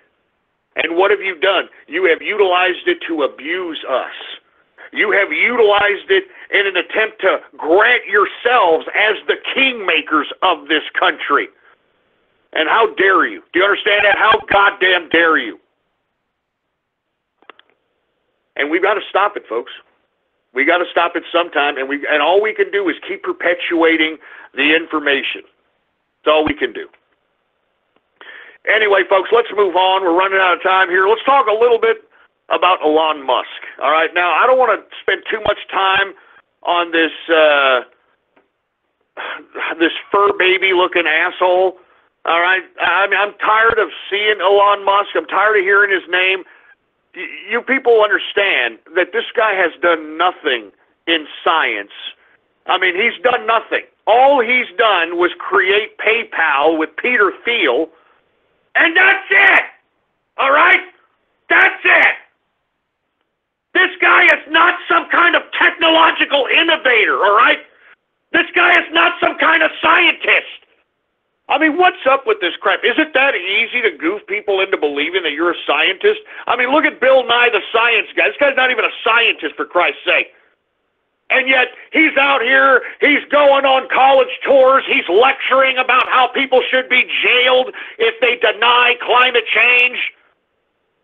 And what have you done? You have utilized it to abuse us. You have utilized it in an attempt to grant yourselves as the kingmakers of this country. And how dare you? Do you understand that? How goddamn dare you? And we've got to stop it, folks. We got to stop it sometime, and all we can do is keep perpetuating the information. That's all we can do. Anyway, folks, let's move on. We're running out of time here. Let's talk a little bit about Elon Musk. All right, now I don't want to spend too much time on this fur baby-looking asshole. All right, I mean, I'm tired of seeing Elon Musk. I'm tired of hearing his name. You people understand that this guy has done nothing in science. I mean, he's done nothing. All he's done was create PayPal with Peter Thiel, and that's it. All right? That's it. This guy is not some kind of technological innovator, all right? This guy is not some kind of scientist. I mean, what's up with this crap? Is it that easy to goof people into believing that you're a scientist? I mean, look at Bill Nye, the science guy. This guy's not even a scientist, for Christ's sake. And yet, he's out here, he's going on college tours, he's lecturing about how people should be jailed if they deny climate change.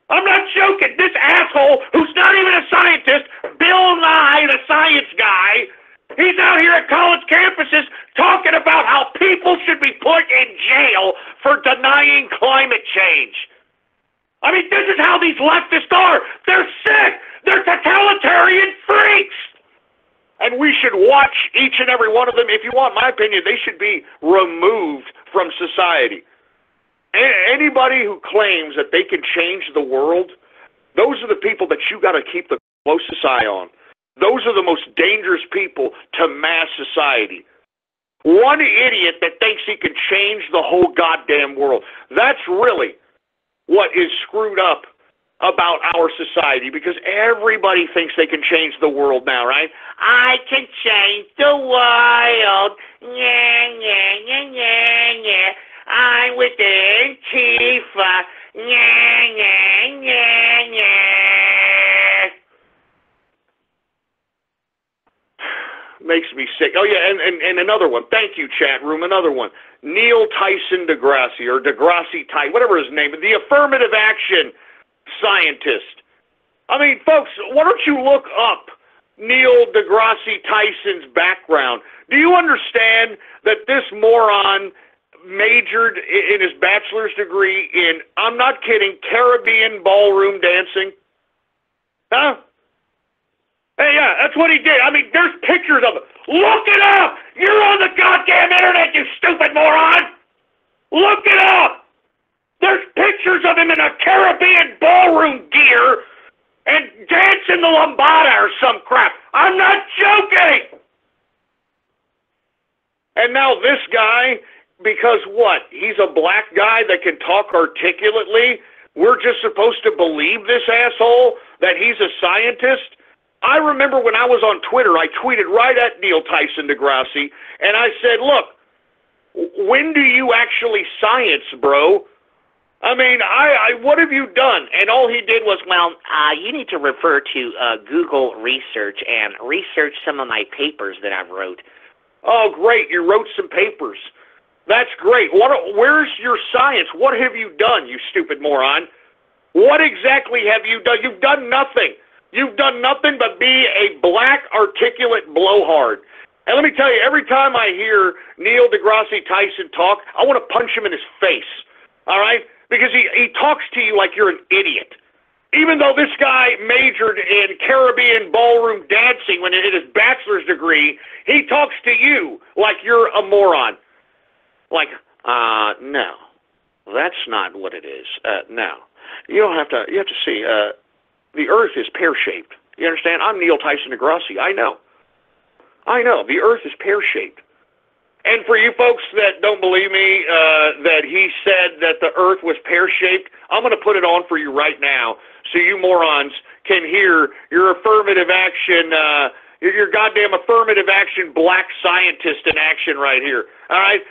I'm not joking. This asshole, who's not even a scientist, Bill Nye, the science guy, he's out here at college campuses talking about how people should be put in jail for denying climate change. I mean, this is how these leftists are. They're sick. They're totalitarian freaks. And we should watch each and every one of them. If you want my opinion, they should be removed from society. Anybody who claims that they can change the world, those are the people that you got to keep the closest eye on. Those are the most dangerous people to mass society. One idiot that thinks he can change the whole goddamn world. That's really what is screwed up about our society, because everybody thinks they can change the world now, right? I can change the world. Yeah, yeah, yeah, yeah, yeah. I'm with Antifa. Yeah, yeah, yeah, yeah. Makes me sick. Oh, yeah, and another one. Thank you, chat room. Another one. Neil Tyson deGrasse, or deGrasse Tyson, whatever his name is, the affirmative action scientist. I mean, folks, why don't you look up Neil deGrasse Tyson's background? Do you understand that this moron majored in his bachelor's degree in, I'm not kidding, Caribbean ballroom dancing? Huh? Hey, yeah, that's what he did. I mean, there's pictures of it. Look it up! You're on the goddamn internet, you stupid moron! Look it up! There's pictures of him in a Caribbean ballroom gear and dancing the lambada or some crap. I'm not joking! And now this guy, because what? He's a black guy that can talk articulately? We're just supposed to believe this asshole that he's a scientist? I remember when I was on Twitter, I tweeted right at Neil Tyson deGrasse, and I said, look, when do you actually science, bro? I mean, what have you done? And all he did was, well, you need to refer to Google Research and research some of my papers that I've wrote. Oh, great, you wrote some papers. That's great. Where's your science? What have you done, you stupid moron? What exactly have you done? You've done nothing. You've done nothing but be a black, articulate blowhard. And let me tell you, every time I hear Neil deGrasse Tyson talk, I want to punch him in his face, all right? Because he talks to you like you're an idiot. Even though this guy majored in Caribbean ballroom dancing when he did his bachelor's degree, he talks to you like you're a moron. Like, no, that's not what it is. No. You have to see, the earth is pear-shaped. You understand? I'm Neil Tyson deGrasse. I know. The earth is pear-shaped. And for you folks that don't believe me, that he said that the earth was pear-shaped, I'm going to put it on for you right now so you morons can hear your affirmative action, your goddamn affirmative action black scientist in action right here. All right?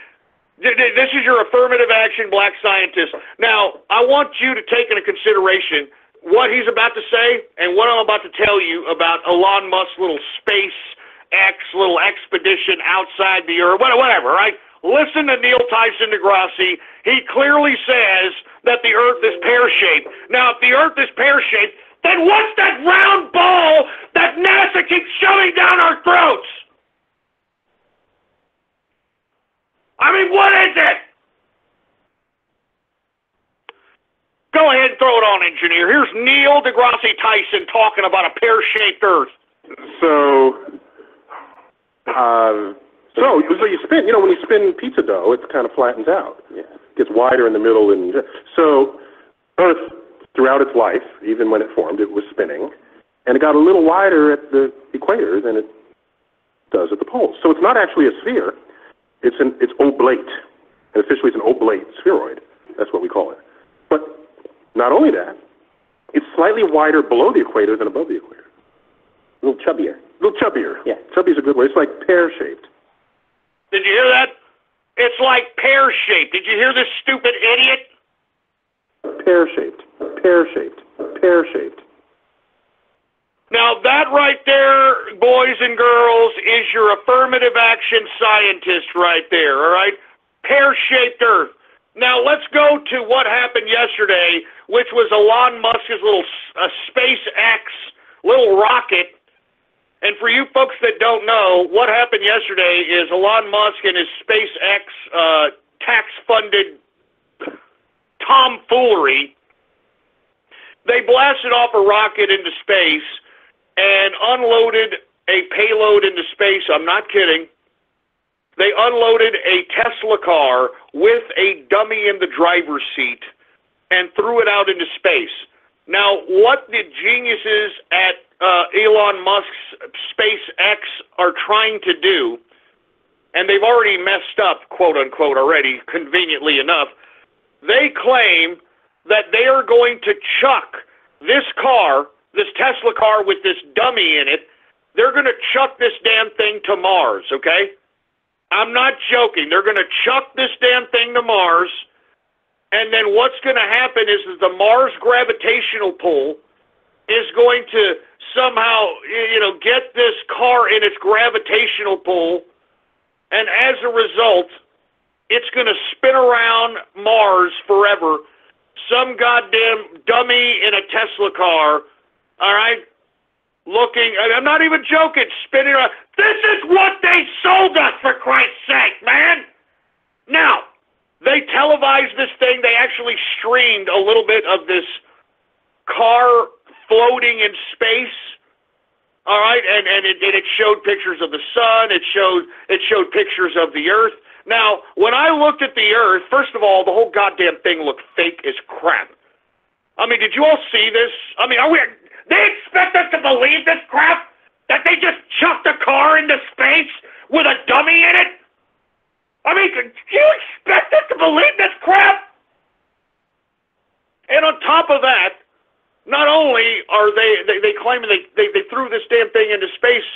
This is your affirmative action black scientist. Now, I want you to take into consideration what he's about to say and what I'm about to tell you about Elon Musk's little SpaceX little expedition outside the Earth, whatever, right? Listen to Neil Tyson deGrasse. He clearly says that the Earth is pear-shaped. Now, if the Earth is pear-shaped, then what's that round ball that NASA keeps shoving down our throats? I mean, what is it? Go ahead and throw it on, engineer. Here's Neil deGrasse Tyson talking about a pear-shaped Earth. So you spin, when you spin pizza dough, it kind of flattens out. Yeah. It gets wider in the middle. And so Earth, throughout its life, even when it formed, it was spinning. And it got a little wider at the equator than it does at the poles. So it's not actually a sphere. It's oblate. And officially it's an oblate spheroid. That's what we call it. But not only that, it's slightly wider below the equator than above the equator. A little chubbier. Yeah. Chubby is a good word. It's like pear-shaped. Did you hear that? It's like pear-shaped. Did you hear this stupid idiot? Pear-shaped. Pear-shaped. Pear-shaped. Now, that right there, boys and girls, is your affirmative action scientist right there, all right? Pear-shaped Earth. Now, let's go to what happened yesterday, which was Elon Musk's little SpaceX little rocket. And for you folks that don't know, what happened yesterday is Elon Musk and his SpaceX tax-funded tomfoolery, they blasted off a rocket into space and unloaded a payload into space. I'm not kidding. They unloaded a Tesla car with a dummy in the driver's seat and threw it out into space. Now, what the geniuses at Elon Musk's SpaceX are trying to do, and they've already messed up, quote-unquote, already, conveniently enough, they claim that they are going to chuck this car, this Tesla car with this dummy in it, they're going to chuck this damn thing to Mars, okay? I'm not joking. They're going to chuck this damn thing to Mars, and then what's going to happen is that the Mars gravitational pull is going to somehow, get this car in its gravitational pull, and as a result, it's going to spin around Mars forever. Some goddamn dummy in a Tesla car, all right, looking, I'm not even joking, spinning around. This is what they sold us, for Christ's sake, man! Now, they televised this thing. They actually streamed a little bit of this car floating in space, all right, and it showed pictures of the sun. It showed pictures of the Earth. Now, when I looked at the Earth, first of all, the whole goddamn thing looked fake as crap. I mean, did you all see this? I mean, they expect us to believe this crap? That they just chucked a car into space with a dummy in it? I mean, do you expect us to believe this crap? And on top of that, not only are they claiming they threw this damn thing into space,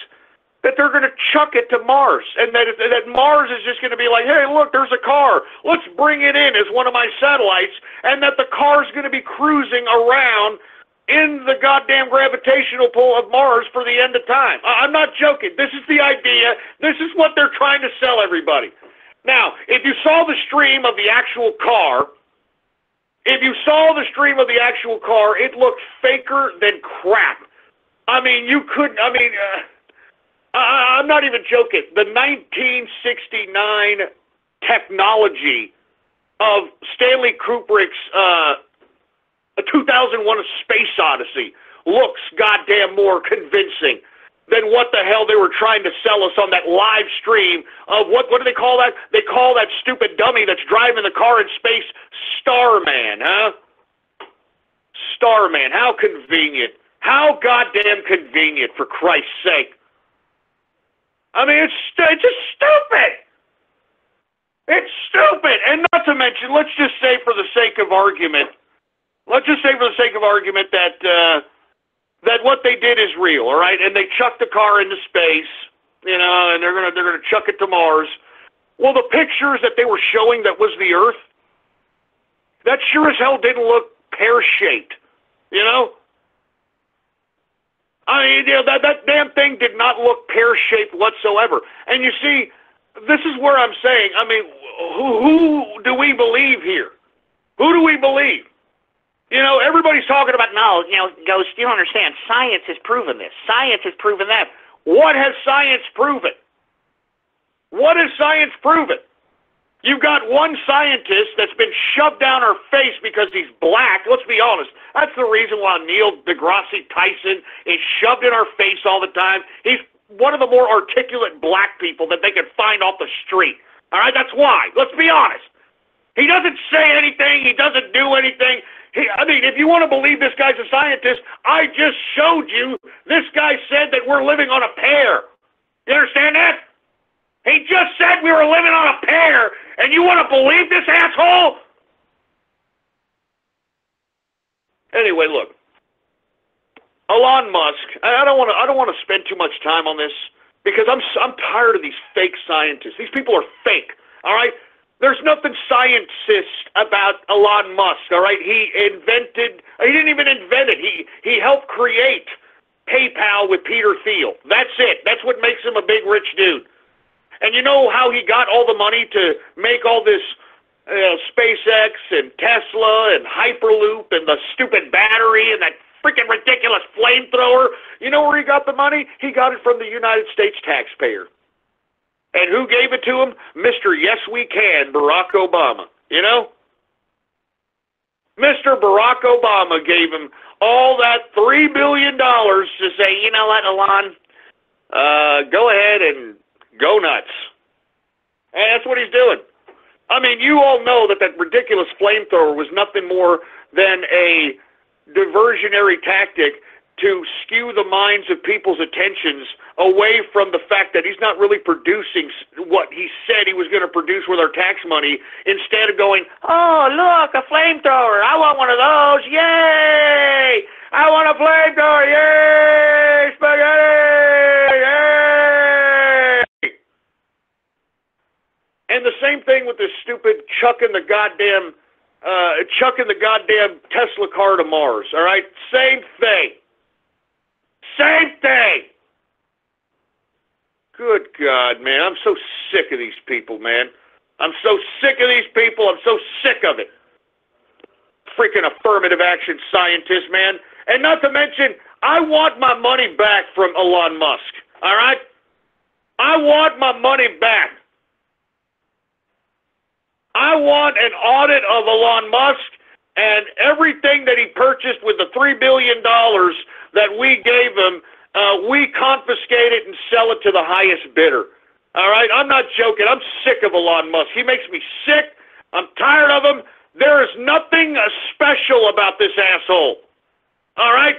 that they're going to chuck it to Mars, and that Mars is just going to be like, hey, look, there's a car. Let's bring it in as one of my satellites, and that the car's going to be cruising around in the goddamn gravitational pull of Mars for the end of time. I'm not joking. This is the idea. This is what they're trying to sell everybody. Now, if you saw the stream of the actual car, it looked faker than crap. I mean, I'm not even joking. The 1969 technology of Stanley Kubrick's 2001: A Space Odyssey looks goddamn more convincing than what the hell they were trying to sell us on that live stream of what do they call that? They call that stupid dummy that's driving the car in space Starman, huh? Starman. How convenient. How goddamn convenient, for Christ's sake. I mean, it's just stupid. It's stupid. And not to mention, let's just say for the sake of argument that what they did is real, all right? And they chucked the car into space, and they're gonna chuck it to Mars. Well, the pictures that they were showing that was the Earth, that sure as hell didn't look pear-shaped, I mean, that damn thing did not look pear-shaped whatsoever. And you see, this is where I'm saying, I mean, who do we believe here? Who do we believe? Everybody's talking about, no, Ghost, you don't understand. Science has proven this. Science has proven that. What has science proven? What has science proven? You've got one scientist that's been shoved down our face because he's black. Let's be honest. That's the reason why Neil deGrasse Tyson is shoved in our face all the time. He's one of the more articulate black people that they can find off the street. All right, that's why. Let's be honest. He doesn't say anything. He doesn't do anything. I mean, if you want to believe this guy's a scientist, I just showed you this guy said that we're living on a pear. You understand that? He just said we were living on a pear, and you want to believe this asshole? Anyway, look. Elon Musk, I don't want to spend too much time on this because I'm tired of these fake scientists. These people are fake, all right? There's nothing scientist about Elon Musk, all right? He didn't even invent it. He helped create PayPal with Peter Thiel. That's it. That's what makes him a big rich dude. And you know how he got all the money to make all this SpaceX and Tesla and Hyperloop and the stupid battery and that freaking ridiculous flamethrower? You know where he got the money? He got it from the United States taxpayer. And who gave it to him? Mr. Yes We Can, Barack Obama. Mr. Barack Obama gave him all that $3 billion to say, you know what, Elon, go ahead and go nuts. And that's what he's doing. I mean, you all know that ridiculous flamethrower was nothing more than a diversionary tactic to skew the minds of people's attentions away from the fact that he's not really producing what he said he was going to produce with our tax money, instead of going, oh, look, a flamethrower. I want one of those. Yay! I want a flamethrower. Yay! Spaghetti! Yay! And the same thing with this stupid chucking the goddamn Tesla car to Mars, all right? Same thing. Same thing. Good God, man. I'm so sick of these people, man. I'm so sick of these people. I'm so sick of it. Freaking affirmative action scientists, man. And not to mention, I want my money back from Elon Musk, all right? I want my money back. I want an audit of Elon Musk and everything that he purchased with the $3 billion that we gave him. We confiscate it and sell it to the highest bidder. All right? I'm not joking. I'm sick of Elon Musk. He makes me sick. I'm tired of him. There is nothing special about this asshole. All right?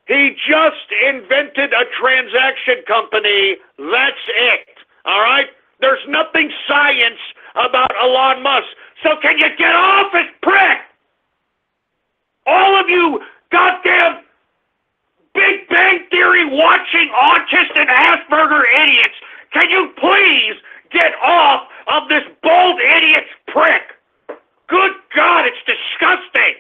He just invented a transaction company. That's it. All right? There's nothing science about Elon Musk. So can you get off his prick? All of you goddamn Big Bang Theory watching autist and Asperger idiots, can you please get off of this bald idiot's prick? Good God, it's disgusting.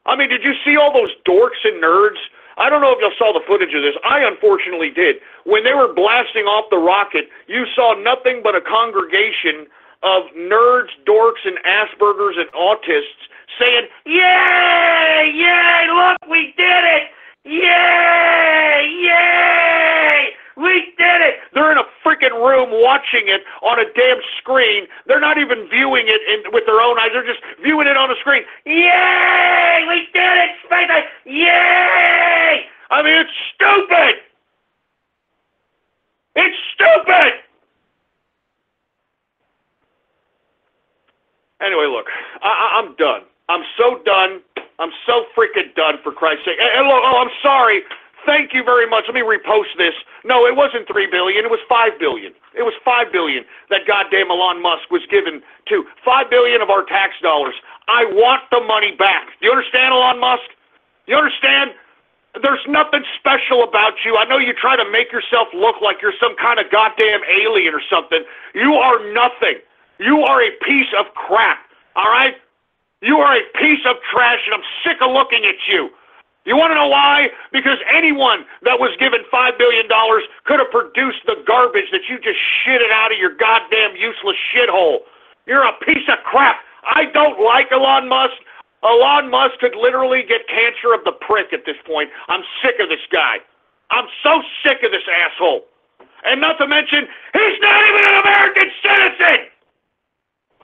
I mean, did you see all those dorks and nerds? I don't know if y'all saw the footage of this. I unfortunately did. When they were blasting off the rocket, you saw nothing but a congregation of nerds, dorks, and Aspergers and autists saying, yay, yay, look, we did it. Yay, yay, we did it. They're in a freaking room watching it on a damn screen. They're not even viewing it with their own eyes. They're just viewing it on a screen. Yay, we did it, SpaceX. Yay. I mean, it's stupid. It's stupid. Anyway, look, I'm done. I'm so done. I'm so freaking done, for Christ's sake. And look, oh, I'm sorry. Thank you very much. Let me repost this. No, it wasn't $3 billion. It was $5 billion. It was $5 billion that goddamn Elon Musk was given to. $5 billion of our tax dollars. I want the money back. Do you understand, Elon Musk? You understand? There's nothing special about you. I know you try to make yourself look like you're some kind of goddamn alien or something. You are nothing. You are a piece of crap. All right? You are a piece of trash, and I'm sick of looking at you. You want to know why? Because anyone that was given $5 billion could have produced the garbage that you just shitted out of your goddamn useless shithole. You're a piece of crap. I don't like Elon Musk. Elon Musk could literally get cancer of the prick at this point. I'm sick of this guy. I'm so sick of this asshole. And not to mention, he's not even an American citizen.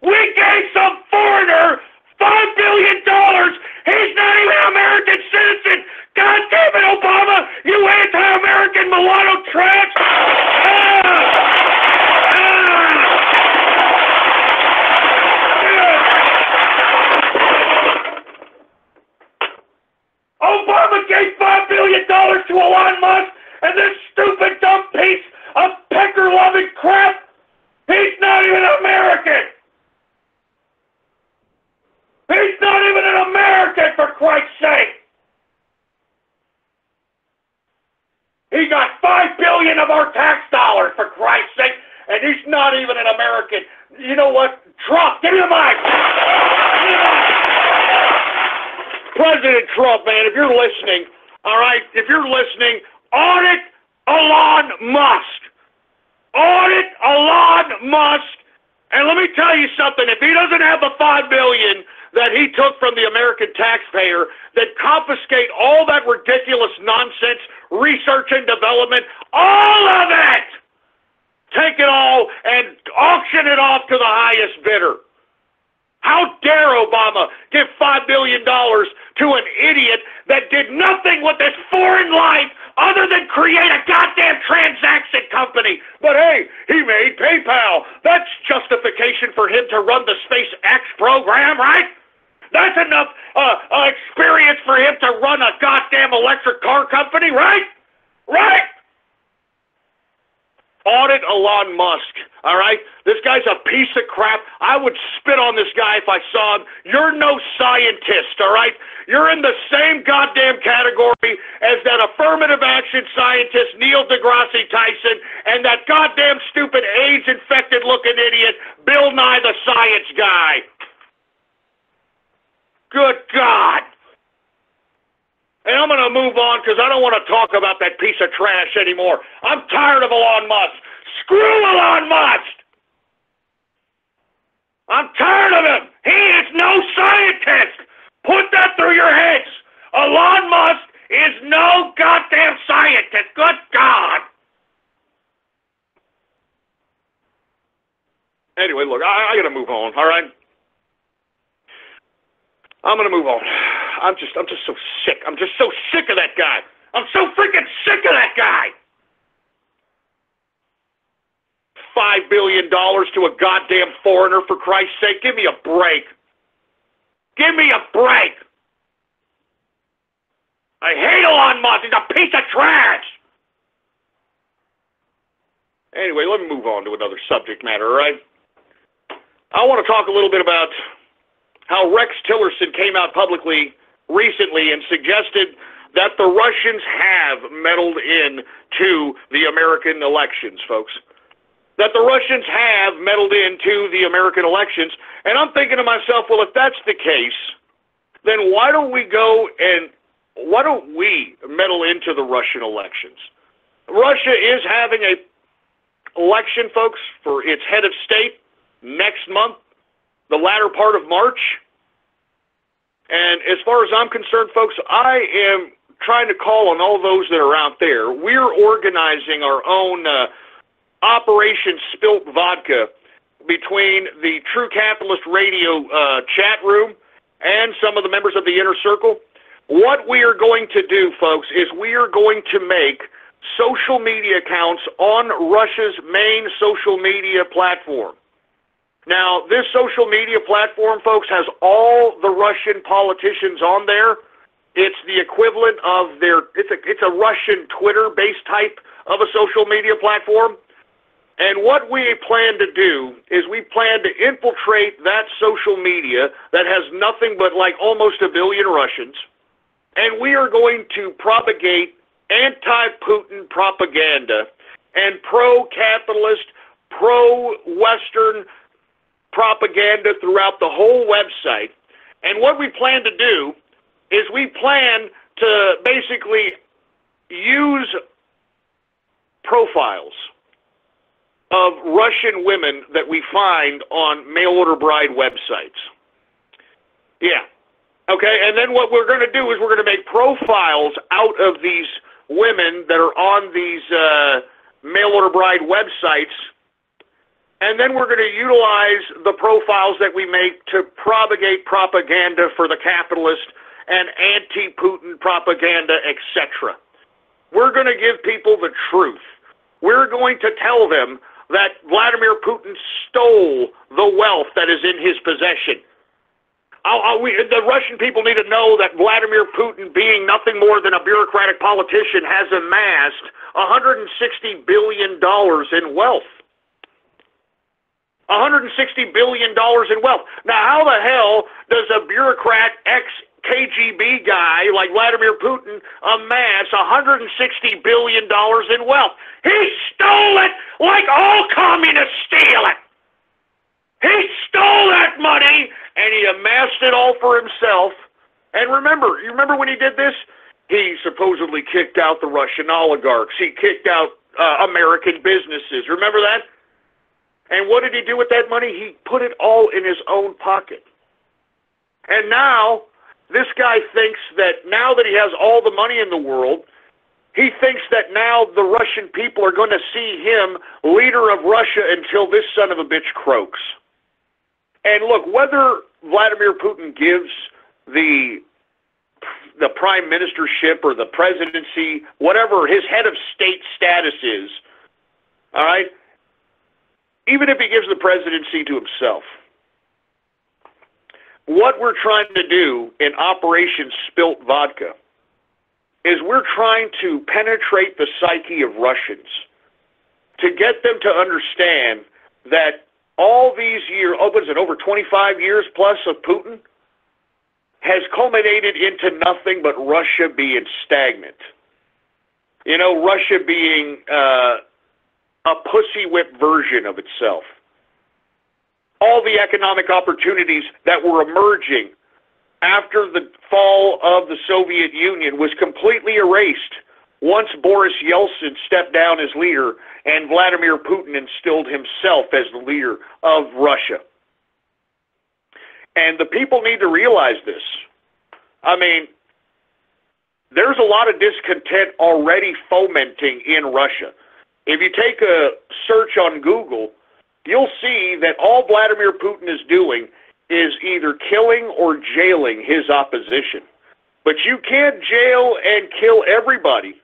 We gave some foreigner $5 billion. He's not even an American citizen. God damn it, Obama, you anti-American mulatto trash. Obama gave $5 billion to Elon Musk, and this stupid, dumb piece of pecker-loving crap, he's not even American. He's not even an American, for Christ's sake! He got $5 billion of our tax dollars, for Christ's sake, and he's not even an American. You know what? Trump, give me the mic! President Trump, man, if you're listening, all right, if you're listening, audit Elon Musk. Audit Elon Musk. And let me tell you something, if he doesn't have the $5 billion that he took from the American taxpayer, then confiscate all that ridiculous nonsense, research and development, all of it! Take it all and auction it off to the highest bidder. How dare Obama give $5 billion to an idiot that did nothing with this foreign life other than create a goddamn transaction company? But hey, he made PayPal. That's justification for him to run the SpaceX program, right? That's enough experience for him to run a goddamn electric car company, right? Right? Audit Elon Musk, all right? This guy's a piece of crap. I would spit on this guy if I saw him. You're no scientist, all right? You're in the same goddamn category as that affirmative action scientist Neil deGrasse Tyson and that goddamn stupid AIDS-infected looking idiot Bill Nye the Science Guy. Good God. And I'm going to move on because I don't want to talk about that piece of trash anymore. I'm tired of Elon Musk. Screw Elon Musk! I'm tired of him. He is no scientist. Put that through your heads. Elon Musk is no goddamn scientist. Good God. Anyway, look, I got to move on, all right? I'm going to move on. I'm just so sick. I'm just so sick of that guy. I'm so freaking sick of that guy. $5 billion to a goddamn foreigner, for Christ's sake. Give me a break. Give me a break. I hate Elon Musk. He's a piece of trash. Anyway, let me move on to another subject matter, all right? I want to talk a little bit about how Rex Tillerson came out publicly recently and suggested that the Russians have meddled in to the American elections, folks. That the Russians have meddled into the American elections. And I'm thinking to myself, well, if that's the case, then why don't we meddle into the Russian elections? Russia is having a election, folks, for its head of state next month, the latter part of March. And as far as I'm concerned, folks, I am trying to call on all those that are out there. We're organizing our own Operation Spilt Vodka between the True Capitalist Radio chat room and some of the members of the Inner Circle. What we are going to do, folks, is we are going to make social media accounts on Russia's main social media platform. Now, this social media platform, folks, has all the Russian politicians on there. It's the equivalent of it's a Russian Twitter-based type of a social media platform. And what we plan to do is we plan to infiltrate that social media that has nothing but like almost 1 billion Russians. And we are going to propagate anti-Putin propaganda and pro-capitalist, pro-Western propaganda throughout the whole website. And what we plan to do is we plan to basically use profiles of Russian women that we find on mail-order bride websites. Yeah. Okay, and then what we're going to do is we're going to make profiles out of these women that are on these mail-order bride websites. And then we're going to utilize the profiles that we make to propagate propaganda for the capitalist and anti-Putin propaganda, etc. We're going to give people the truth. We're going to tell them that Vladimir Putin stole the wealth that is in his possession. The Russian people need to know that Vladimir Putin, being nothing more than a bureaucratic politician, has amassed $160 billion in wealth. $160 billion in wealth. Now, how the hell does a bureaucrat ex-KGB guy like Vladimir Putin amass $160 billion in wealth? He stole it like all communists steal it. He stole that money, and he amassed it all for himself. And you remember when he did this? He supposedly kicked out the Russian oligarchs. He kicked out American businesses. Remember that? And what did he do with that money? He put it all in his own pocket. And now, this guy thinks that now that he has all the money in the world, he thinks that now the Russian people are going to see him leader of Russia until this son of a bitch croaks. And look, whether Vladimir Putin gives the prime ministership or the presidency, whatever his head of state status is, all right, even if he gives the presidency to himself, what we're trying to do in Operation Spilt Vodka is we're trying to penetrate the psyche of Russians to get them to understand that all these years, over 25 years plus of Putin, has culminated into nothing but Russia being stagnant. You know, Russia being a pussy-whipped version of itself. All the economic opportunities that were emerging after the fall of the Soviet Union was completely erased once Boris Yeltsin stepped down as leader and Vladimir Putin instilled himself as the leader of Russia. And the people need to realize this. I mean, there's a lot of discontent already fomenting in Russia. If you take a search on Google, you'll see that all Vladimir Putin is doing is either killing or jailing his opposition. But you can't jail and kill everybody.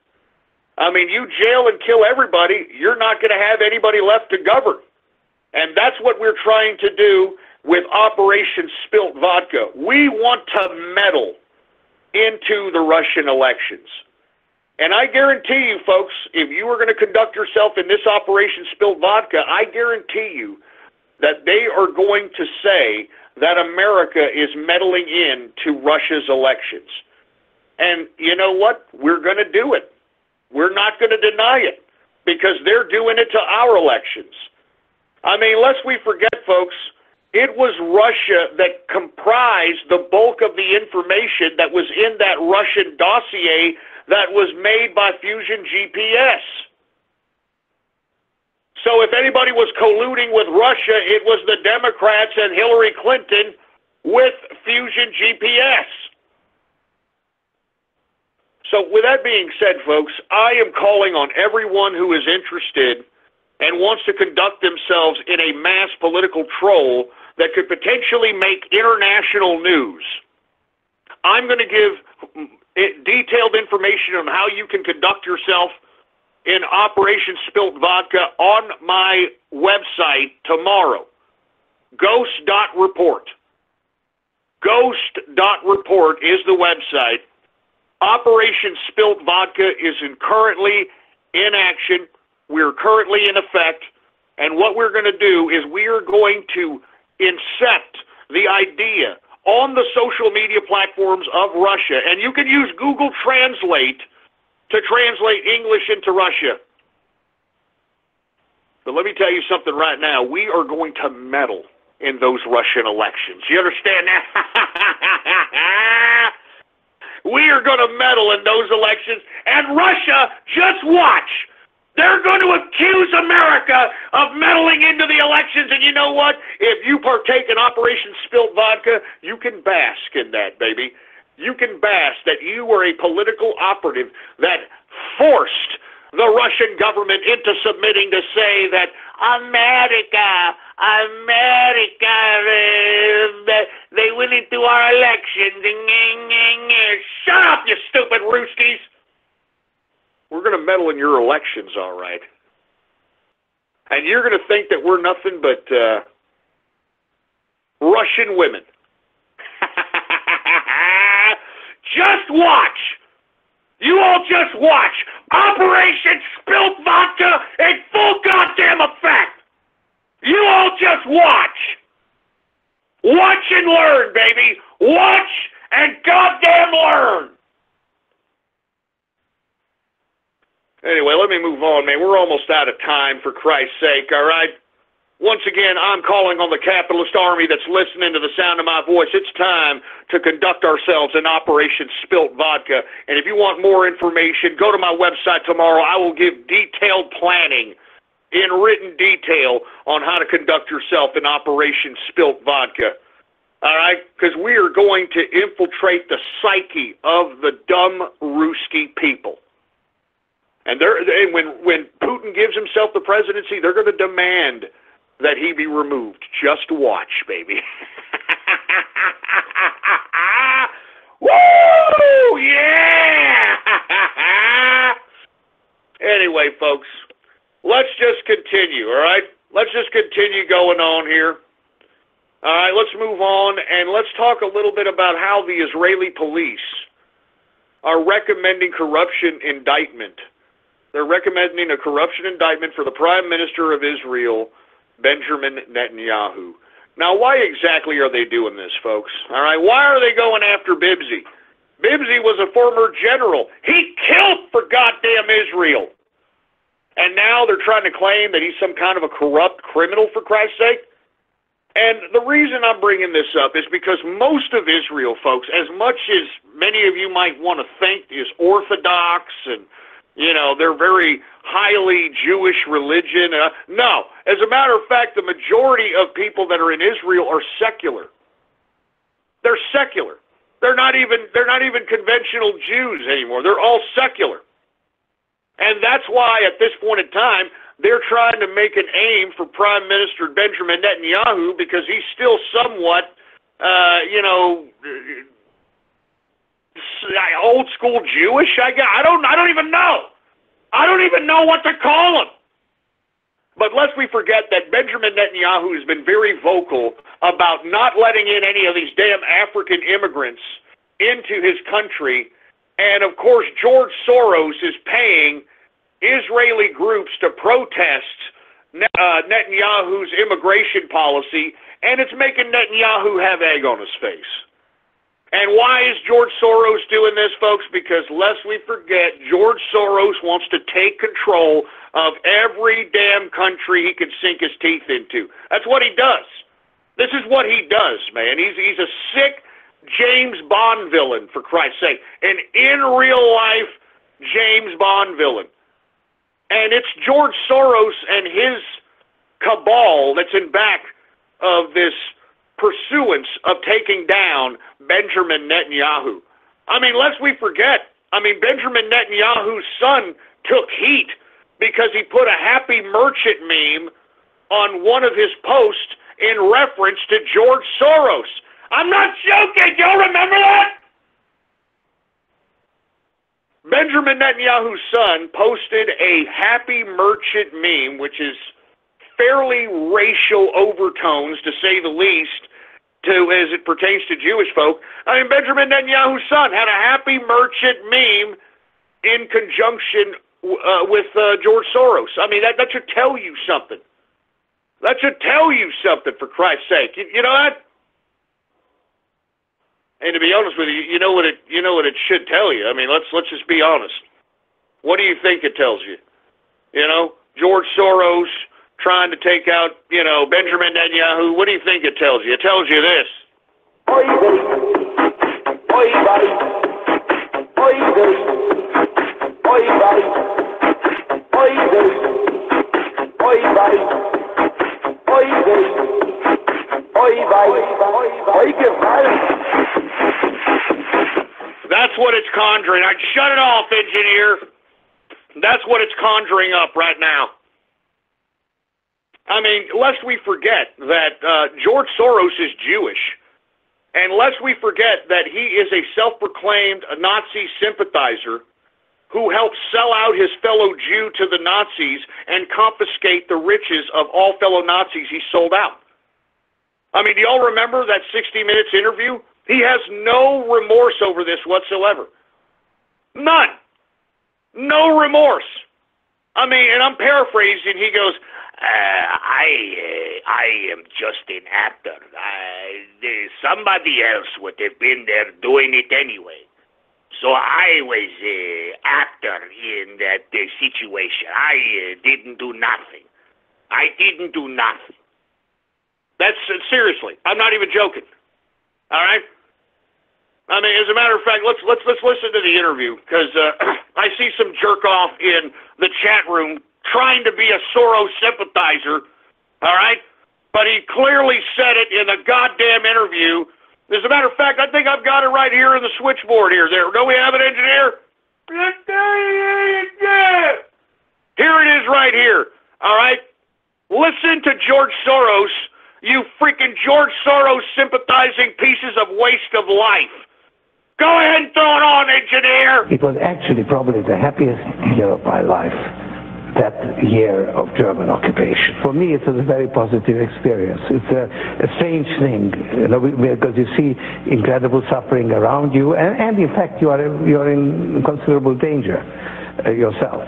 I mean, you jail and kill everybody, you're not going to have anybody left to govern. And that's what we're trying to do with Operation Spilt Vodka. We want to meddle into the Russian elections. And I guarantee you, folks, if you are going to conduct yourself in this Operation Spilt Vodka, I guarantee you that they are going to say that America is meddling into Russia's elections. And you know what? We're going to do it. We're not going to deny it because they're doing it to our elections. I mean, lest we forget, folks, it was Russia that comprised the bulk of the information that was in that Russian dossier that was made by Fusion GPS. So if anybody was colluding with Russia, it was the Democrats and Hillary Clinton with Fusion GPS. So with that being said, folks, I am calling on everyone who is interested and wants to conduct themselves in a mass political troll that could potentially make international news. I'm going to give detailed information on how you can conduct yourself in Operation Spilt Vodka on my website tomorrow. Ghost.report. Ghost.report is the website. Operation Spilt Vodka is currently in action. We're currently in effect. And what we're going to do is we are going to incept the idea on the social media platforms of Russia. And you can use Google Translate to translate English into Russia. But let me tell you something right now. We are going to meddle in those Russian elections. You understand that? We are going to meddle in those elections. And Russia, just watch. They're going to accuse America of meddling into the elections. And you know what? If you partake in Operation Spilt Vodka, you can bask in that, baby. You can bask that you were a political operative that forced the Russian government into submitting to say that America, they went into our elections. Shut up, you stupid Ruskies. We're going to meddle in your elections, all right. And you're going to think that we're nothing but Russian women. Just watch. You all just watch. Operation Spilt Vodka in full goddamn effect. You all just watch. Watch and learn, baby. Watch and goddamn learn. Anyway, let me move on, man. We're almost out of time, for Christ's sake, all right? Once again, I'm calling on the capitalist army that's listening to the sound of my voice. It's time to conduct ourselves in Operation Spilt Vodka. And if you want more information, go to my website tomorrow. I will give detailed planning in written detail on how to conduct yourself in Operation Spilt Vodka. All right? Because we are going to infiltrate the psyche of the dumb Ruski people. And when Putin gives himself the presidency, they're going to demand that he be removed. Just watch, baby. Woo! Yeah! Anyway, folks, let's just continue, all right? Let's just continue going on here. All right, let's move on, and let's talk a little bit about how the Israeli police are recommending corruption indictment. They're recommending a corruption indictment for the Prime Minister of Israel, Benjamin Netanyahu. Now, why exactly are they doing this, folks? All right, why are they going after Bibsy? Bibsy was a former general. He killed for goddamn Israel. And now they're trying to claim that he's some kind of a corrupt criminal, for Christ's sake. And the reason I'm bringing this up is because most of Israel, folks, as much as many of you might want to think is Orthodox and, you know, they're very highly Jewish religion. No. As a matter of fact, the majority of people that are in Israel are secular. They're secular. They're not even conventional Jews anymore. They're all secular. And that's why at this point in time, they're trying to make an aim for Prime Minister Benjamin Netanyahu because he's still somewhat, old school Jewish. I don't even know. I don't even know what to call him. But lest we forget that Benjamin Netanyahu has been very vocal about not letting in any of these damn African immigrants into his country. And, of course, George Soros is paying Israeli groups to protest Netanyahu's immigration policy, and it's making Netanyahu have egg on his face. And why is George Soros doing this, folks? Because lest we forget, George Soros wants to take control of every damn country he can sink his teeth into. That's what he does. This is what he does, man. He's a sick James Bond villain, for Christ's sake. An in real life James Bond villain. And it's George Soros and his cabal that's in back of this pursuance of taking down Benjamin Netanyahu. I mean, lest we forget, Benjamin Netanyahu's son took heat because he put a happy merchant meme on one of his posts in reference to George Soros. I'm not joking. Do you remember that? Benjamin Netanyahu's son posted a happy merchant meme, which is fairly racial overtones, to say the least, as it pertains to Jewish folk. Benjamin Netanyahu's son had a happy merchant meme in conjunction with George Soros. That should tell you something. That should tell you something, for Christ's sake. You know that? And to be honest with you, you know what it should tell you. Let's just be honest. What do you think it tells you? George Soros trying to take out, Benjamin Netanyahu. What do you think it tells you? It tells you this. Oi, buddy. Oi, buddy. Oi, buddy. Oi, buddy. Oi, buddy. Oi, buddy. Oi, buddy. Oi, buddy. Oi, buddy. That's what it's conjuring. I'd shut it off, engineer. That's what it's conjuring up right now. Lest we forget that George Soros is Jewish, and lest we forget that he is a self-proclaimed Nazi sympathizer who helped sell out his fellow Jew to the Nazis and confiscate the riches of all fellow Nazis he sold out. Do y'all remember that 60 Minutes interview? He has no remorse over this whatsoever. None. No remorse. And I'm paraphrasing. He goes, I am just an actor. Somebody else would have been there doing it anyway. So I was an actor in that situation. I didn't do nothing. That's seriously. I'm not even joking. All right? As a matter of fact, let's listen to the interview, because I see some jerk off in the chat room trying to be a Soros sympathizer, all right? But he clearly said it in a goddamn interview. As a matter of fact, I think I've got it right here in the switchboard here. Don't we have it, engineer? Here it is right here, all right? Listen to George Soros, you freaking George Soros sympathizing pieces of waste of life. Go ahead and throw it on, engineer. It was actually probably the happiest year of my life. that year of German occupation. For me, it was a very positive experience. It's a strange thing, because you see incredible suffering around you, and in fact, you're in considerable danger yourself.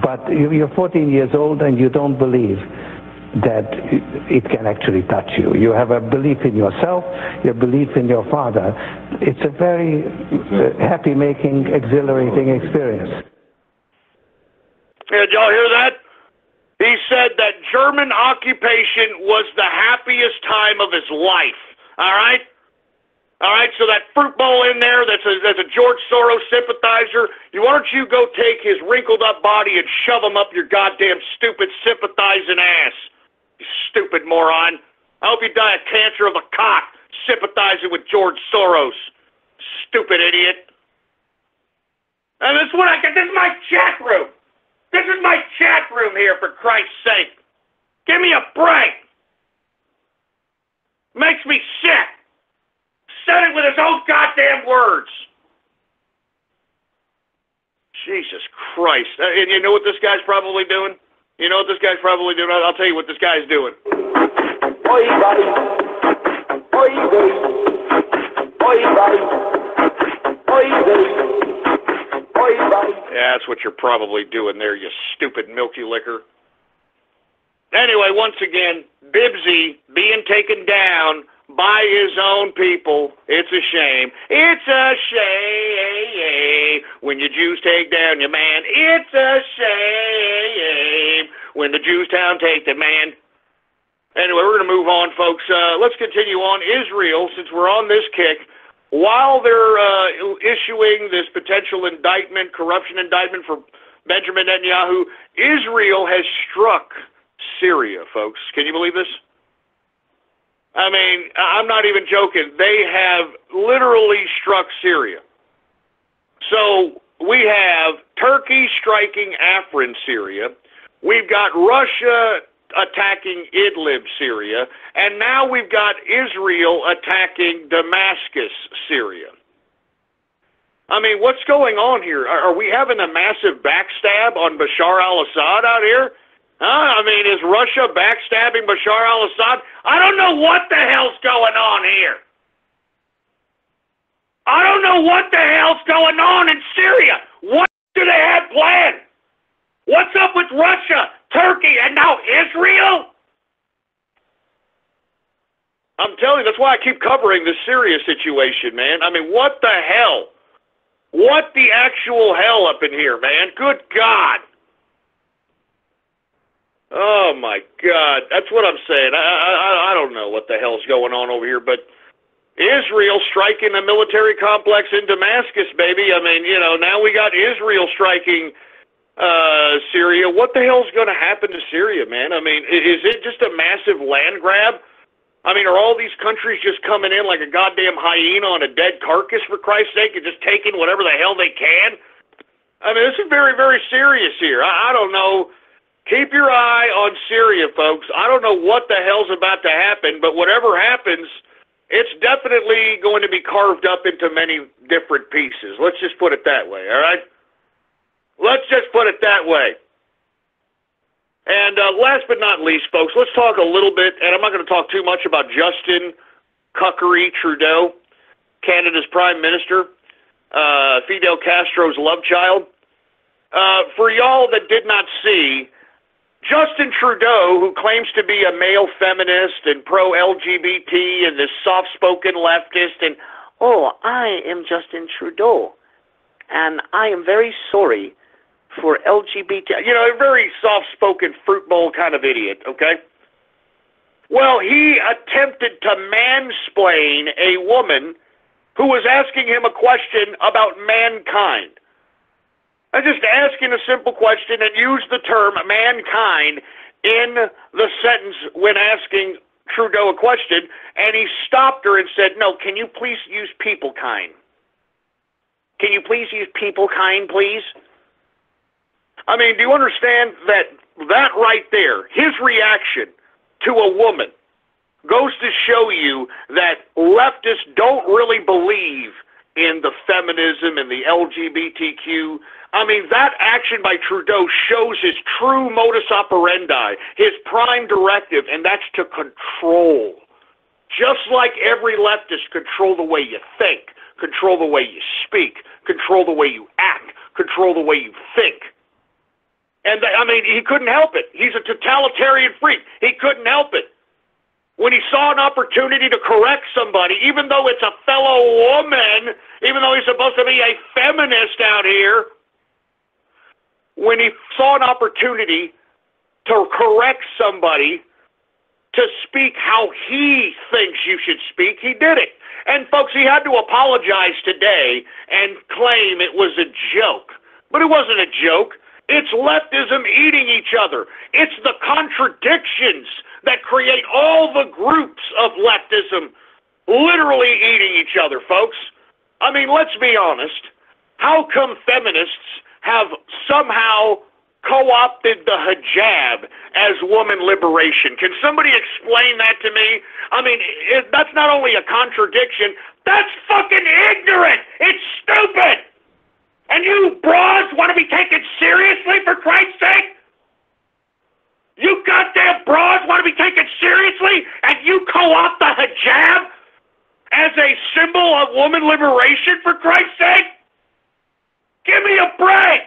But you're 14 years old and you don't believe that it can actually touch you. You have a belief in yourself, your belief in your father. It's a very happy-making, exhilarating experience. Did y'all hear that? He said that German occupation was the happiest time of his life. All right? All right, so that fruit bowl in there that's a George Soros sympathizer, why don't you go take his wrinkled-up body and shove him up your goddamn stupid sympathizing ass? You stupid moron. I hope you die of cancer of the cock sympathizing with George Soros. Stupid idiot. And this is my chat room. This is my chat room here, for Christ's sake. Give me a break. Makes me sick. Said it with his own goddamn words. Jesus Christ. And you know what this guy's probably doing? You know what this guy's probably doing? I'll tell you what this guy's doing. Oi, buddy. Oi, buddy. Oi, buddy. Oi, buddy. Oi, buddy. Yeah, that's what you're probably doing there, you stupid milky liquor. Anyway, once again, Bibbsy being taken down by his own people. It's a shame. It's a shame when you Jews take down your man. It's a shame when the Jews town take the man. Anyway, we're going to move on, folks. Let's continue on. Israel, since we're on this kick, while they're issuing this potential indictment, corruption indictment for Benjamin Netanyahu, Israel has struck Syria, folks. Can you believe this? I mean, I'm not even joking. They have literally struck Syria. So we have Turkey striking Afrin, Syria. We've got Russia attacking Idlib, Syria. And now we've got Israel attacking Damascus, Syria. I mean, what's going on here? Are we having a massive backstab on Bashar al-Assad out here? I mean, is Russia backstabbing Bashar al-Assad? I don't know what the hell's going on here. I don't know what the hell's going on in Syria. What do they have planned? What's up with Russia, Turkey, and now Israel? I'm telling you, that's why I keep covering the Syria situation, man. I mean, what the hell? What the actual hell up in here, man? Good God. Oh, my God. That's what I'm saying. I don't know what the hell's going on over here, but Israel striking a military complex in Damascus, baby. I mean, you know, now we got Israel striking Syria. What the hell's going to happen to Syria, man? I mean, is it just a massive land grab? I mean, are all these countries just coming in like a goddamn hyena on a dead carcass, for Christ's sake, and just taking whatever the hell they can? I mean, this is very, very serious here. I don't know. Keep your eye on Syria, folks. I don't know what the hell's about to happen, but whatever happens, it's definitely going to be carved up into many different pieces. Let's just put it that way, all right? Let's just put it that way. And last but not least, folks, let's talk a little bit, and I'm not going to talk too much about Justin Trudeau, Canada's Prime Minister, Fidel Castro's love child. For y'all that did not see, Justin Trudeau, who claims to be a male feminist and pro-LGBT and this soft-spoken leftist, and, oh, I am Justin Trudeau, and I am very sorry for LGBT, you know, a very soft-spoken fruit bowl kind of idiot, okay? Well, he attempted to mansplain a woman who was asking him a question about mankind. I just asking a simple question and used the term mankind in the sentence when asking Trudeau a question, and he stopped her and said, no, can you please use people kind? Can you please use people kind, please? I mean, do you understand that right there, his reaction to a woman, goes to show you that leftists don't really believe in the feminism and the LGBTQ. I mean, that action by Trudeau shows his true modus operandi, his prime directive, and that's to control. Just like every leftist, control the way you think, control the way you speak, control the way you act, control the way you think. And I mean, he couldn't help it. He's a totalitarian freak. He couldn't help it. When he saw an opportunity to correct somebody, even though it's a fellow woman, even though he's supposed to be a feminist out here, when he saw an opportunity to correct somebody, to speak how he thinks you should speak, he did it. And folks, he had to apologize today and claim it was a joke. But it wasn't a joke. It's leftism eating each other. It's the contradictions that create all the groups of leftism literally eating each other, folks. I mean, let's be honest. How come feminists have somehow co-opted the hijab as woman liberation? Can somebody explain that to me? I mean, that's not only a contradiction, that's fucking ignorant. It's stupid. And you broads want to be taken seriously, for Christ's sake? You goddamn broads want to be taken seriously, and you co-opt the hijab as a symbol of woman liberation, for Christ's sake? Give me a break.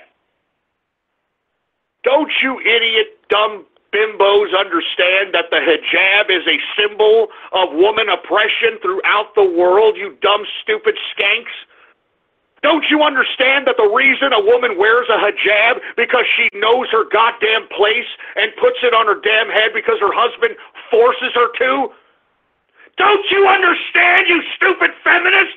Don't you idiot, dumb bimbos understand that the hijab is a symbol of woman oppression throughout the world, you dumb, stupid skanks? Don't you understand that the reason a woman wears a hijab because she knows her goddamn place and puts it on her damn head because her husband forces her to? Don't you understand, you stupid feminist,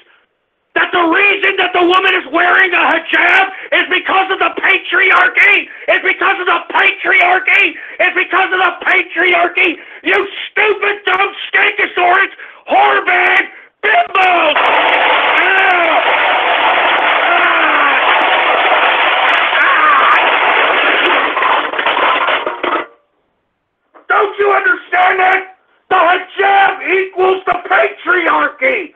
that the reason that the woman is wearing a hijab is because of the patriarchy? It's because of the patriarchy! It's because of the patriarchy! You stupid, dumb, skankosaurus, whorebag, bimbos! Don't you understand that? The hijab equals the patriarchy!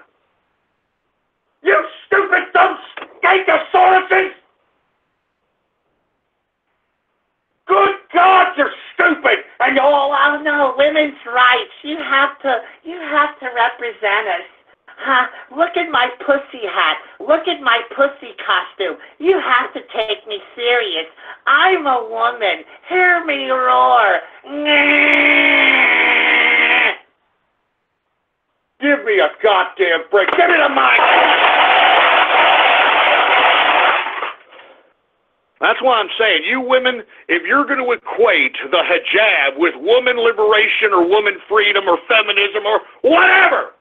You stupid, dumb skankosauruses! Good God, you're stupid! And oh no, women's rights. You have to represent us. Huh? Look at my pussy hat. Look at my pussy costume. You have to take me serious. I'm a woman. Hear me roar. Give me a goddamn break. Give me the mic. That's why I'm saying, you women, if you're going to equate the hijab with woman liberation or woman freedom or feminism or whatever,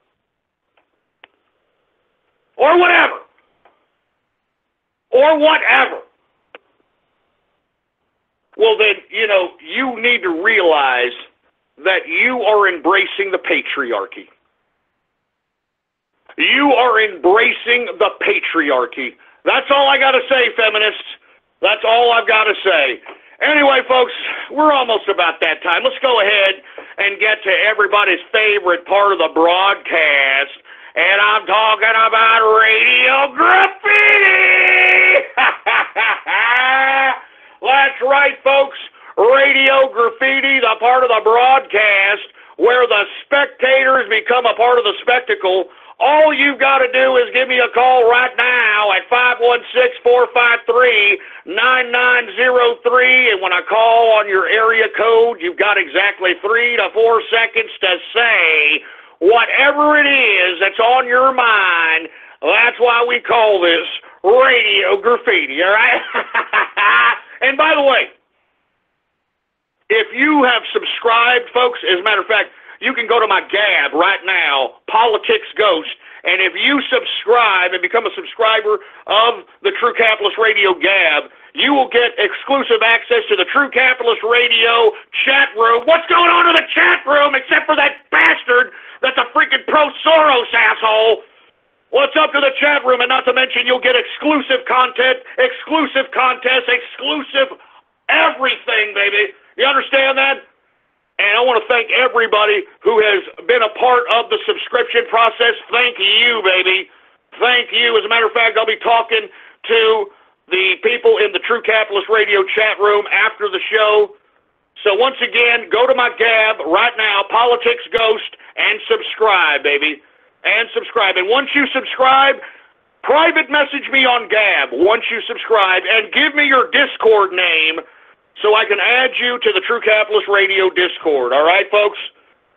well then, you need to realize that you are embracing the patriarchy. You are embracing the patriarchy. That's all I got to say, feminists. That's all I've got to say. Anyway, folks, we're almost about that time. Let's go ahead and get to everybody's favorite part of the broadcast, and I'm talking about Radio Graffiti! That's right, folks. Radio Graffiti, the part of the broadcast where the spectators become a part of the spectacle. All you've got to do is give me a call right now at 516-453-9903, and when I call on your area code, you've got exactly 3 to 4 seconds to say whatever it is that's on your mind. That's why we call this Radio Graffiti, all right? And by the way, if you have subscribed, folks, as a matter of fact, you can go to my Gab right now, Politics Ghost, and if you subscribe and become a subscriber of the True Capitalist Radio Gab, you will get exclusive access to the True Capitalist Radio chat room. What's going on in the chat room except for that bastard that's a freaking pro-Soros asshole? What's up to the chat room? And not to mention, you'll get exclusive content, exclusive contests, exclusive everything, baby. You understand that? And I want to thank everybody who has been a part of the subscription process. Thank you, baby. Thank you. As a matter of fact, I'll be talking to the people in the True Capitalist Radio chat room after the show. So once again, go to my Gab right now, Politics Ghost, and subscribe, baby. And subscribe. And once you subscribe, private message me on Gab once you subscribe, and give me your Discord name so I can add you to the True Capitalist Radio Discord. All right, folks?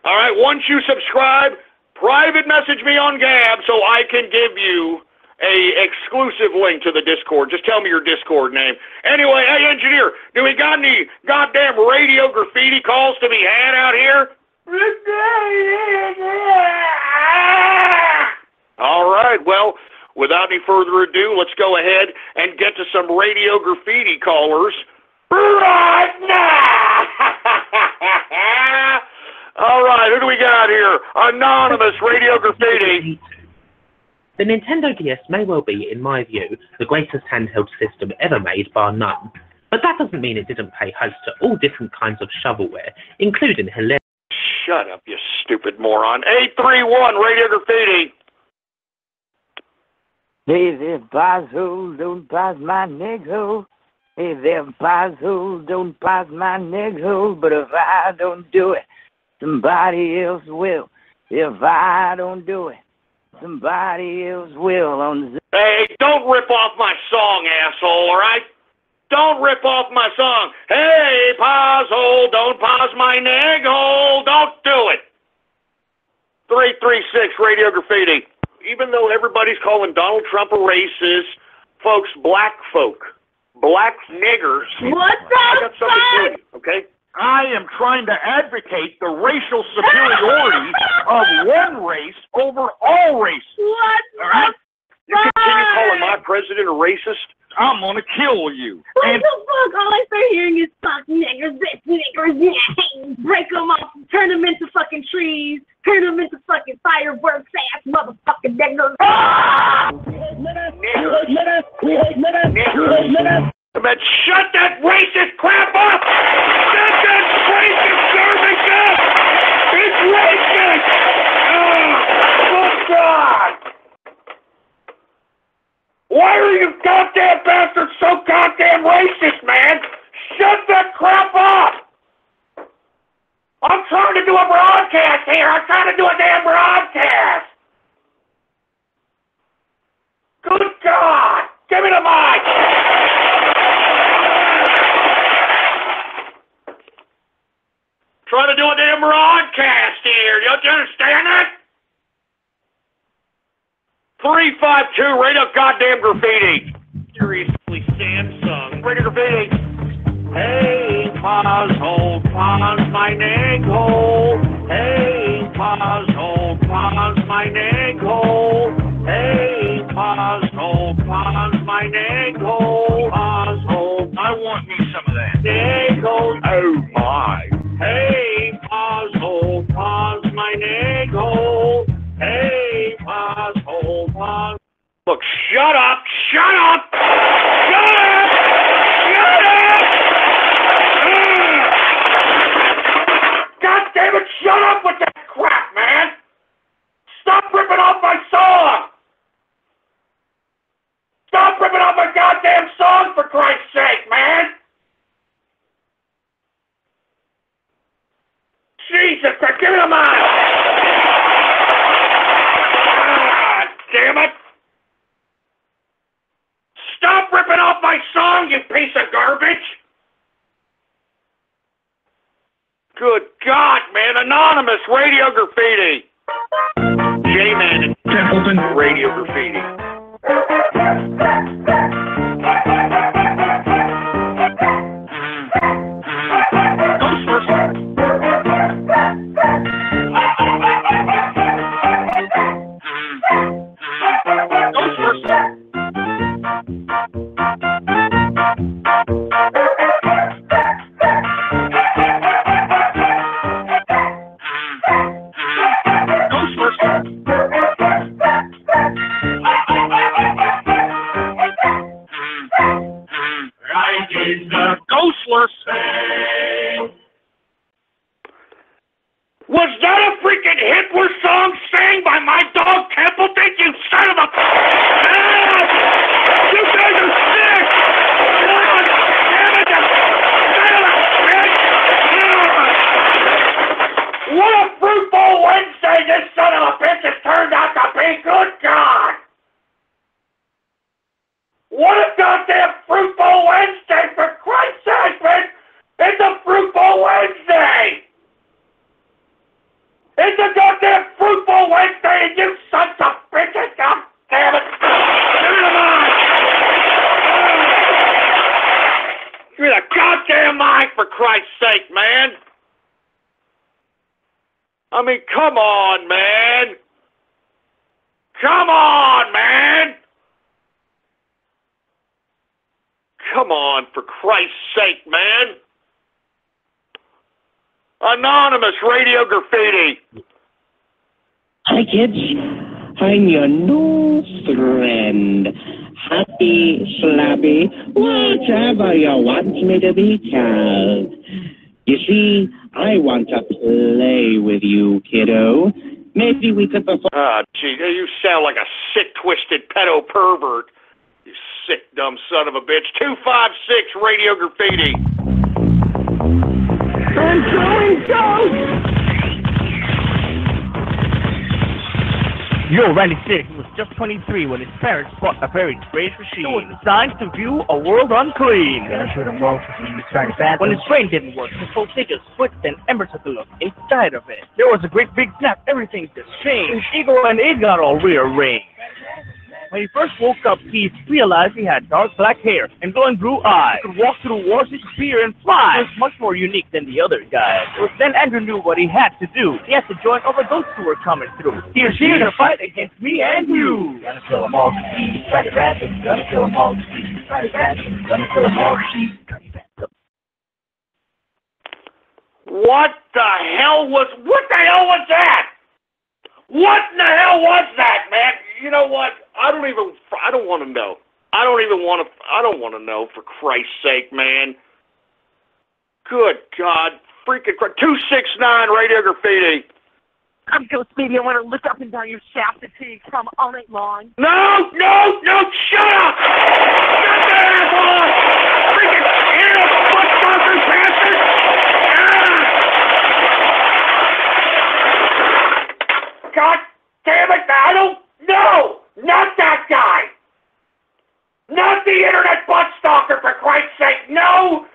All right, once you subscribe, private message me on Gab so I can give you a exclusive link to the Discord. Just tell me your Discord name. Anyway, hey, engineer, do we got any goddamn Radio Graffiti calls to be had out here? All right, well, without any further ado, let's go ahead and get to some Radio Graffiti callers right now. All right, who do we got here? Anonymous Radio Graffiti. The Nintendo DS may well be, in my view, the greatest handheld system ever made, bar none. But that doesn't mean it didn't pay host to all different kinds of shovelware, including hilarious... Shut up, you stupid moron. 831 Radio Graffiti. Hey there, Basil, don't pass my nigga. Hey there, Basil, don't pass my nigga. But if I don't do it, somebody else will. If I don't do it, somebody else will. Hey, don't rip off my song, asshole, all right? Don't rip off my song. Hey, Basil, don't pause my nigga. Don't do it. 336 Radio Graffiti. Even though everybody's calling Donald Trump a racist, folks, black folk, black niggers. What the I got something to tell you, okay? I am trying to advocate the racial superiority of one race over all races. What? All right? You continue calling my president a racist? I'm gonna kill you. What the fuck? All I start hearing is fuck niggers, this niggers, yeah. Break them off, turn them into fucking trees, turn them into fucking fireworks ass motherfucking niggers. But shut that racist crap up! Shut that racist garbage up! It's racist! Oh, God! Why are you goddamn bastards so goddamn racist, man? Shut that crap up! I'm trying to do a broadcast here. I'm trying to do a damn broadcast. Good God! Give me the mic! Trying to do a damn broadcast here. Don't you understand that? 352 Radio Goddamn Graffiti. Seriously, Samsung. Radio Graffiti. Hey, pause, hold, pause my neck hole. Hey, pause, hold, pause my neck hole. Hey, pause, hold, pause my neck hole. Pause, hold. I want me some of that. Neck hole. Oh, my. Hey, pause, hold, pause my neck hole. Hey, pause, hold, pause. Look, shut up! Shut up! Shut up! Shut up! God damn it, shut up with that crap, man! Stop ripping off my song! Stop ripping off my goddamn song, for Christ's sake, man! Jesus Christ, give me the mic! God damn it! Stop ripping off my song, you piece of garbage! Good God, man. Anonymous Radio Graffiti. J-Man and Templeton Radio Graffiti. What a goddamn fruitful Wednesday, for Christ's sake, man! It's a fruitful Wednesday! It's a goddamn fruitful Wednesday, and you sons of bitches, god damn it! Give me the mic! Give me the goddamn mic, for Christ's sake, man! I mean, come on, man! Come on, man! Come on, for Christ's sake, man! Anonymous Radio Graffiti. Hi, kids. I'm your new friend. Happy, slabby, whatever you want me to be called. You see, I want to play with you, kiddo. Maybe we could perform... Ah, gee, you sound like a sick, twisted pedo pervert. You sick, dumb son of a bitch. 256 Radio Graffiti. I'm throwing ghosts! Yo, Randy said he was just 23 when his parents bought a very strange machine. It was designed to view a world unclean. When his brain didn't work, his whole figure switched and Ember took a look inside of it. There was a great big snap. Everything just changed. His ego and it got all rearranged. When he first woke up, he realized he had dark black hair and glowing blue eyes. He could walk through walls, disappear, and fly. He was much more unique than the other guys. Then Andrew knew what he had to do. He had to join all the ghosts who were coming through. He was here to fight against me and you. Gonna kill them all. Try to rat them. Gonna kill them all. Try to rat them. Gonna kill them all. What the hell was that? What in the hell was that, man? You know what? I don't want to know. I don't want to know, for Christ's sake, man. Good God. Freaking 269 Radio Graffiti. I'm Ghost Baby. I want to lift up and down your shaft until you come all night long. No, shut up! Shut the ass off! Freaking butt-fucking bastard! God damn it, I don't know! Not that guy! Not the internet butt stalker, for Christ's sake! No!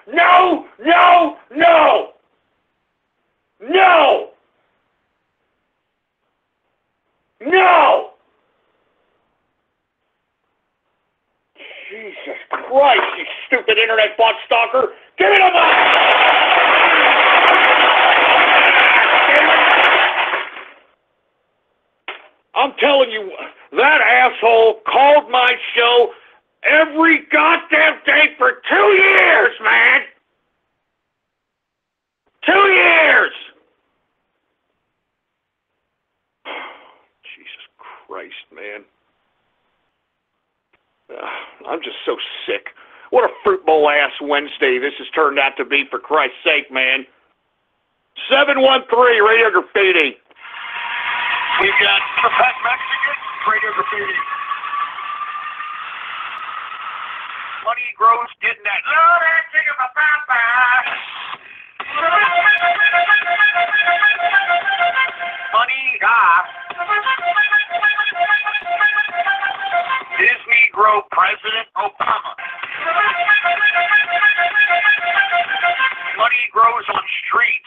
Jesus Christ, you stupid internet butt stalker! Give me the mic! I'm telling you, that asshole called my show every goddamn day for 2 years, man! 2 years! Jesus Christ, man. I'm just so sick. What a fruit bowl ass Wednesday this has turned out to be, for Christ's sake, man. 713 Radio Graffiti. We've got the Fat Mexican, Radio Graffiti. Money grows getting that. Lord, that chicken for Papa. Money, Disney grow President Obama. Money grows on street.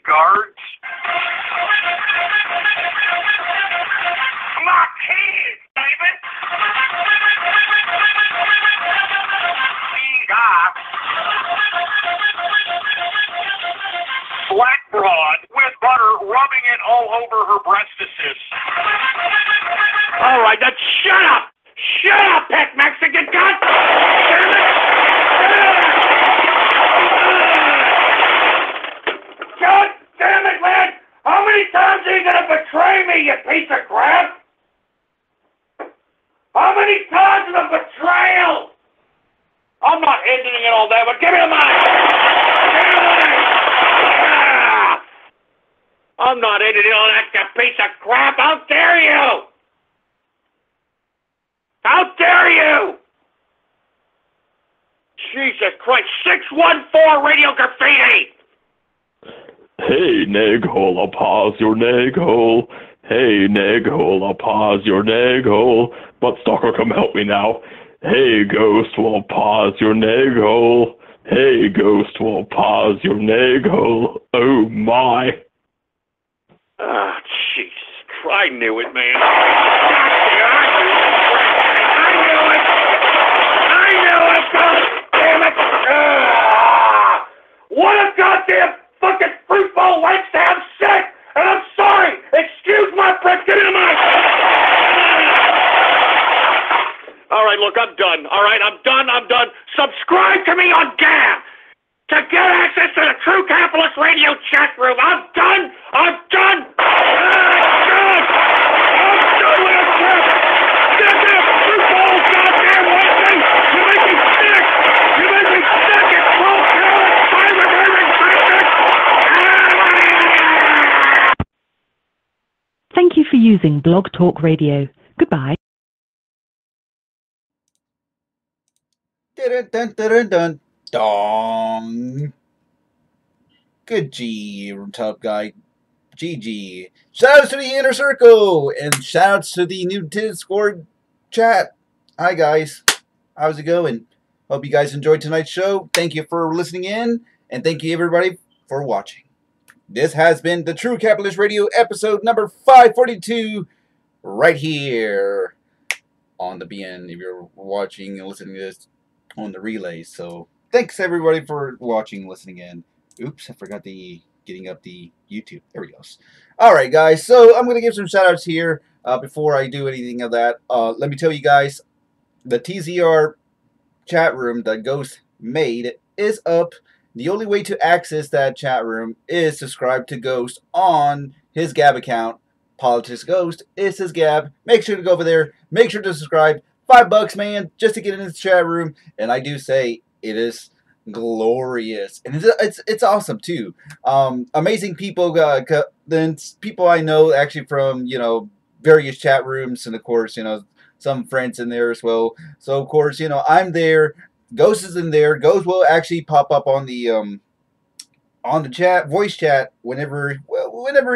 Guards. My kids, David. Black broad with butter rubbing it all over her breastises. All right, now shut up! Shut up, Pet Mexican! God damn it! God damn it, man! How many times are you gonna betray me, you piece of crap? How many times of the betrayal? I'm not editing it all that, but give me the mic! Give me the mic! Ah! I'm not editing all that, you piece of crap! How dare you! How dare you! Jesus Christ, 614 Radio Graffiti! Hey, neg hole, I'll pause your neg hole. Hey, neg hole, I'll pause your neg hole. But Stalker, come help me now. Hey, ghost, we'll pause your neg hole. Hey, ghost, we'll pause your neg hole. Oh, my. Ah, Jesus Christ. I knew it, man. Damn it! What a goddamn fucking fruit bowl likes to have sex! And I'm sorry! Excuse my French! Get into my... All right, look, I'm done. All right, I'm done. Subscribe to me on Gab to get access to the True Capitalist Radio chat room. I'm done with it, crap! Goddamn fruit bowl, goddamn Wesley! You make me sick! It's bullshit! Thank you for using Blog Talk Radio. Goodbye. Dun, dun, dun, dun, dong. Good G, top guy. GG. Shoutouts to the Inner Circle, and shoutouts to the new Discord chat. Hi guys, how's it going? Hope you guys enjoyed tonight's show. Thank you for listening in, and thank you everybody for watching. This has been the True Capitalist Radio episode number 542, right here on the BN if you're watching and listening to this on the relay. So thanks everybody for watching and listening in. Oops, I forgot getting up the YouTube. There we go. Alright guys, so I'm going to give some shout outs here before I do anything of that. Let me tell you guys, the TZR chat room that Ghost made is up. The only way to access that chat room is subscribe to Ghost on his Gab account. Politics Ghost is his Gab. Make sure to go over there. Make sure to subscribe. $5, man, just to get in this chat room. And I do say it is glorious, and it's awesome too. Amazing people. Then people I know actually from various chat rooms, and of course some friends in there as well. So of course I'm there. Ghost is in there. Ghost will actually pop up on the chat, voice chat, whenever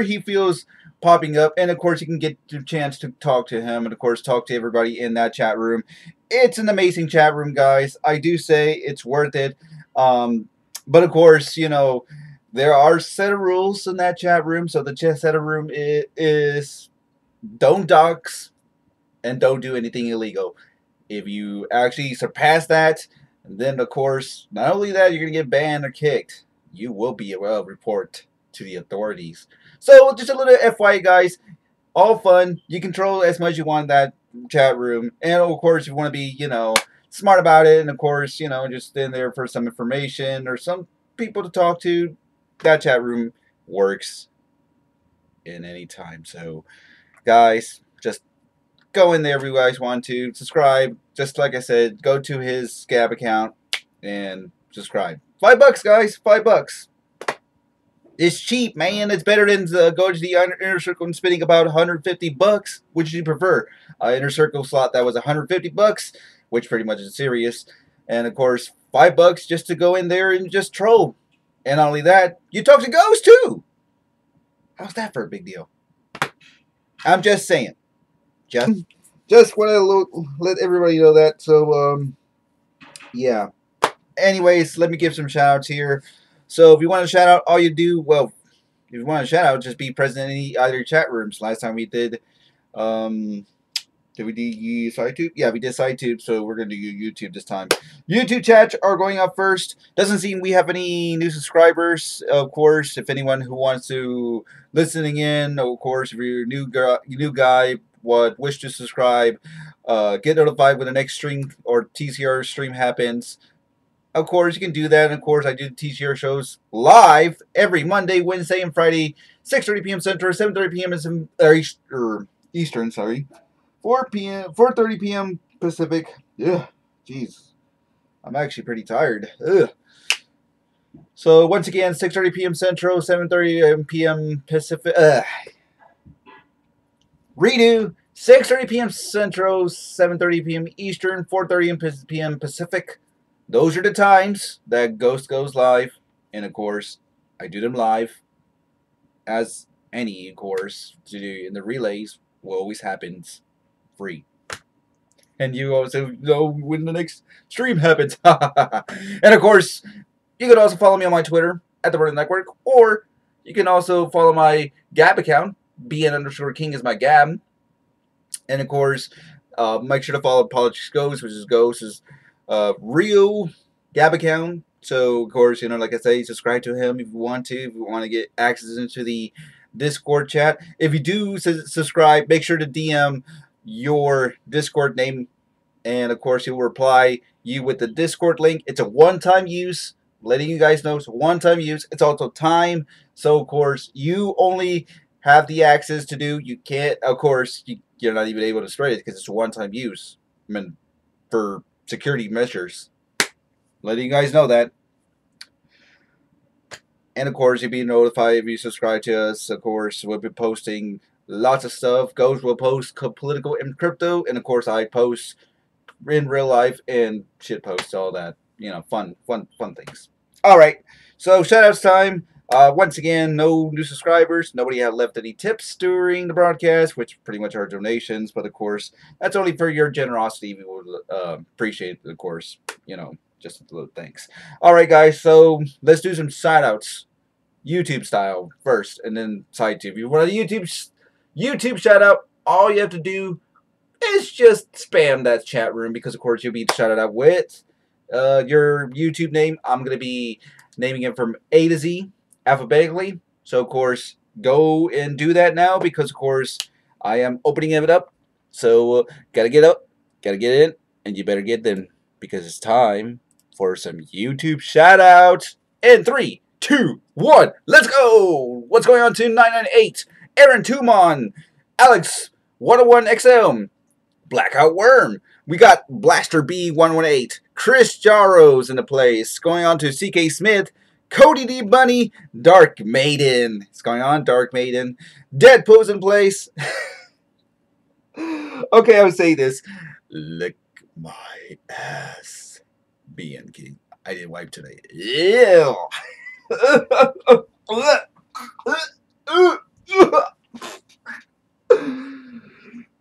he feels popping up, and of course you can get the chance to talk to him, and of course talk to everybody in that chat room. It's an amazing chat room, guys. I do say it's worth it. But of course, there are set of rules in that chat room. So the set of room is don't dox and don't do anything illegal. If you actually surpass that, then of course, not only that, you're going to get banned or kicked. You will be report to the authorities. So just a little FYI, guys. All fun. You control as much as you want in that chat room. And of course, if you want to be, smart about it, and of course, just in there for some information or some people to talk to, that chat room works in any time. So, guys, just go in there if you guys want to. Subscribe. Just like I said, go to his Gab account and subscribe. $5, guys. $5. It's cheap, man. It's better than going to the Inner Circle and spending about $150. Which do you prefer? Inner Circle slot that was $150, which pretty much is serious. And of course, $5 just to go in there and just troll. And not only that, you talk to Ghost too. How's that for a big deal? I'm just saying. Just want to let everybody know that. So, yeah. Anyways, let me give some shout outs here. So if you want to shout out, all you do, well, if you want to shout out, just be present in either chat rooms. Last time we did we do SciTube? Yeah, we did SciTube, so we're going to do YouTube this time. YouTube chats are going up first. Doesn't seem we have any new subscribers. Of course, if anyone who wants to listening in, of course, if you're a new guy, wish to subscribe, get notified when the next stream or TCR stream happens. Of course, you can do that. And of course, I do the TCR shows live every Monday, Wednesday, and Friday, 6:30 p.m. Central, 7:30 p.m. Eastern, sorry. 4:30 p.m. Pacific. Yeah, jeez. I'm actually pretty tired. Ugh. So, once again, 6:30 p.m. Central, 7:30 p.m. Pacific. Redo. 6:30 p.m. Central, 7:30 p.m. Eastern, 4:30 p.m. Pacific. Those are the times that Ghost goes live. And, of course, I do them live. And any, of course, to do in the relays will always happens free. And you also know when the next stream happens. And of course, you can also follow me on my Twitter at the Running Network, or you can also follow my Gab account. BN_King is my Gab. And of course, make sure to follow Politics Ghost, which is Ghost's real Gab account. So, of course, you know, like I say, subscribe to him if you want to. If you want to get access into the Discord chat. If you do subscribe, make sure to DM your Discord name. And, of course, he will reply you with the Discord link. It's a one-time use. Letting you guys know it's a one-time use. It's also time. So, of course, you only have the access to do. You can't, of course, you're not even able to spread it because it's a one-time use. I mean, for security measures. Letting you guys know that. And of course, you'll be notified if you subscribe to us. Of course, we'll be posting lots of stuff. Ghost will post political and crypto. And of course, I post in real life and shit posts, all that. You know, fun things. Alright, so shoutouts time. Once again, no new subscribers. Nobody had left any tips during the broadcast, which pretty much are donations. But of course, that's only for your generosity. We would appreciate it, of course. You know, just a little thanks. Alright, guys, so let's do some shoutouts. YouTube style first, and then side tube. If you want a YouTube shout out, all you have to do is just spam that chat room, because of course you'll be shouted out with your YouTube name. I'm going to be naming it from A to Z alphabetically. So of course, go and do that now, because of course I am opening it up. So gotta get up, gotta get in, and you better get them, because it's time for some YouTube shout outs. In 3, 2, 1, let's go! What's going on to 998, Aaron Tumon, Alex 101XM, Blackout Worm. We got Blaster B118, Chris Jarro's in the place. Going on to CK Smith, Cody D Bunny, Dark Maiden. It's going on, Dark Maiden. Deadpool's in place. Okay, I would say this. Lick my ass. BN King. I didn't wipe today. Ew.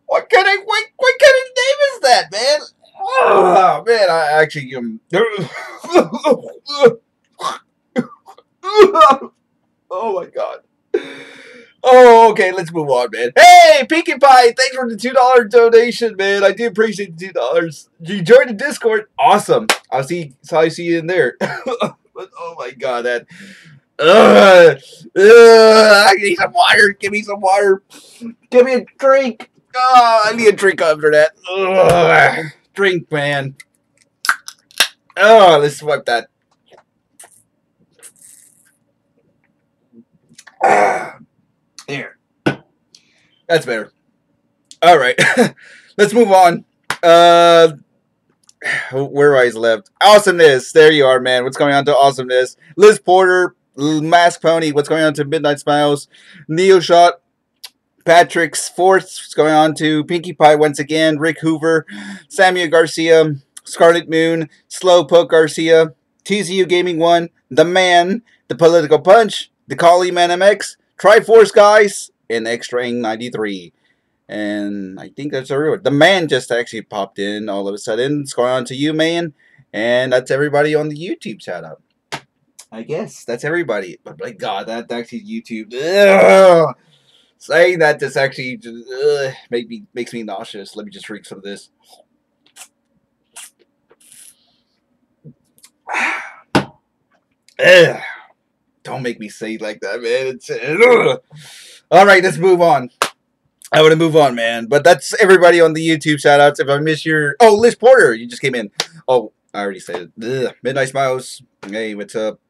What kind of name is that, man? Oh man, I actually oh my god. Oh, okay, let's move on, man. Hey, Pinkie Pie, thanks for the $2 donation, man. I do appreciate the $2. You joined the Discord? Awesome. I see you in there. But, oh my god, that. I need some water. Give me some water. Give me a drink. Oh, I need a drink after that. Drink, man. Oh, let's swipe that. Here. That's better. All right. Let's move on. Where I left. Awesomeness. There you are, man. What's going on to Awesomeness? Liz Porter. Mask Pony. What's going on to Midnight Smiles? Neo Shot. Patrick's Fourth. What's going on to Pinkie Pie once again? Rick Hoover. Samuel Garcia. Scarlet Moon. Slowpoke Garcia. TCU Gaming 1. The Man. The Political Punch. The Collie Man MX. Triforce Guys. And Extra Ing 93. And I think that's everyone. The Man just actually popped in all of a sudden. It's going on to you, man. And that's everybody on the YouTube shout out. I guess that's everybody. But my god, that actually YouTube. Ugh. Saying that just actually makes me nauseous. Let me just drink some of this. Ugh. Don't make me say it like that, man. All right, let's move on. I want to move on, man. But that's everybody on the YouTube shoutouts. If I miss your... Oh, Liz Porter, you just came in. Oh, I already said it. Ugh. Midnight Smiles. Hey, what's up?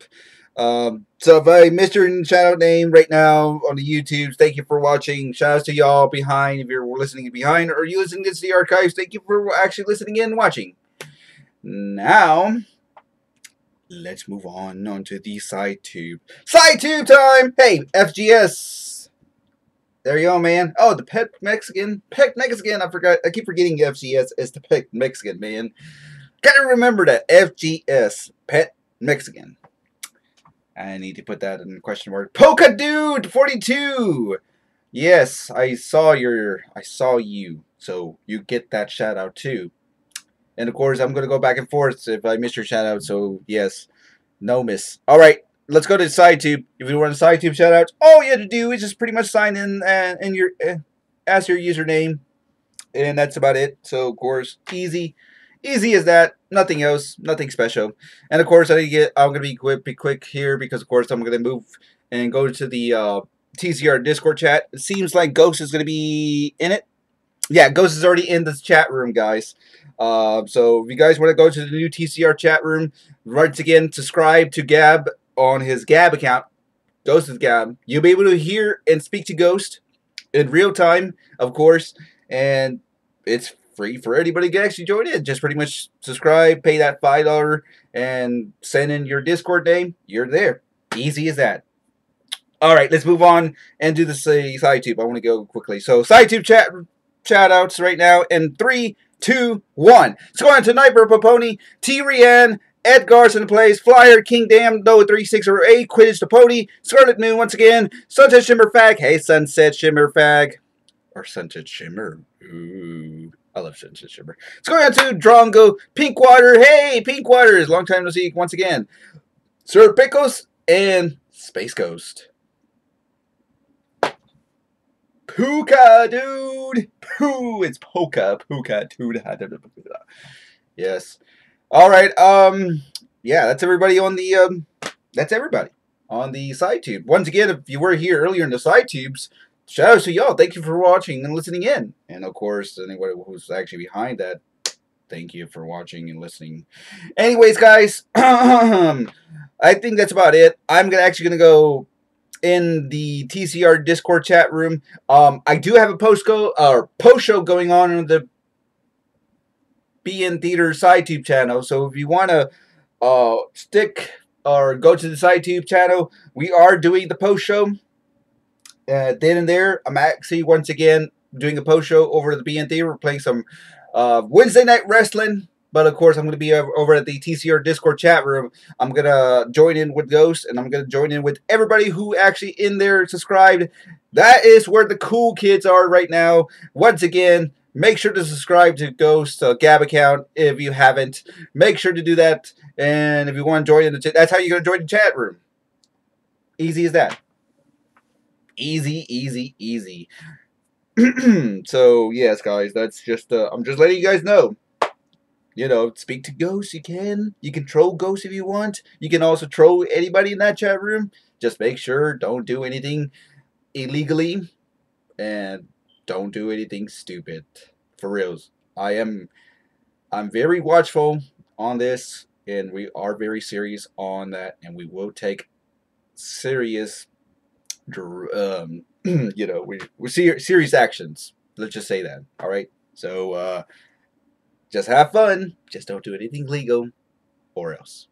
So if I missed your shout-out name right now on the YouTube, thank you for watching. Shout-outs to y'all behind. If you're listening behind or you listening to the archives, thank you for actually listening in and watching. Now... let's move on to the side tube. Side tube time! Hey, FGS. There you go, man. Oh, the Pet Mexican. Pet Mexican. I forgot. I keep forgetting FGS is the Pet Mexican, man. Gotta remember that. FGS. Pet Mexican. I need to put that in question mark. Polka Dude 42. Yes, I saw you. So you get that shout out too. And of course, I'm going to go back and forth if I miss your shout out. So yes, no miss. All right, let's go to SideTube. If you want a SideTube shout out, all you have to do is just pretty much sign in and your as your username, and that's about it. So of course, easy as that. Nothing else, nothing special. And of course, I'm going to be quick here because of course I'm going to move and go to the TCR Discord chat. It seems like Ghost is going to be in it. Yeah, Ghost is already in this chat room, guys. So if you guys want to go to the new TCR chat room, once again, subscribe to Gab on his Gab account. Ghost is Gab. You'll be able to hear and speak to Ghost in real time, of course, and it's free for anybody to actually join in. Just pretty much subscribe, pay that $5, and send in your Discord name. You're there. Easy as that. All right, let's move on and do the SideTube. I want to go quickly. So SideTube chat shout outs right now in 3, 2, 1. Let's go on to Nightbird Poponi, T. Rianne, Ed Garson plays, Flyer, King Dam, Noah 3608, Quidditch the Pony, Scarlet Moon once again, Sunset Shimmer Fag, hey Sunset Shimmer Fag, or Sunset Shimmer, ooh, I love Sunset Shimmer. Let's go on to Drongo, Pinkwater, hey Pinkwater, long time no see once again, Sir Pickles, and Space Ghost. Puka dude, it's Puka dude. Yes. All right. Yeah, that's everybody on the SideTube. Once again, if you were here earlier in the SideTubes, shout out to y'all. Thank you for watching and listening in. And of course, anybody who's actually behind that, thank you for watching and listening. Anyways, guys, I think that's about it. I'm actually gonna go in the TCR Discord chat room. I do have a post show going on in the BN Theater SideTube channel. So if you want to stick or go to the SideTube channel, we are doing the post show. Then and there, I'm actually once again doing a post show over at the BN Theater. We're playing some Wednesday Night Wrestling. But of course, I'm going to be over at the TCR Discord chat room. I'm going to join in with Ghost, and I'm going to join in with everybody who actually in there subscribed. That is where the cool kids are right now. Once again, make sure to subscribe to Ghost Gab account if you haven't. Make sure to do that. And if you want to join in the chat, that's how you're going to join the chat room. Easy as that. Easy, easy, easy. So, yes, guys, that's just, I'm just letting you guys know. You know, speak to Ghost, you can. You can troll Ghost if you want. You can also troll anybody in that chat room. Just make sure, don't do anything illegally. And don't do anything stupid. For reals. I'm very watchful on this. And we are very serious on that. And we will take serious, you know, we serious actions. Let's just say that. Alright? So, just have fun. Just don't do anything legal or else.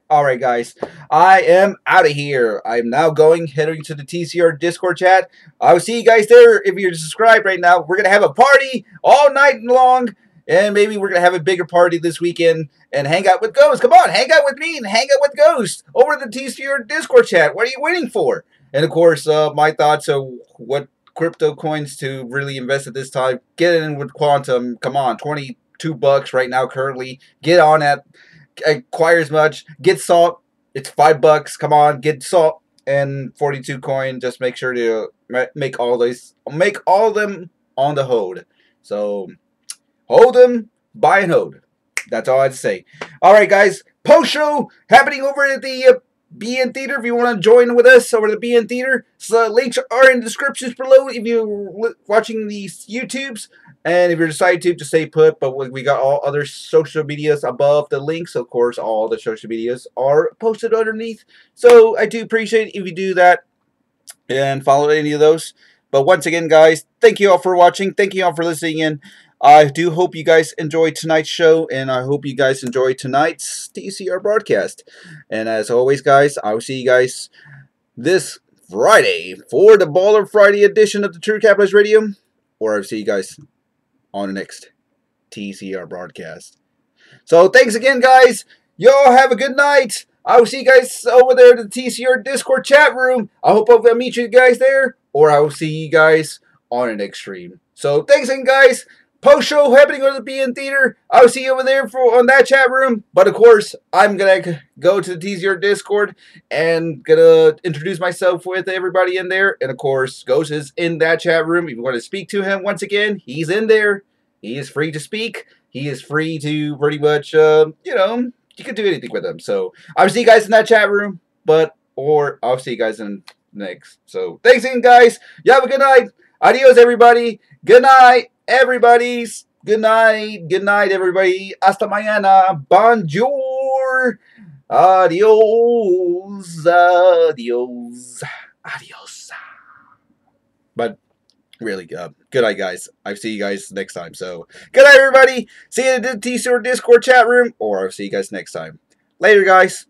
Alright, guys. I am out of here. I'm now heading to the TCR Discord chat. I'll see you guys there if you're subscribed right now. We're going to have a party all night long. And maybe we're going to have a bigger party this weekend and hang out with Ghost. Come on, hang out with me and hang out with Ghost over the TCR Discord chat. What are you waiting for? And of course, my thoughts are what crypto coins to really invest at this time. Get in with Quantum. Come on, $22 right now currently. Get on that. Acquire as much. Get salt. It's $5. Come on, get salt and 42 coin. Just make sure to make all of them on the hold. So hold them, buy and hold. That's all I have to say. All right, guys. Post show happening over at the BN Theater. If you want to join with us over the BN Theater, so links are in the descriptions below if you're watching these YouTubes. And if you're decided to stay put, but we got all other social medias above the links. Of course, all the social medias are posted underneath. So I do appreciate if you do that and follow any of those. But once again, guys, thank you all for watching. Thank you all for listening in. I do hope you guys enjoyed tonight's show, and I hope you guys enjoyed tonight's TCR broadcast. And as always, guys, I will see you guys this Friday for the Baller Friday edition of the True Capitalist Radio, or I'll see you guys on the next TCR broadcast. So thanks again, guys. Y'all have a good night. I will see you guys over there in the TCR Discord chat room. I hope I'll meet you guys there, or I will see you guys on the next stream. So thanks again, guys. Post-show happening on the BN Theater. I'll see you over there on that chat room. But of course, I'm gonna go to the TCR Discord and gonna introduce myself with everybody in there. And of course, Ghost is in that chat room. If you want to speak to him once again, he's in there. He is free to speak. He is free to pretty much, you know, you can do anything with him. So I'll see you guys in that chat room. Or I'll see you guys in next. So thanks again, guys. You have a good night. Adios, everybody. Good night, everybody. Good night. Good night, everybody. Hasta mañana. Bonjour. Adios. Adios. Adios. But really, good night, guys. I'll see you guys next time. So good night, everybody. See you in the TCR Discord chat room, or I'll see you guys next time. Later, guys.